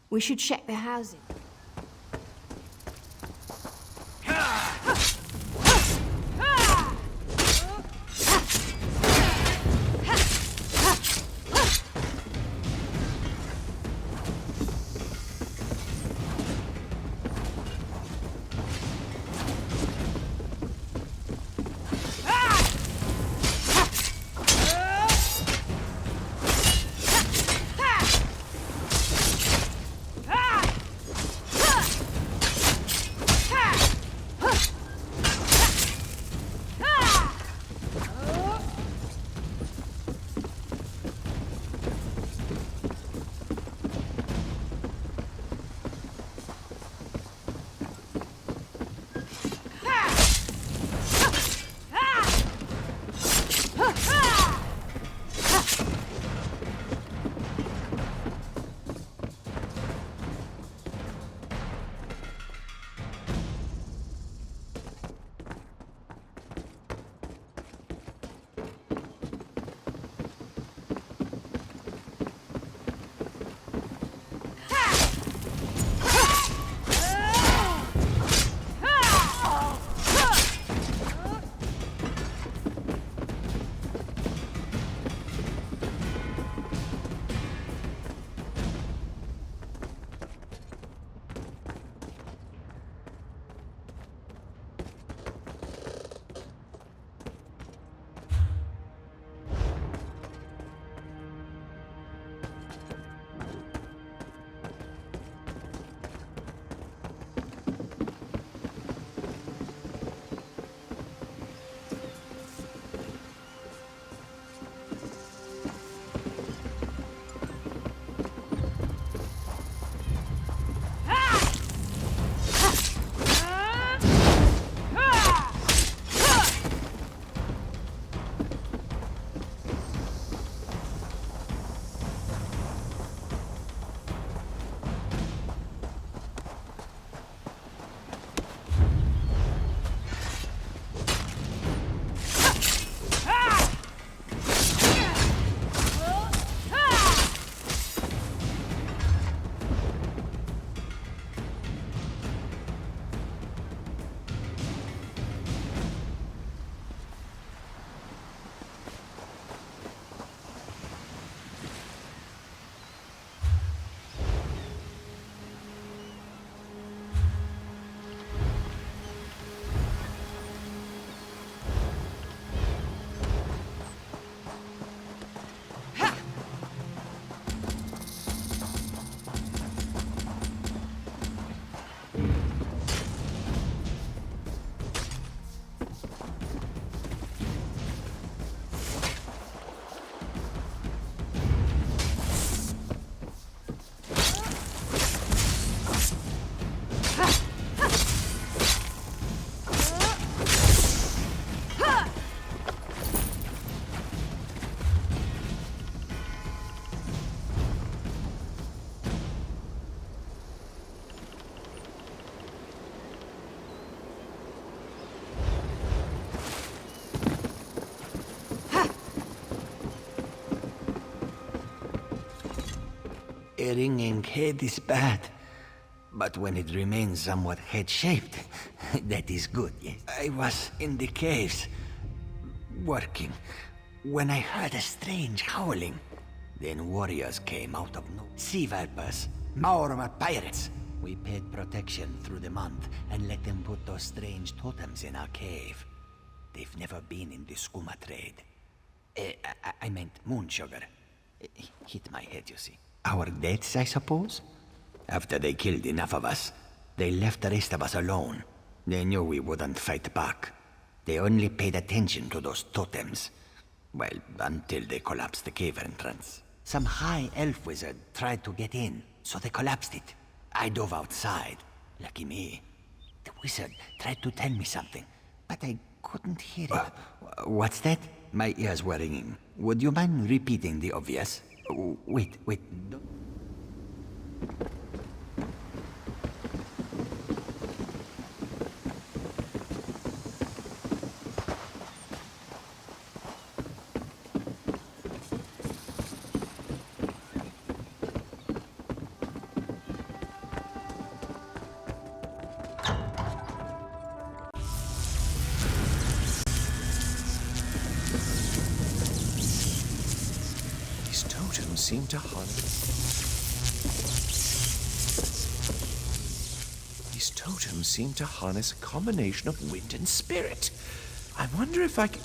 We should check the housing. ringing head is bad. But when it remains somewhat head-shaped, that is good, yes. I was in the caves, working, when I heard a strange howling. Then warriors came out of nowhere. Sea vipers, Maorma pirates. We paid protection through the month and let them put those strange totems in our cave. They've never been in the skooma trade. I meant moon sugar. Hit my head, you see. Our deaths, I suppose? After they killed enough of us, they left the rest of us alone. They knew we wouldn't fight back. They only paid attention to those totems. Well, until they collapsed the cave entrance. Some high elf wizard tried to get in, so they collapsed it. I dove outside. Lucky me. The wizard tried to tell me something, but I couldn't hear it. What's that? My ears were ringing. Would you mind repeating the obvious? Wait. Seem to harness. These totems seem to harness a combination of wind and spirit. I wonder if I can...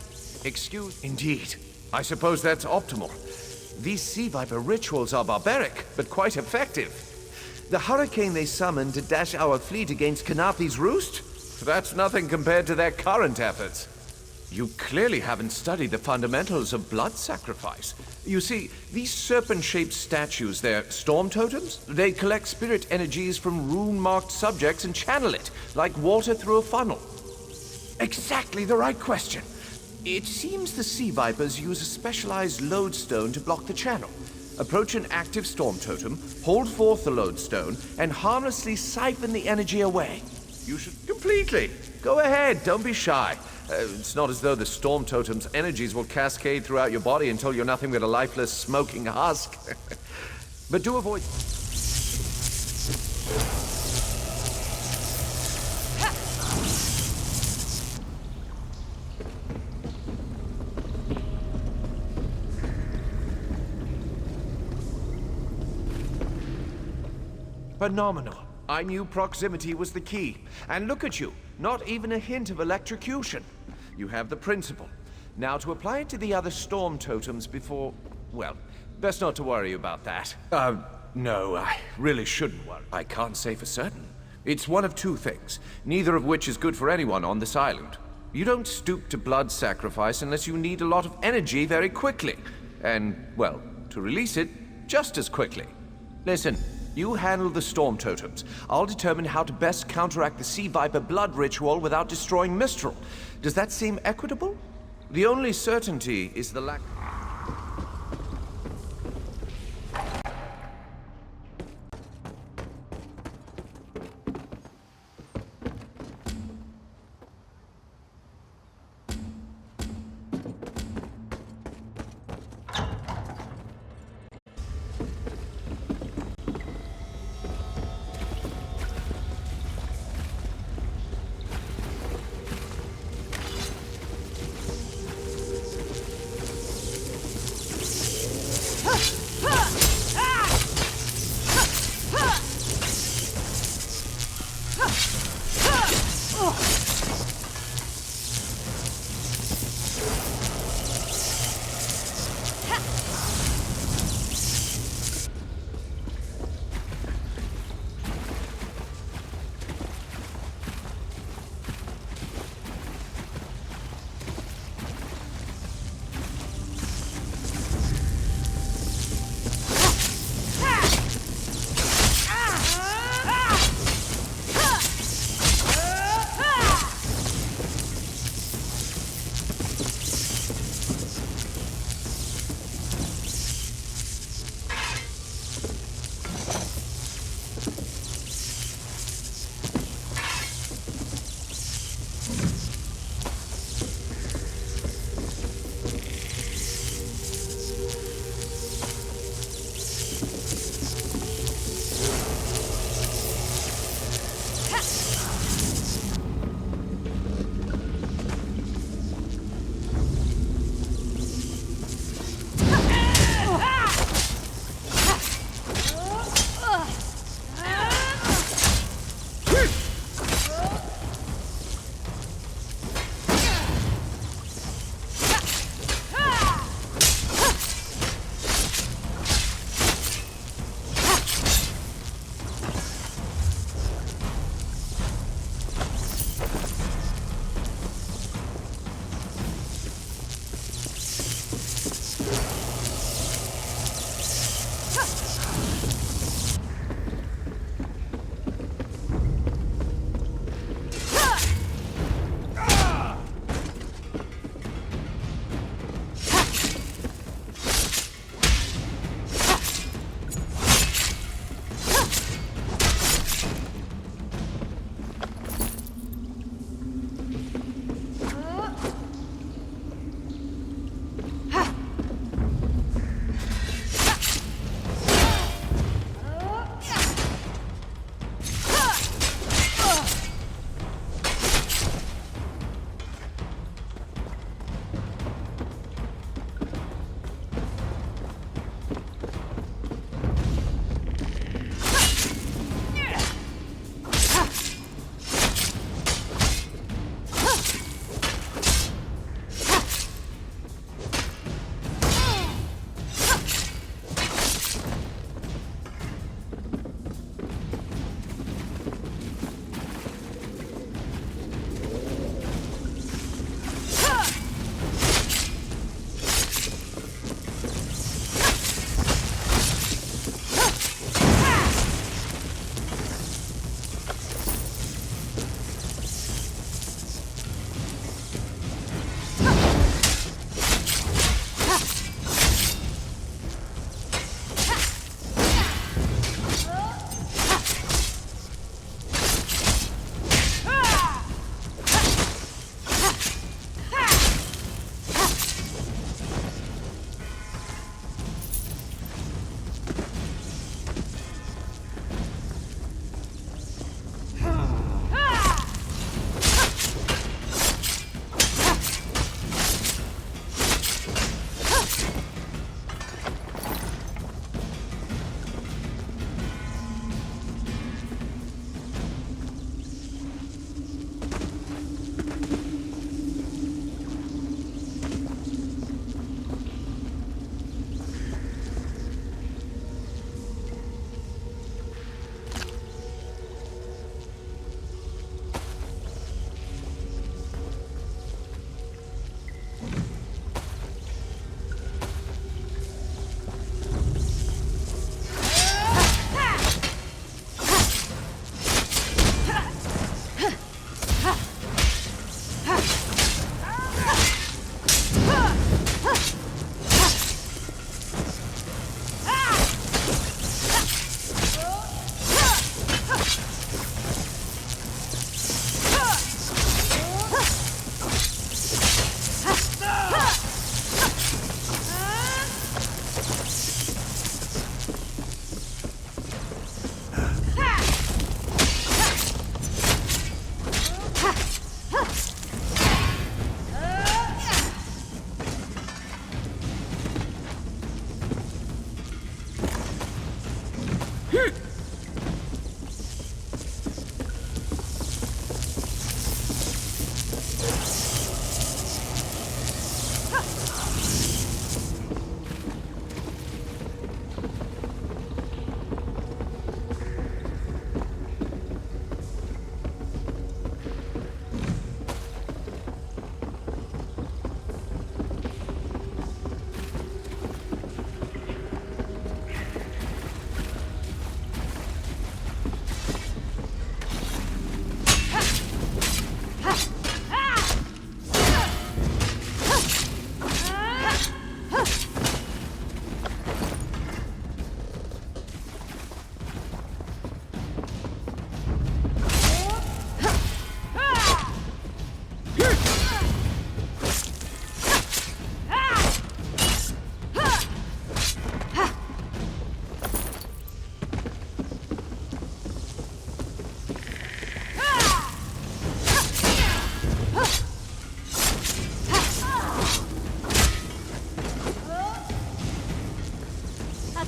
Indeed. I suppose that's optimal. These sea viper rituals are barbaric, but quite effective. The hurricane they summoned to dash our fleet against Khenarthi's roost? That's nothing compared to their current efforts. You clearly haven't studied the fundamentals of blood sacrifice. You see, these serpent-shaped statues, they're storm totems. They collect spirit energies from rune-marked subjects and channel it, like water through a funnel. Exactly the right question. It seems the sea vipers use a specialized lodestone to block the channel. Approach an active storm totem, hold forth the lodestone, and harmlessly siphon the energy away. You should... Completely. Go ahead, don't be shy. It's not as though the storm totem's energies will cascade throughout your body until you're nothing but a lifeless, smoking husk. But do avoid... Phenomenal. I knew proximity was the key. And look at you, not even a hint of electrocution. You have the principle. Now to apply it to the other storm totems before... Well, best not to worry about that. No, I really shouldn't worry. I can't say for certain. It's one of two things, neither of which is good for anyone on this island. You don't stoop to blood sacrifice unless you need a lot of energy very quickly. And, well, to release it just as quickly. Listen. You handle the storm totems. I'll determine how to best counteract the Sea Viper blood ritual without destroying Mistral. Does that seem equitable? The only certainty is the lack...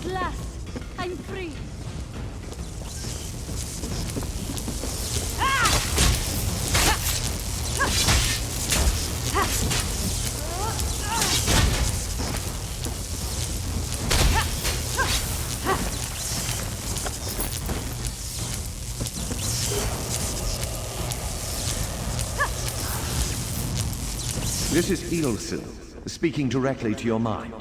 At last, I'm free. This is Ilse, speaking directly to your mind.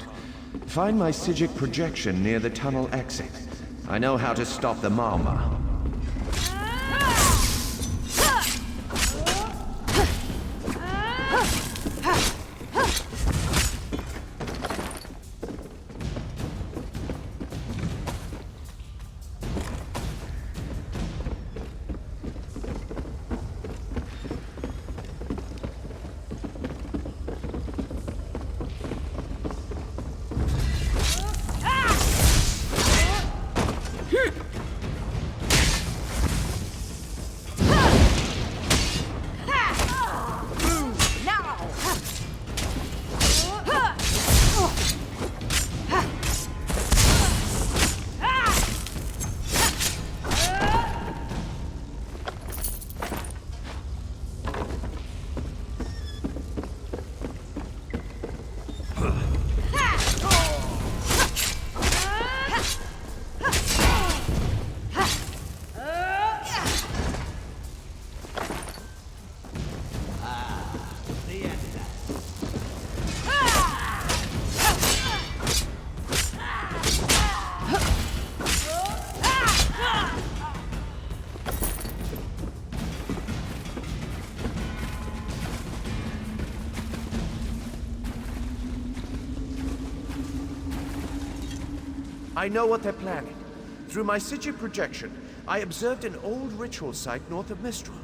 Find my Psijic projection near the tunnel exit. I know how to stop the Marma. I know what they're planning. Through my Psijic projection, I observed an old ritual site north of Mistral.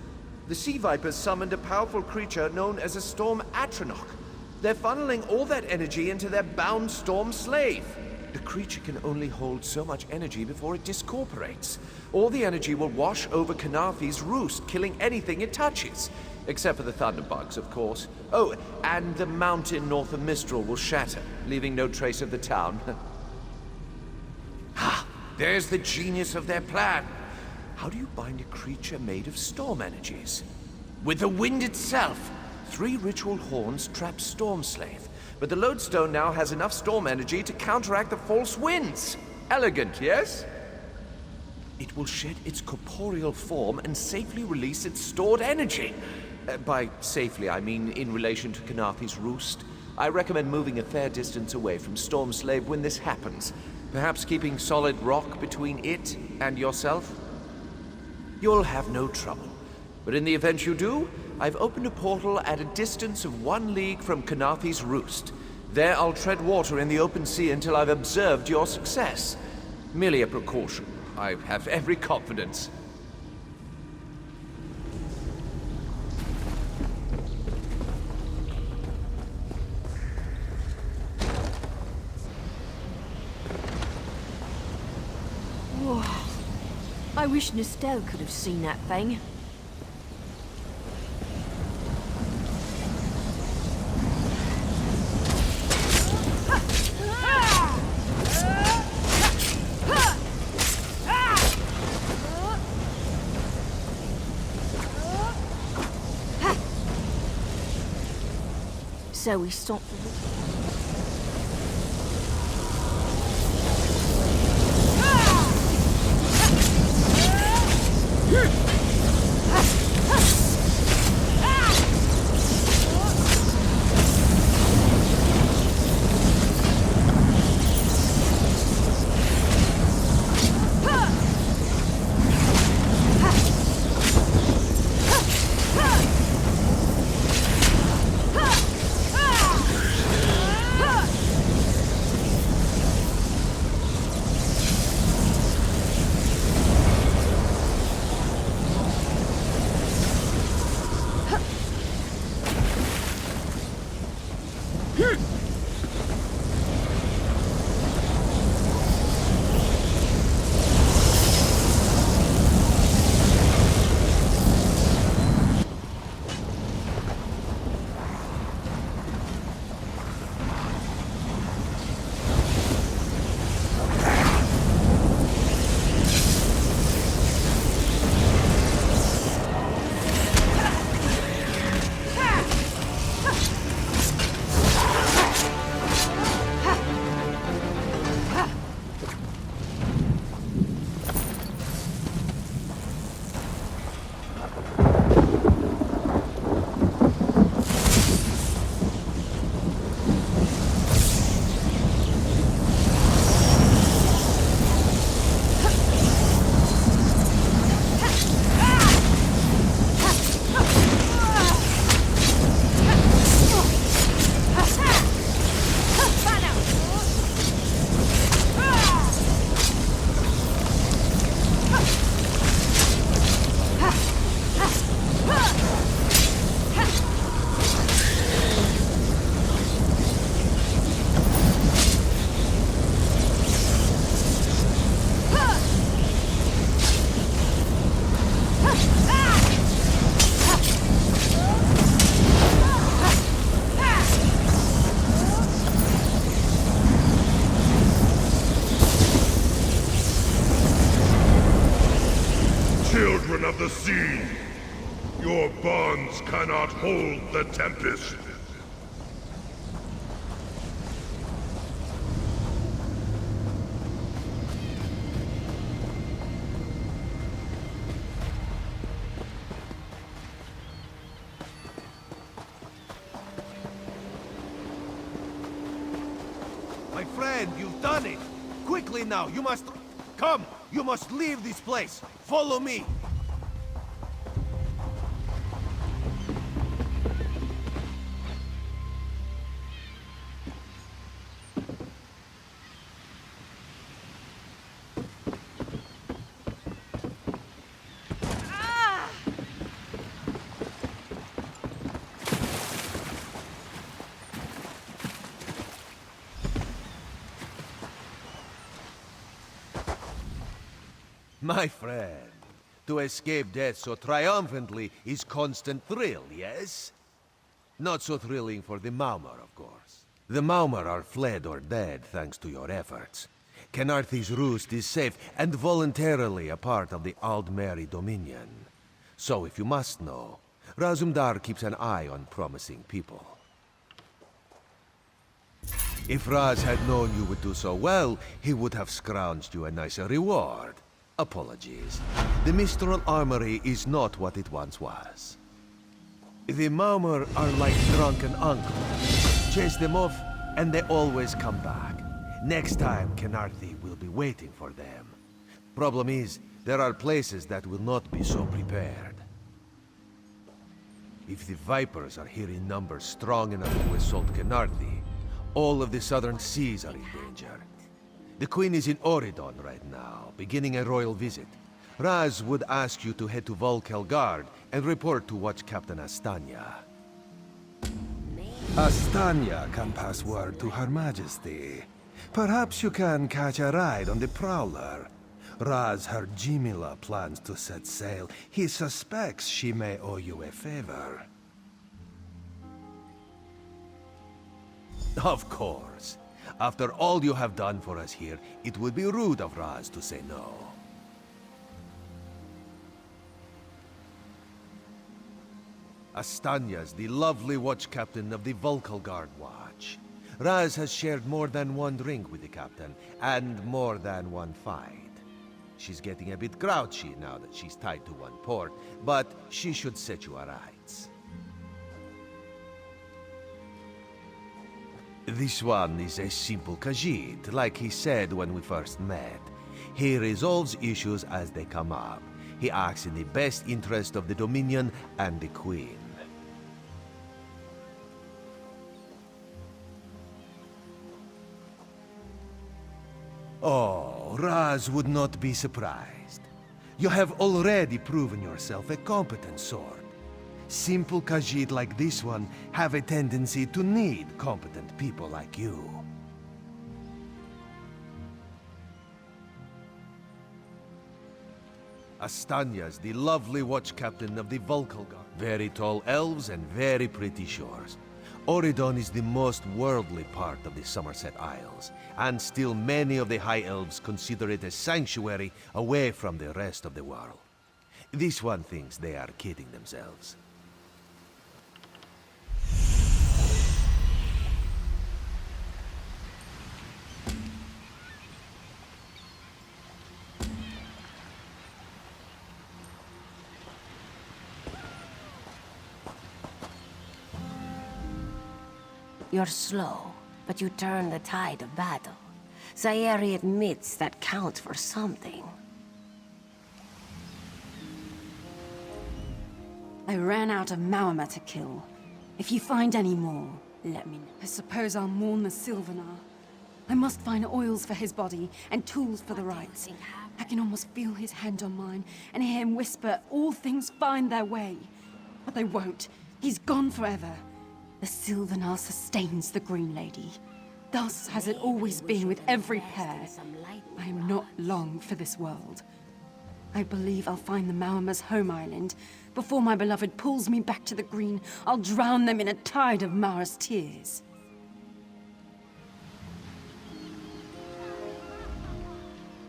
The Sea Vipers summoned a powerful creature known as a Storm Atronach. They're funneling all that energy into their bound Storm Slave. The creature can only hold so much energy before it discorporates. All the energy will wash over Khenarthi's roost, killing anything it touches. Except for the Thunderbugs, of course. Oh, and the mountain north of Mistral will shatter, leaving no trace of the town. There's the genius of their plan. How do you bind a creature made of storm energies? With the wind itself. 3 ritual horns trap Storm Slave, but the lodestone now has enough storm energy to counteract the false winds. Elegant, yes? It will shed its corporeal form and safely release its stored energy. By safely, I mean in relation to Khenarthi's roost. I recommend moving a fair distance away from Storm Slave when this happens. Perhaps keeping solid rock between it and yourself? You'll have no trouble. But in the event you do, I've opened a portal at a distance of 1 league from Khenarthi's roost. There I'll tread water in the open sea until I've observed your success. Merely a precaution. I have every confidence. I wish Nistel could have seen that thing. So we stopped the... the sea. Your bonds cannot hold the Tempest. My friend, you've done it! Quickly now, you must... Come! You must leave this place! Follow me! My friend, to escape death so triumphantly is constant thrill, yes? Not so thrilling for the Maumar, of course. The Maumar are fled or dead thanks to your efforts. Khenarthi's Roost is safe and voluntarily a part of the Aldmeri Dominion. So if you must know, Razumdar keeps an eye on promising people. If Raz had known you would do so well, he would have scrounged you a nicer reward. Apologies. The Mistral Armory is not what it once was. The Maumar are like drunken uncles. Chase them off, and they always come back. Next time, Khenarthi will be waiting for them. Problem is, there are places that will not be so prepared. If the Vipers are here in numbers strong enough to assault Khenarthi, all of the southern seas are in danger. The Queen is in Oridon right now, beginning a royal visit. Raz would ask you to head to Volkelgard and report to Watch Captain Astanya. Astanya can pass word to Her Majesty. Perhaps you can catch a ride on the Prowler. Raz her Jimila plans to set sail. He suspects she may owe you a favor. Of course. After all you have done for us here, it would be rude of Raz to say no. Astanya's the lovely watch captain of the Volkelgard Watch. Raz has shared more than one drink with the captain, and more than one fight. She's getting a bit grouchy now that she's tied to one port, but she should set you aright. This one is a simple Khajiit, like he said when we first met. He resolves issues as they come up. He acts in the best interest of the Dominion and the Queen. Oh, Raz would not be surprised. You have already proven yourself a competent sword. Simple Khajiit like this one have a tendency to need competent people like you. Astanya's the lovely watch captain of the Volkelgard. Very tall elves and very pretty shores. Oridon is the most worldly part of the Somerset Isles, and still many of the High Elves consider it a sanctuary away from the rest of the world. This one thinks they are kidding themselves. You're slow, but you turn the tide of battle. Sayeri admits that counts for something. I ran out of Maumar to kill. If you find any more, let me know. I suppose I'll mourn the Sylvanar. I must find oils for his body and tools for the rites. I can almost feel his hand on mine and hear him whisper, all things find their way. But they won't. He's gone forever. The Sylvanar sustains the Green Lady. Thus has it always been with every pair. I am not long for this world. I believe I'll find the Maumar's home island. Before my beloved pulls me back to the Green, I'll drown them in a tide of Mara's tears.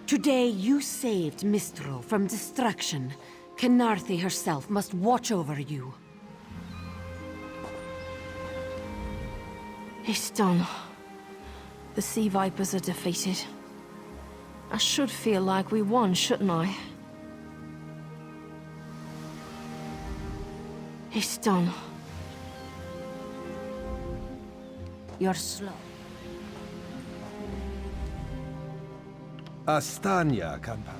Today you saved Mistral from destruction. Khenarthi herself must watch over you. It's done. The Sea Vipers are defeated. I should feel like we won, shouldn't I? It's done. You're slow. Astanya, Kampa.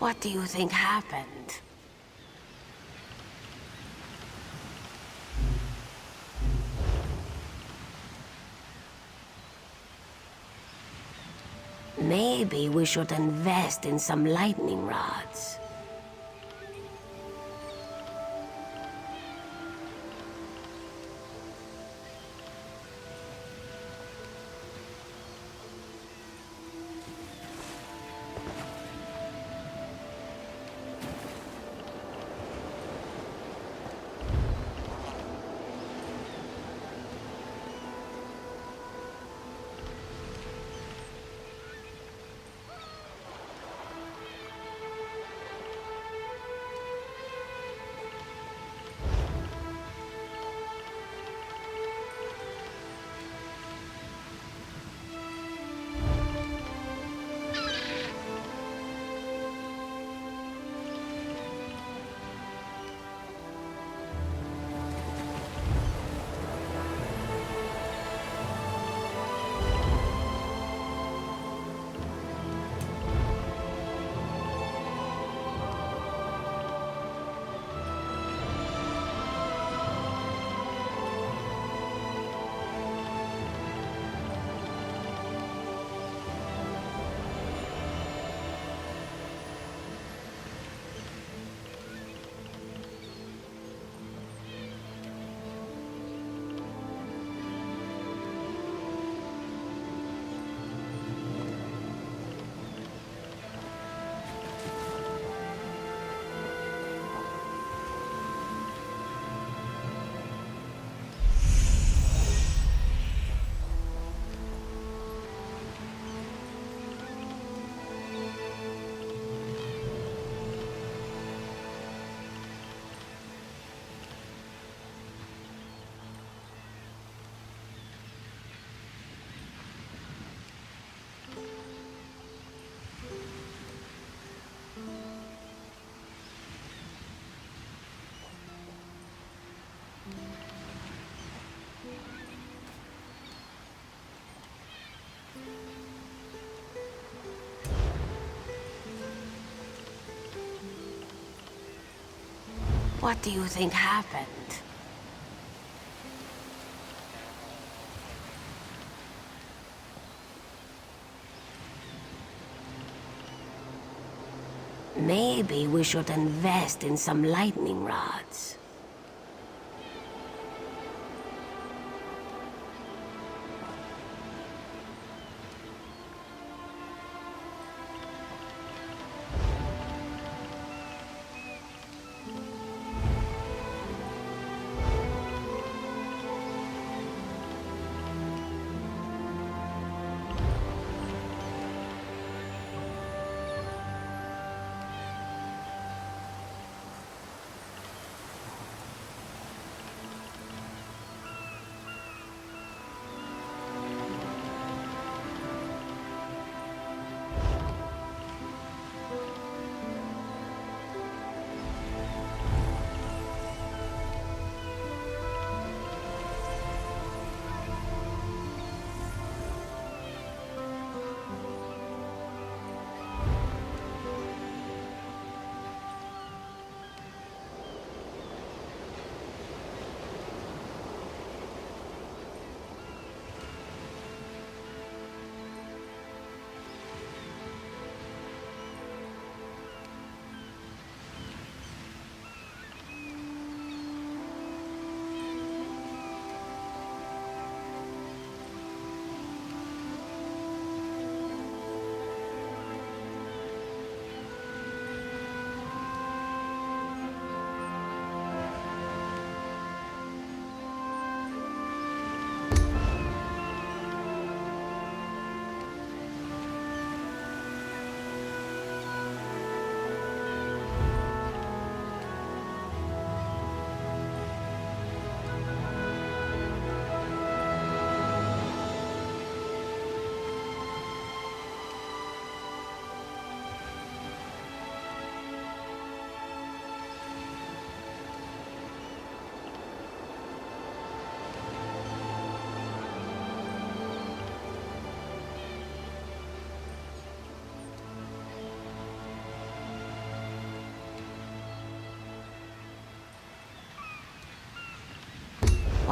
What do you think happened? Maybe we should invest in some lightning rods. What do you think happened? Maybe we should invest in some lightning rods.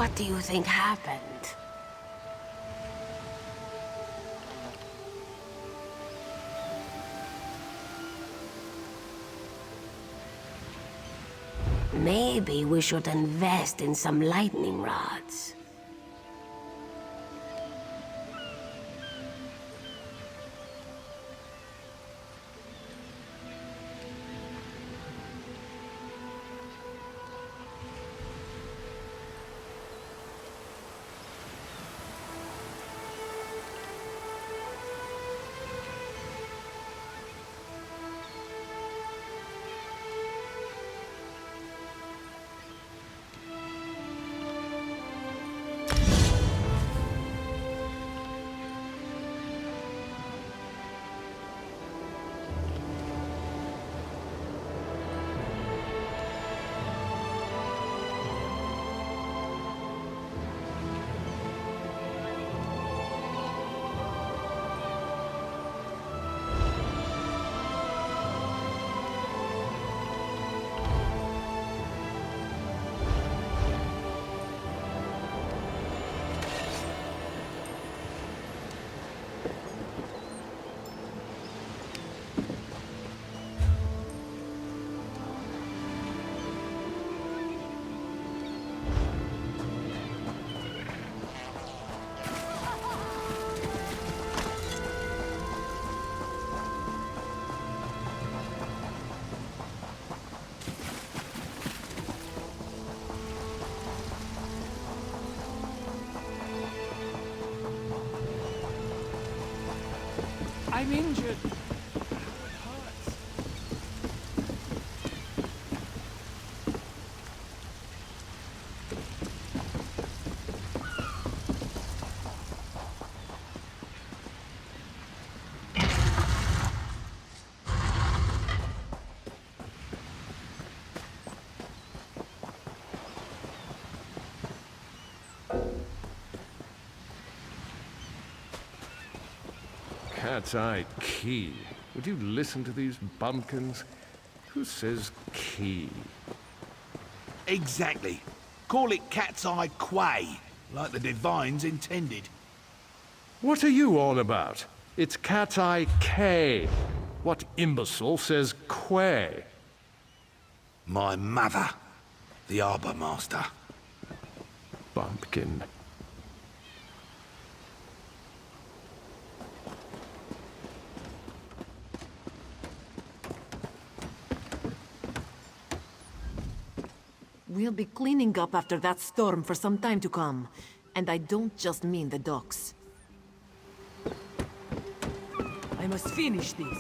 What do you think happened? Maybe we should invest in some lightning rods. I'm injured. Cat's Eye Key. Would you listen to these bumpkins? Who says key? Exactly. Call it Cat's Eye Quay, like the Divines intended. What are you on about? It's Cat's Eye K. What imbecile says quay? My mother, the Arbor Master. Bumpkin. We'll be cleaning up after that storm for some time to come. And I don't just mean the docks. I must finish this.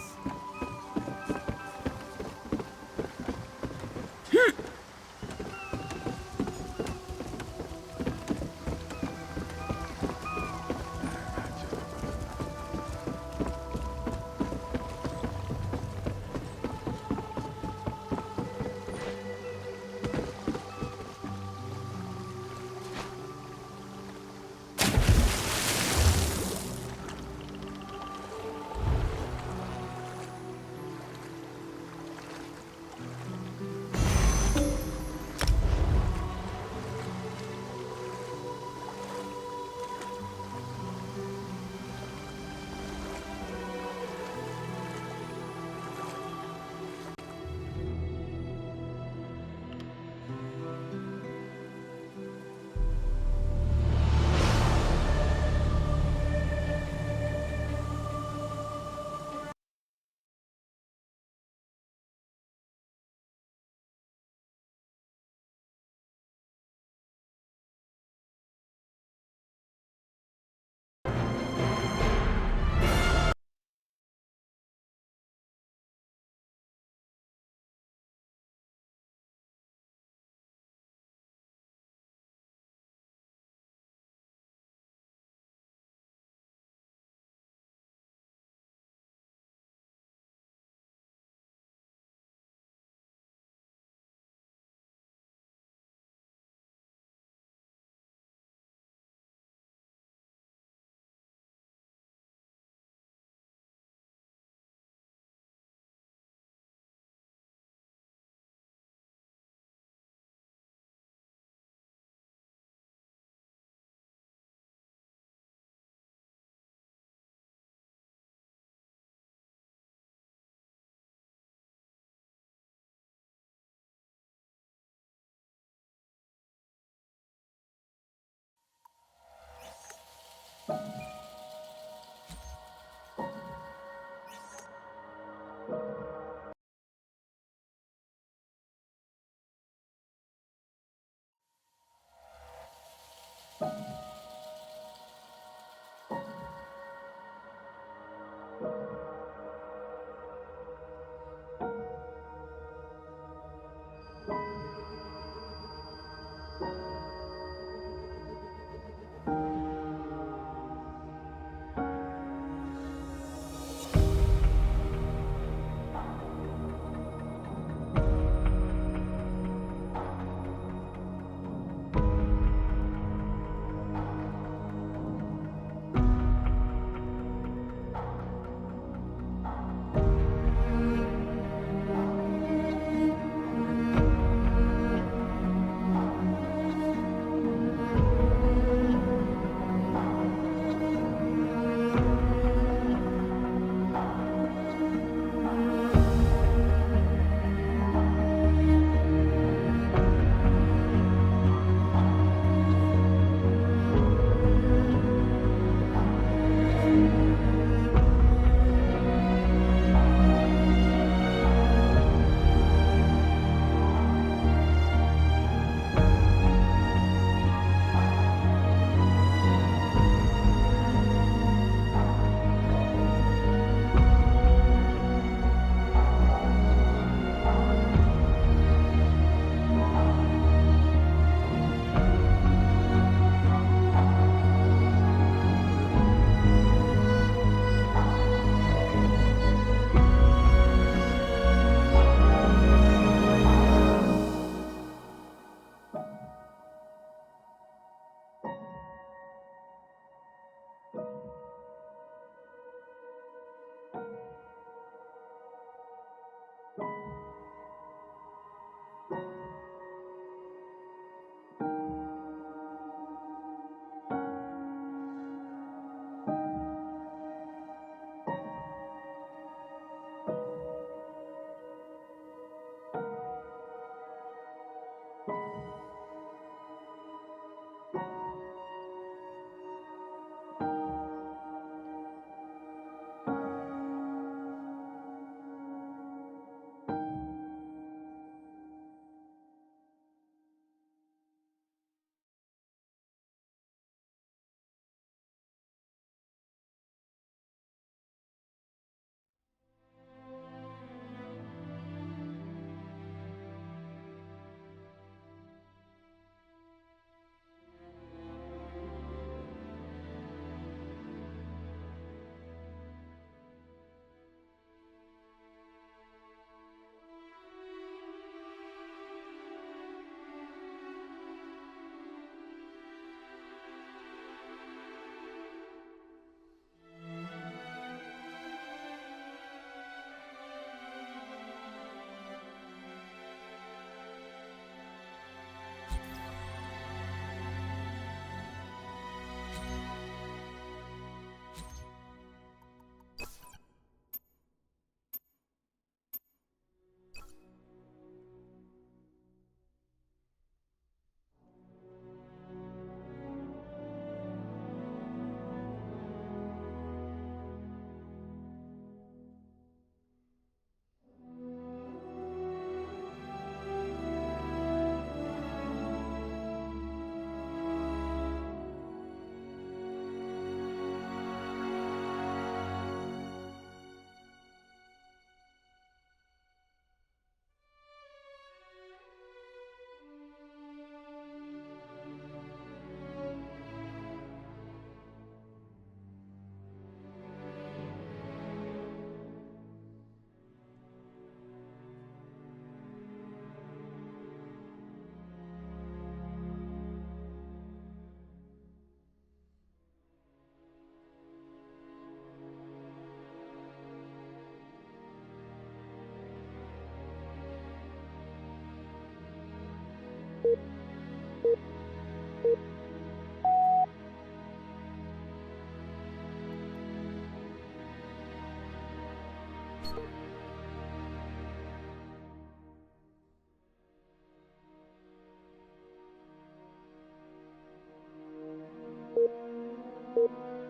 you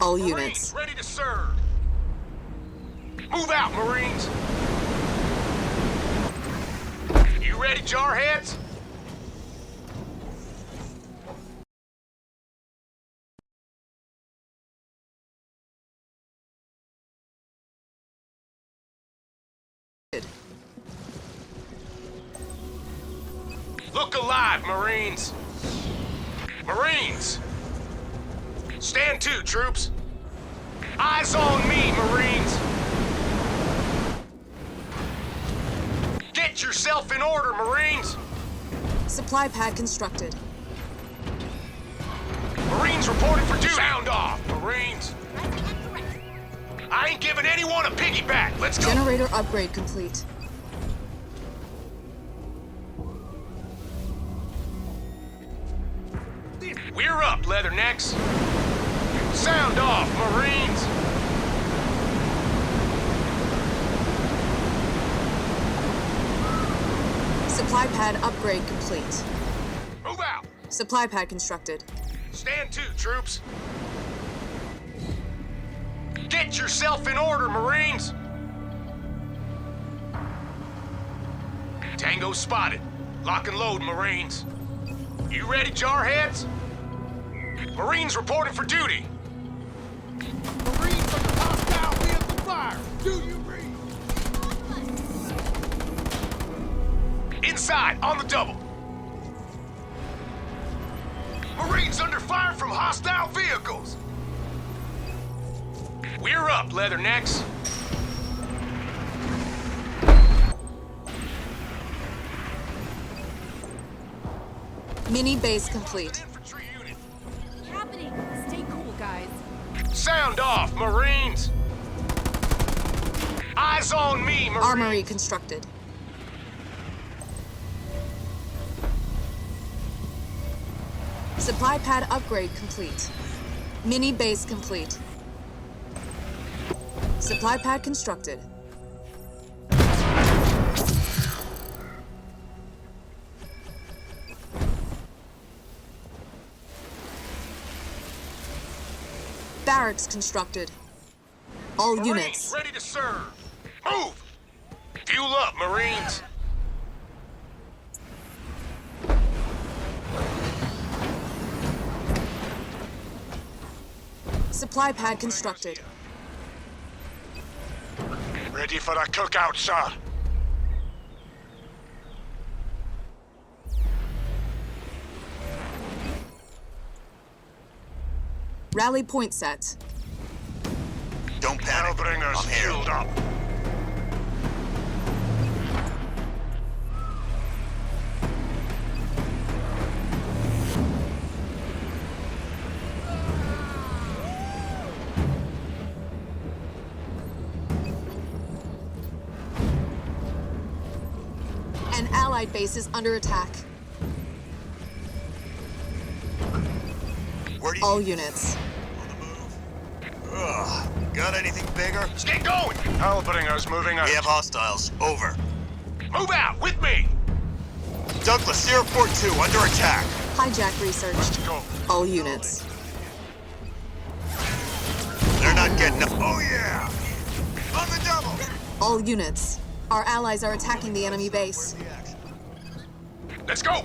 All units. Ready to serve. Move out, Marines. You ready, Jarheads? Look alive, Marines! Marines! Stand to, troops! Eyes on me, Marines! Get yourself in order, Marines! Supply pad constructed. Marines reporting for duty! Sound off, Marines! I ain't giving anyone a piggyback! Let's go! Generator upgrade complete. We're up, Leathernecks! Sound off, Marines! Supply pad upgrade complete. Move out! Supply pad constructed. Stand to, troops! Get yourself in order, Marines! Tango spotted. Lock and load, Marines. You ready, Jarheads? Marines reporting for duty. Marines under hostile vehicle fire! Do you read? Inside, on the double. Marines under fire from hostile vehicles. We're up, Leathernecks. Mini base complete. Happening. Stay cool, guys. Sound off, Marines. Eyes on me, Marines. Armory constructed. Supply pad upgrade complete. Mini base complete. Supply pad constructed. Barracks constructed. All Marines units. ready to serve. Move! Fuel up, Marines. Supply pad constructed. Ready for the cookout, sir. Rally point set. Don't panic. Hellbringers fueled up. An allied base is under attack. All units. Ugh. Got anything bigger? Let's get going! Hellbringers moving out. We have hostiles. Over. Move out with me! Douglas, Airport 2 under attack. Hijack research. Let's go. All units. They're not getting up. Oh yeah! On the double! All units. Our allies are attacking the enemy base. Let's go!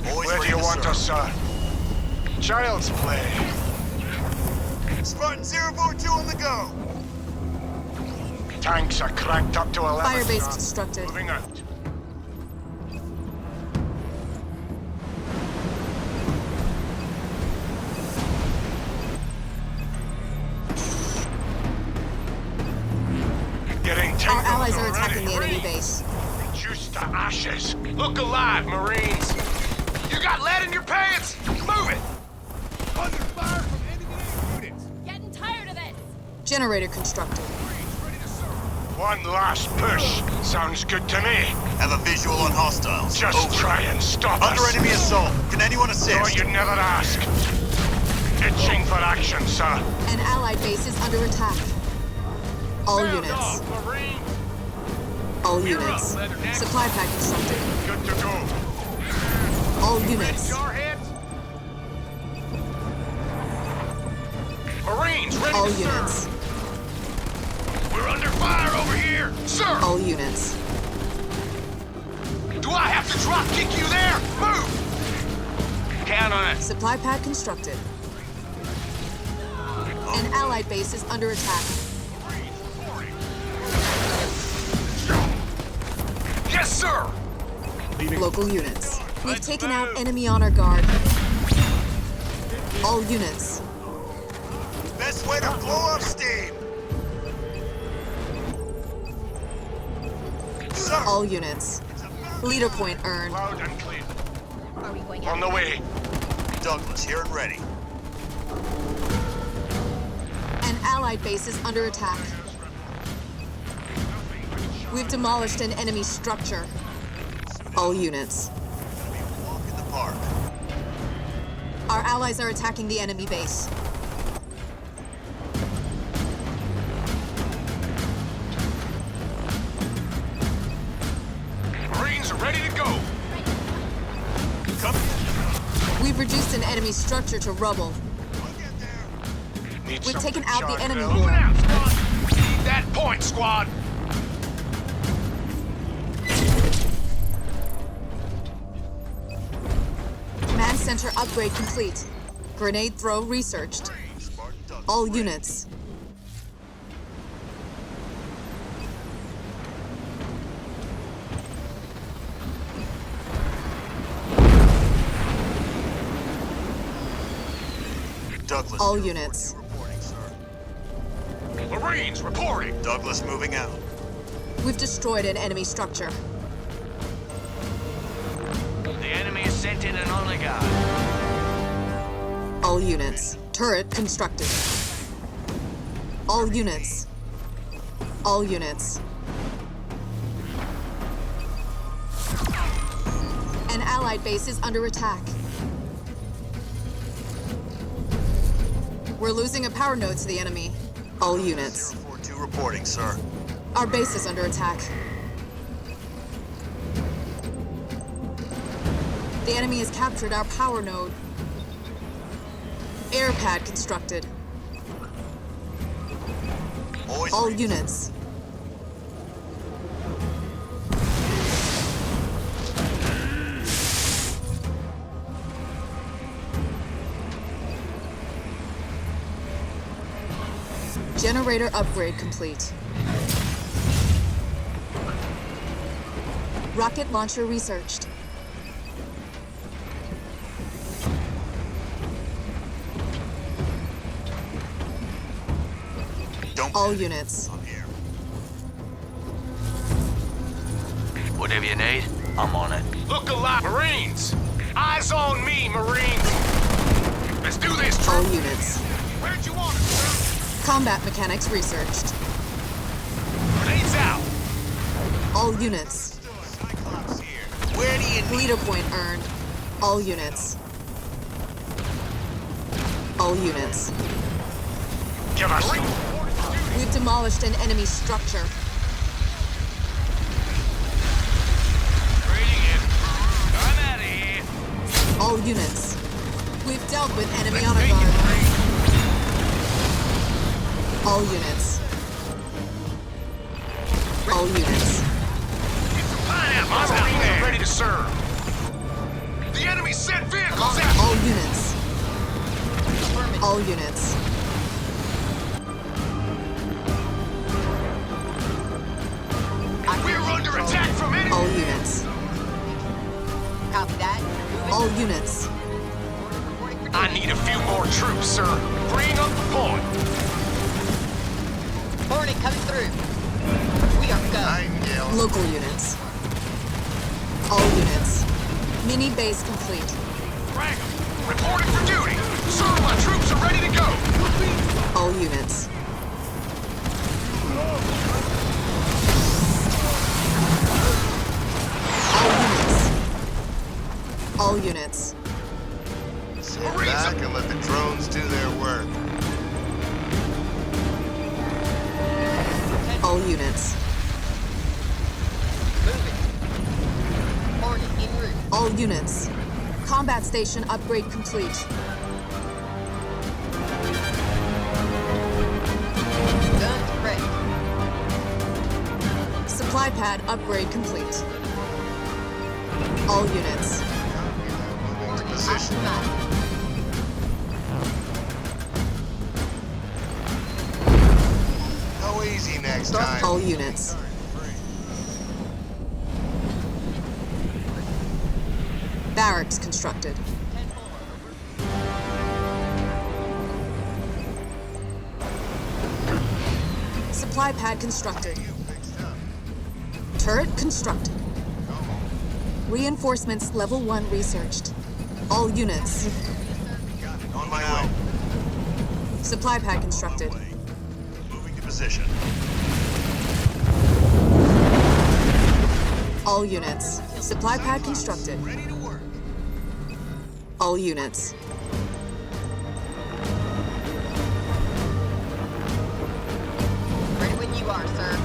Boys, Where do you want us, sir? Child's play. Spartan 042 on the go! Tanks are cranked up to 11. Fire base sir. constructed. Moving out. Getting Our tangled allies are already. attacking the enemy base. Reduced to ashes. Look alive, Marines. You got lead in your pants? Move it! Under fire from enemy units! Getting tired of this. Generator constructed. One last push. Sounds good to me. Have a visual on hostiles. Just Over. try and stop Under us. enemy assault. Can anyone assist? No, you'd never ask. Itching for action, sir. An allied base is under attack. All Sound units. off, Marine. All We're units. up, Leatherneck. Supply pack constructed. Good to go. All Ready, units. Jarheads? Marines, ready All to units. serve. We're under fire over here, sir. All units. Do I have to drop kick you there? Move. Count on it. Supply pad constructed. An allied base is under attack. Yes, sir. Local units. We've taken out enemy honor guard. All units. Best way to blow up steam. Sir. All units. Leader point earned. Loud and clear. Are we going On the way. Douglas, here and ready. An allied base is under attack. We've demolished an enemy structure. All units. Walk in the park. Our allies are attacking the enemy base. Marines are ready to go. Come. We've reduced an enemy structure to rubble. Need We've taken something out the enemy charged. war. Moving out, squad. Need that point, squad. Command center upgrade complete. Grenade throw researched. All units. Douglas. All units. Reporting, sir. Marines reporting. Douglas moving out. We've destroyed an enemy structure. The enemy is sent in an honor guard. All units. Turret constructed. All units. All units. An allied base is under attack. We're losing a power node to the enemy. All units. 042 reporting, sir. Our base is under attack. The enemy has captured our power node. Air pad constructed. All units. Generator upgrade complete. Rocket launcher researched. All units. Whatever you need, I'm on it. Look alive, Marines! Eyes on me, Marines! Let's do this, All troop! units. Where'd you want it, sir? Combat mechanics researched. Grenades out! All units. Where do you Leader point earned. All units. All units. Give us We've demolished an enemy structure. I'm out of here. All units. We've dealt with enemy honor guard. All units. All units. My Marines are ready to serve. The enemy sent vehicles out. All units. All units. We're under attack from enemy. All units. Copy that. All units. I need a few more troops, sir. Bring up the point. Hornet coming through. We are go. Local units. All units. Mini base complete. Ragam, reporting for duty. Sir, my troops are ready to go. All units. All units. Sit back and let the drones do their work. All units. Hornet en route. All units. Combat station upgrade complete. Supply pad upgrade complete. All units. To position. Go easy next time. All units. Barracks constructed. Supply pad constructed. Turret constructed. Reinforcements level 1 researched. All units. On my way. Supply pad constructed. Moving to position. All units. Supply pad constructed. All units. Ready when you are, sir.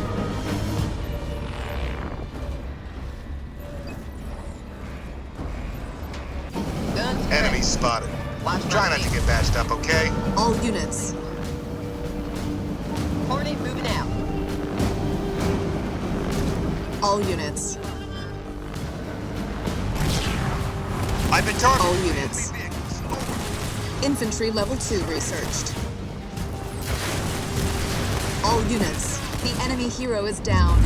Enemy spotted. Try not to get bashed up, okay? All units. Hornet moving out. All units. I've been targeted. All units. Infantry level 2 researched. All units. The enemy hero is down.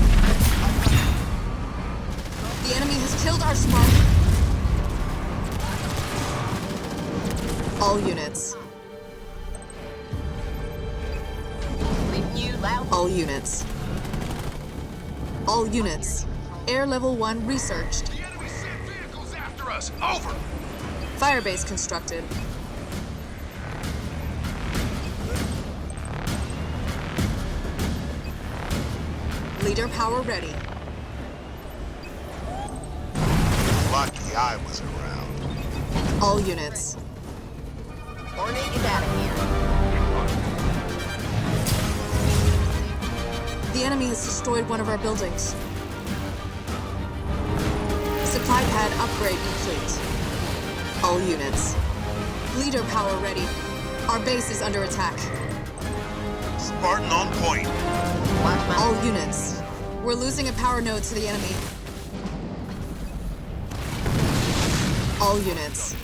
The enemy has killed our squadron. All units. Reading you loud. All units. All units. Air level 1 researched. The enemy sent vehicles after us. Over. Firebase constructed. Leader power ready. Lucky I was around. All units. Hornet, get out of here. The enemy has destroyed one of our buildings. Supply pad upgrade complete. All units. Leader power ready. Our base is under attack. Spartan on point. All units. We're losing a power node to the enemy. All units.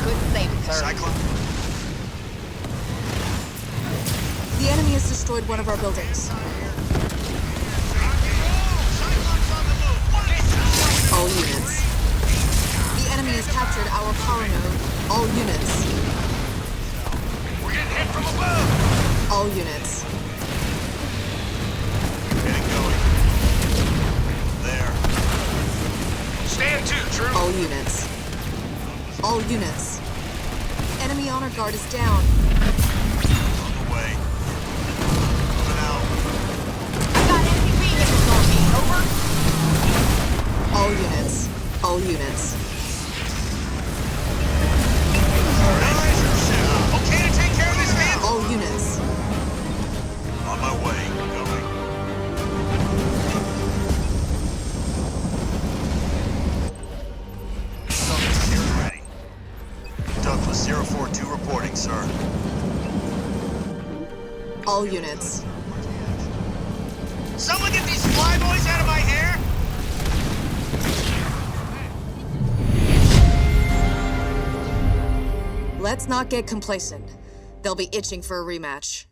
Couldn't save it, sir. Cyclone. The enemy has destroyed one of our buildings. All units. The enemy has captured our power node. All units. We're getting hit from above. All units. Getting going. There. Stand to, True. All units. All units. Enemy honor guard is down. On the way. Moving out. I got enemy vehicles on me. Over. All units. All units. Okay to take care of this vehicle? All units. On my way. Going. Douglas here ready. Douglas 042 reporting, sir. All units. Someone get these flyboys out of my hair! Let's not get complacent. They'll be itching for a rematch.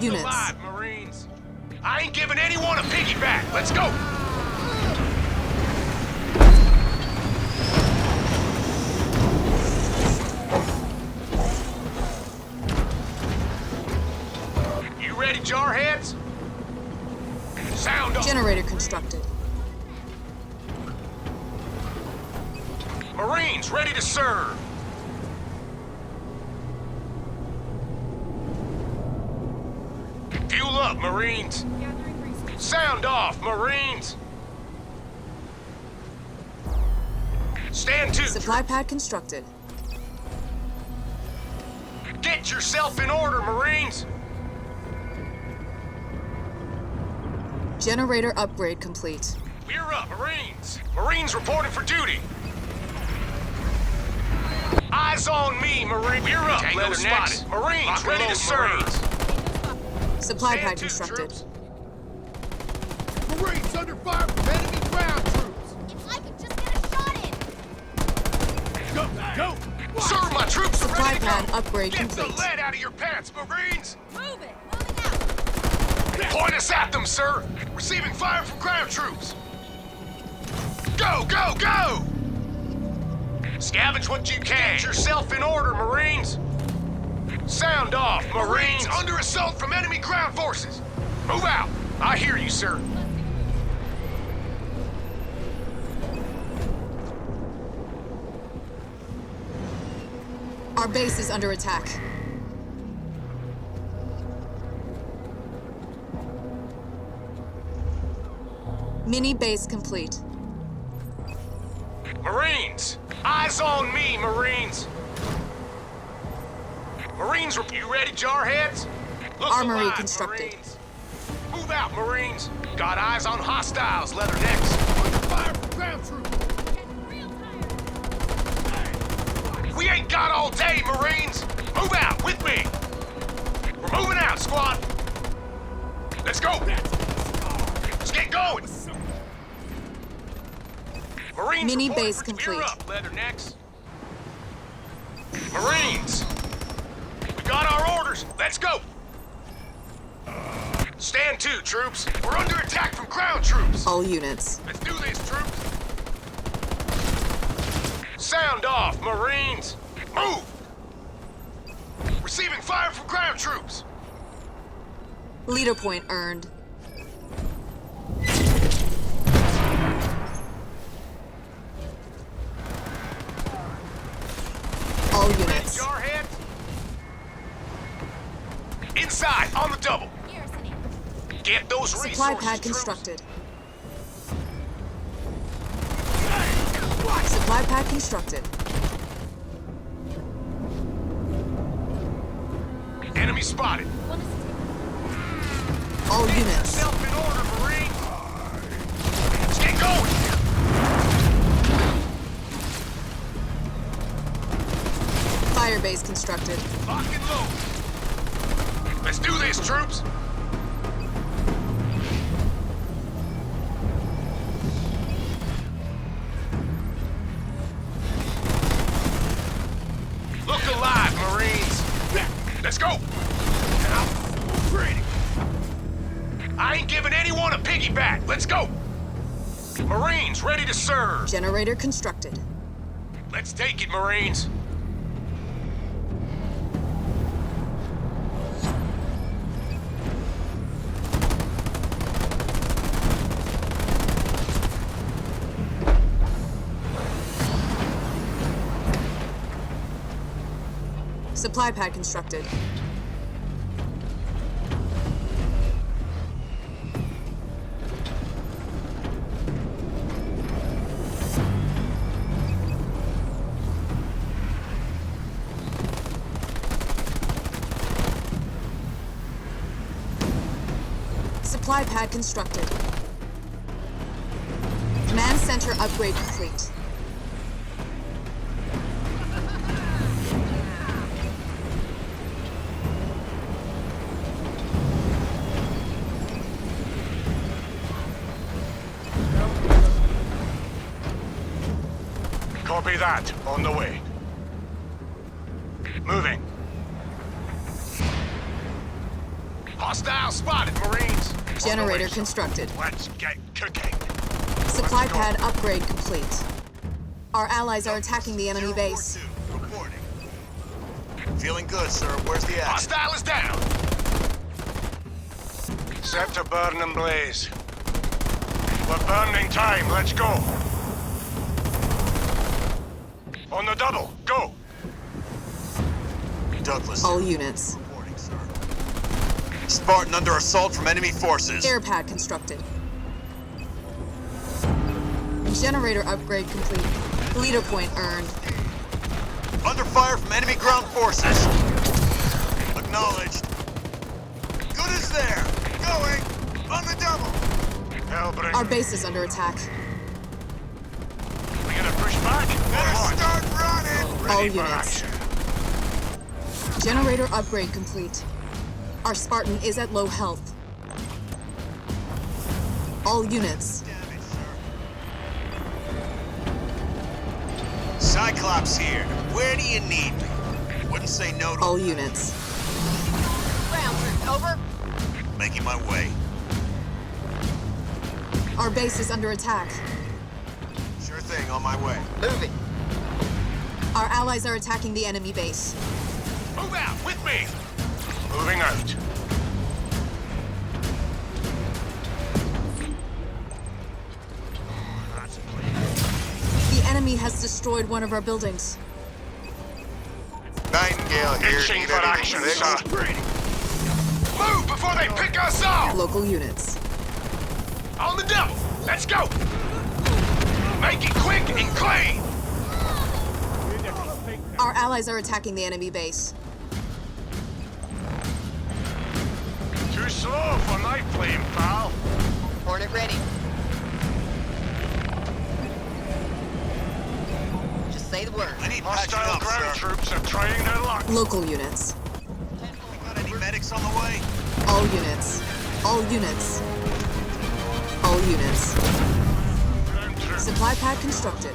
units. Alive, Marines. I ain't giving anyone a piggyback. Let's go. You ready, jarheads? Sound off. Generator constructed. Marines ready to serve. Fuel up, Marines. Sound off, Marines. Stand to. Supply pad constructed. Get yourself in order, Marines. Generator upgrade complete. We're up, Marines. Marines reporting for duty. Eyes on me, Marine. We're up. Tango spotted. Marines Lock ready to serve. Supply pad constructed. Marines under fire from enemy ground troops. If I could just get a shot in. Go, go. Sir, my troops are Supply ready to pad go. upgrade Get complete. the lead out of your pants, Marines. Move it. Moving out. Point us at them, sir. Receiving fire from ground troops. Go, go, go! Scavenge what you can. Get yourself in order, Marines. Sound off, Marines. Under assault from enemy ground forces. Move out. I hear you, sir. Our base is under attack. Mini base complete. Marines! Eyes on me, Marines! Marines, you ready, jarheads? Look Armory alive, constructed. Marines. Move out, Marines! Got eyes on hostiles, Leathernecks. Under fire from ground troops! We ain't got all day, Marines! Move out, with me! We're moving out, squad! Let's go! Let's get going! Marines Mini reporting base for complete. Gear up, Leathernecks. Marines! We got our orders! Let's go! Stand to, troops! We're under attack from ground troops! All units. Let's do this, troops! Sound off, Marines! Move! Receiving fire from ground troops! Leader point earned. All units. Jarhead! Inside, on the double! Get those Supply resources, pad troops. constructed. Supply pad constructed. Enemy spotted. All units. Self in order, Marines. Let's get going. Fire base constructed. Lock and load. Let's do this, troops. Look alive, Marines. Let's go. I ain't giving anyone a piggyback. Let's go. Marines ready to serve. Generator constructed. Let's take it, Marines. Supply pad constructed. Supply pad constructed. Command center upgrade complete. Copy that. On the way. Hostile spotted, Marines. Generator constructed. Let's get cooking. Supply pad upgrade complete. Our allies are attacking the enemy base. Reporting. Feeling good, sir. Where's the action? Hostile is down. Set to burn and blaze. We're burning time. Let's go. On the double. Go. Douglas. All units. Reporting, sir. Spartan under assault from enemy forces. Air pad constructed. Generator upgrade complete. Leader point earned. Under fire from enemy ground forces. Acknowledged. Good as there. Going. On the double. Hellbringer. Our base is under attack. We gonna push back? Better start running. All Ready for units. action. Generator upgrade complete. Our Spartan is at low health. All units. Cyclops here. Where do you need me? Wouldn't say no to All units. Ground troops, over. making my way. Our base is under attack. Sure thing, on my way. Moving. Our allies are attacking the enemy base. Move out with me. Moving out. The enemy has destroyed one of our buildings. Nightingale here. Itching Need for anything action, fixed? sir. Move before they pick us off. Local units. On the double. Let's go. Make it quick and clean. Our allies are attacking the enemy base. Too slow for night flame, pal. Hornet ready. Just say the word. I need patching Hostile up, ground sir. troops are trying their luck. Local units. Got any medics on the way? All units. All units. All units. Ground troops. Supply pad constructed.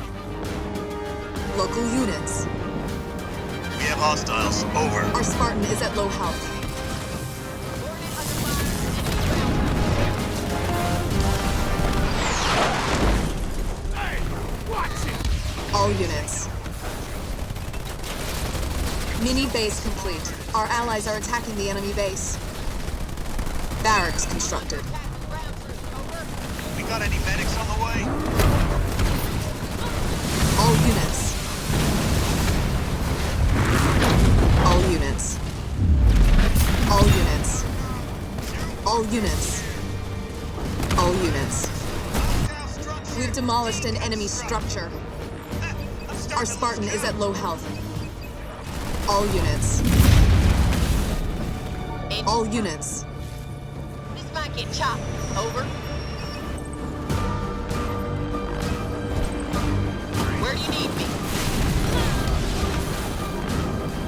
Local units. We have hostiles. Over. Our Spartan is at low health. Hey, watch it. All units. Mini base complete. Our allies are attacking the enemy base. Barracks constructed. We got any medics on the way? All units. All units. All units. All units. All units. We've demolished an enemy structure. Our Spartan is at low health. All units. All units. This might get chopped. Over. Where do you need me?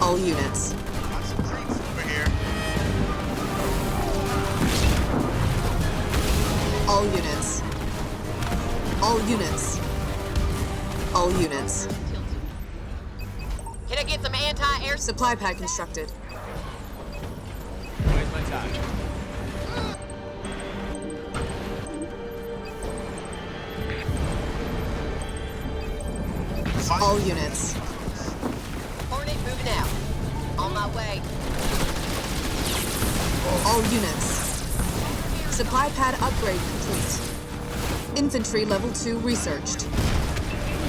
All units. Got some creeps over here. All units. All units. All units. Can I get some anti-air Supply pad constructed. Where's my time? All units. Hornet moving out. On my way. All units. Supply pad upgrade complete. Infantry level 2 researched.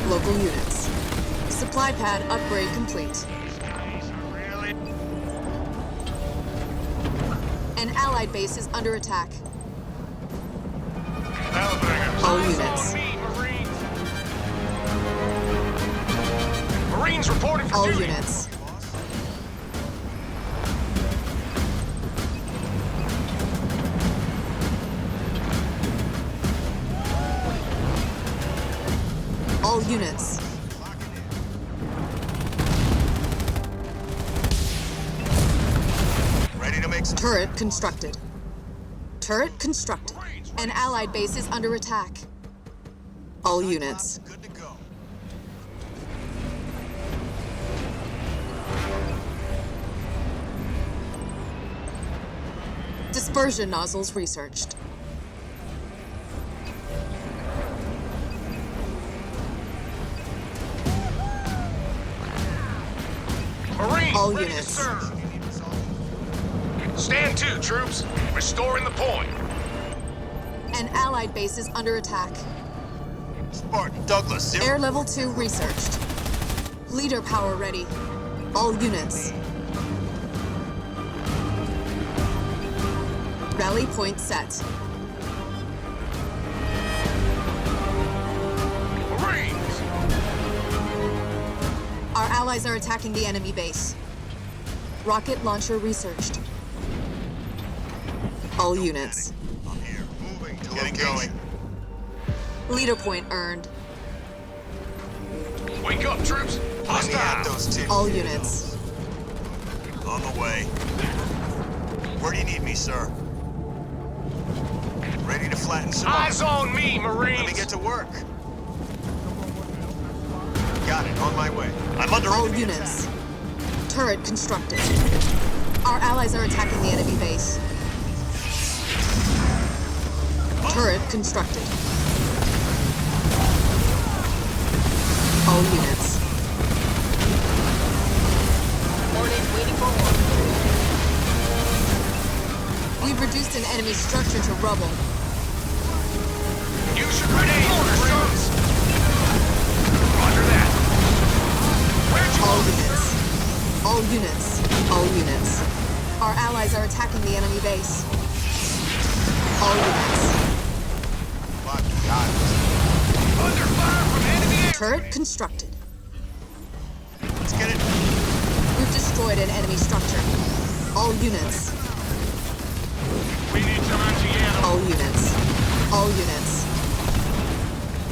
Local units. Supply pad upgrade complete. Really? An allied base is under attack. Hellbringers. All Eyes units. on me, Marines. Marines reporting for All duty. units. All units. Ready to make some... Turret constructed. Turret constructed. An allied base is under attack. All units. Good to go. Dispersion nozzles researched. Marines, All ready units. to serve. Stand to, troops. Restoring the point. An allied base is under attack. Spartan, Douglas, zero. Air level 2 researched. Leader power ready. All units. Rally point set. Marines! Our allies are attacking the enemy base. Rocket launcher researched. All units. I'm here. Moving to Getting going. Leader point earned. Wake up, troops! Let me at those two. All units. On the way. Where do you need me, sir? Ready to flatten some Eyes on me, Marines! Let me get to work. Got it, on my way. I'm under All enemy units. Turret constructed. Our allies are attacking the enemy base. Turret constructed. All units. Hornet waiting for orders. We've reduced an enemy structure to rubble. Use your grenade, Marines! Roger that. Where'd you All want units. All units. All units. Our allies are attacking the enemy base. All units. Under fire from enemy air! Turret constructed. Let's get it. We've destroyed an enemy structure. All units. We need some anti-air. All units. All units.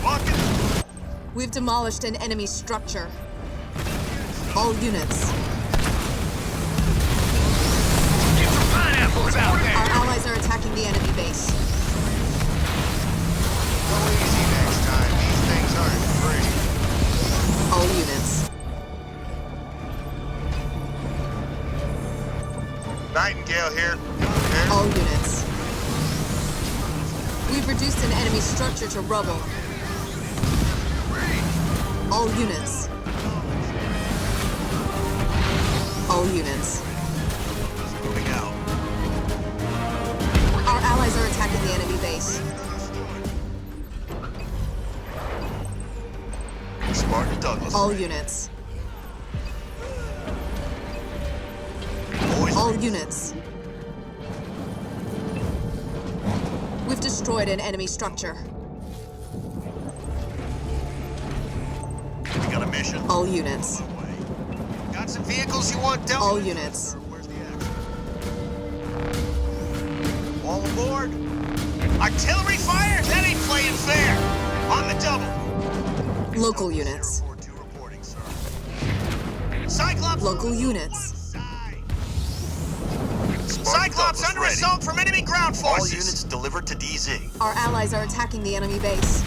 Lock it. We've demolished an enemy structure. All units. Get some pineapples out Our there! allies are attacking the enemy base. Go easy next time. These things aren't free. All units. Nightingale here. All units. We've reduced an enemy structure to rubble. All units. All units. Moving out. Our allies are attacking the enemy base. Spartan Douglas. All units. Always All units. We've destroyed an enemy structure. We got a mission. All units. Got some vehicles you want dealt All with? units. Where's the action? All aboard. Artillery fire? That ain't playing fair. On the double. Local units. 042 reporting, sir. Cyclops. Local units. Cyclops under assault from enemy ground forces. All units delivered to DZ. Our allies are attacking the enemy base.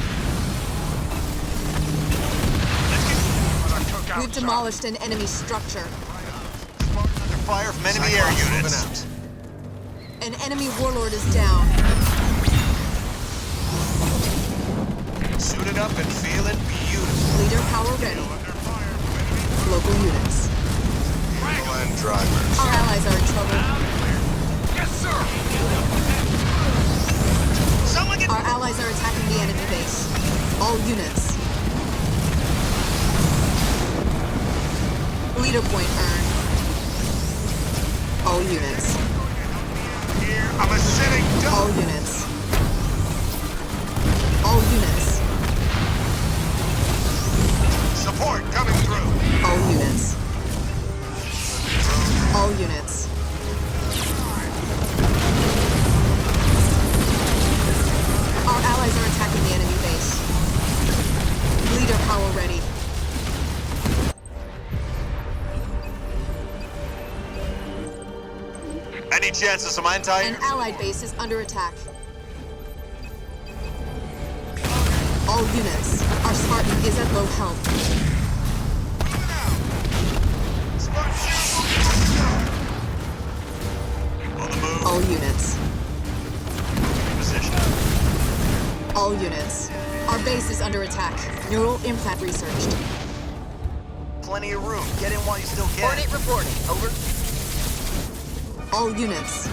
We've demolished an enemy structure. Spartan under fire from enemy air units. An enemy warlord is down. Suited up and feeling beautiful. Leader power ready. Local units. Land drivers. Our allies are in trouble. Yes, sir! Someone get... Our allies are attacking the enemy base. All units. Leader point earned. All units. Here, I'm a sitting duck. All units. All units. Support coming through. All units. All units. Our allies are attacking the enemy base. Leader power ready. Any chance of some anti-air? An allied base is under attack. All units. Our Spartan is at low health. On the move. All units. Position. All units. Our base is under attack. Neural implant researched. Plenty of room. Get in while you still can. Coordinate reporting. Over. All units.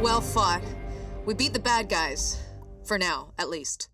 Well fought. We beat the bad guys. For now, at least.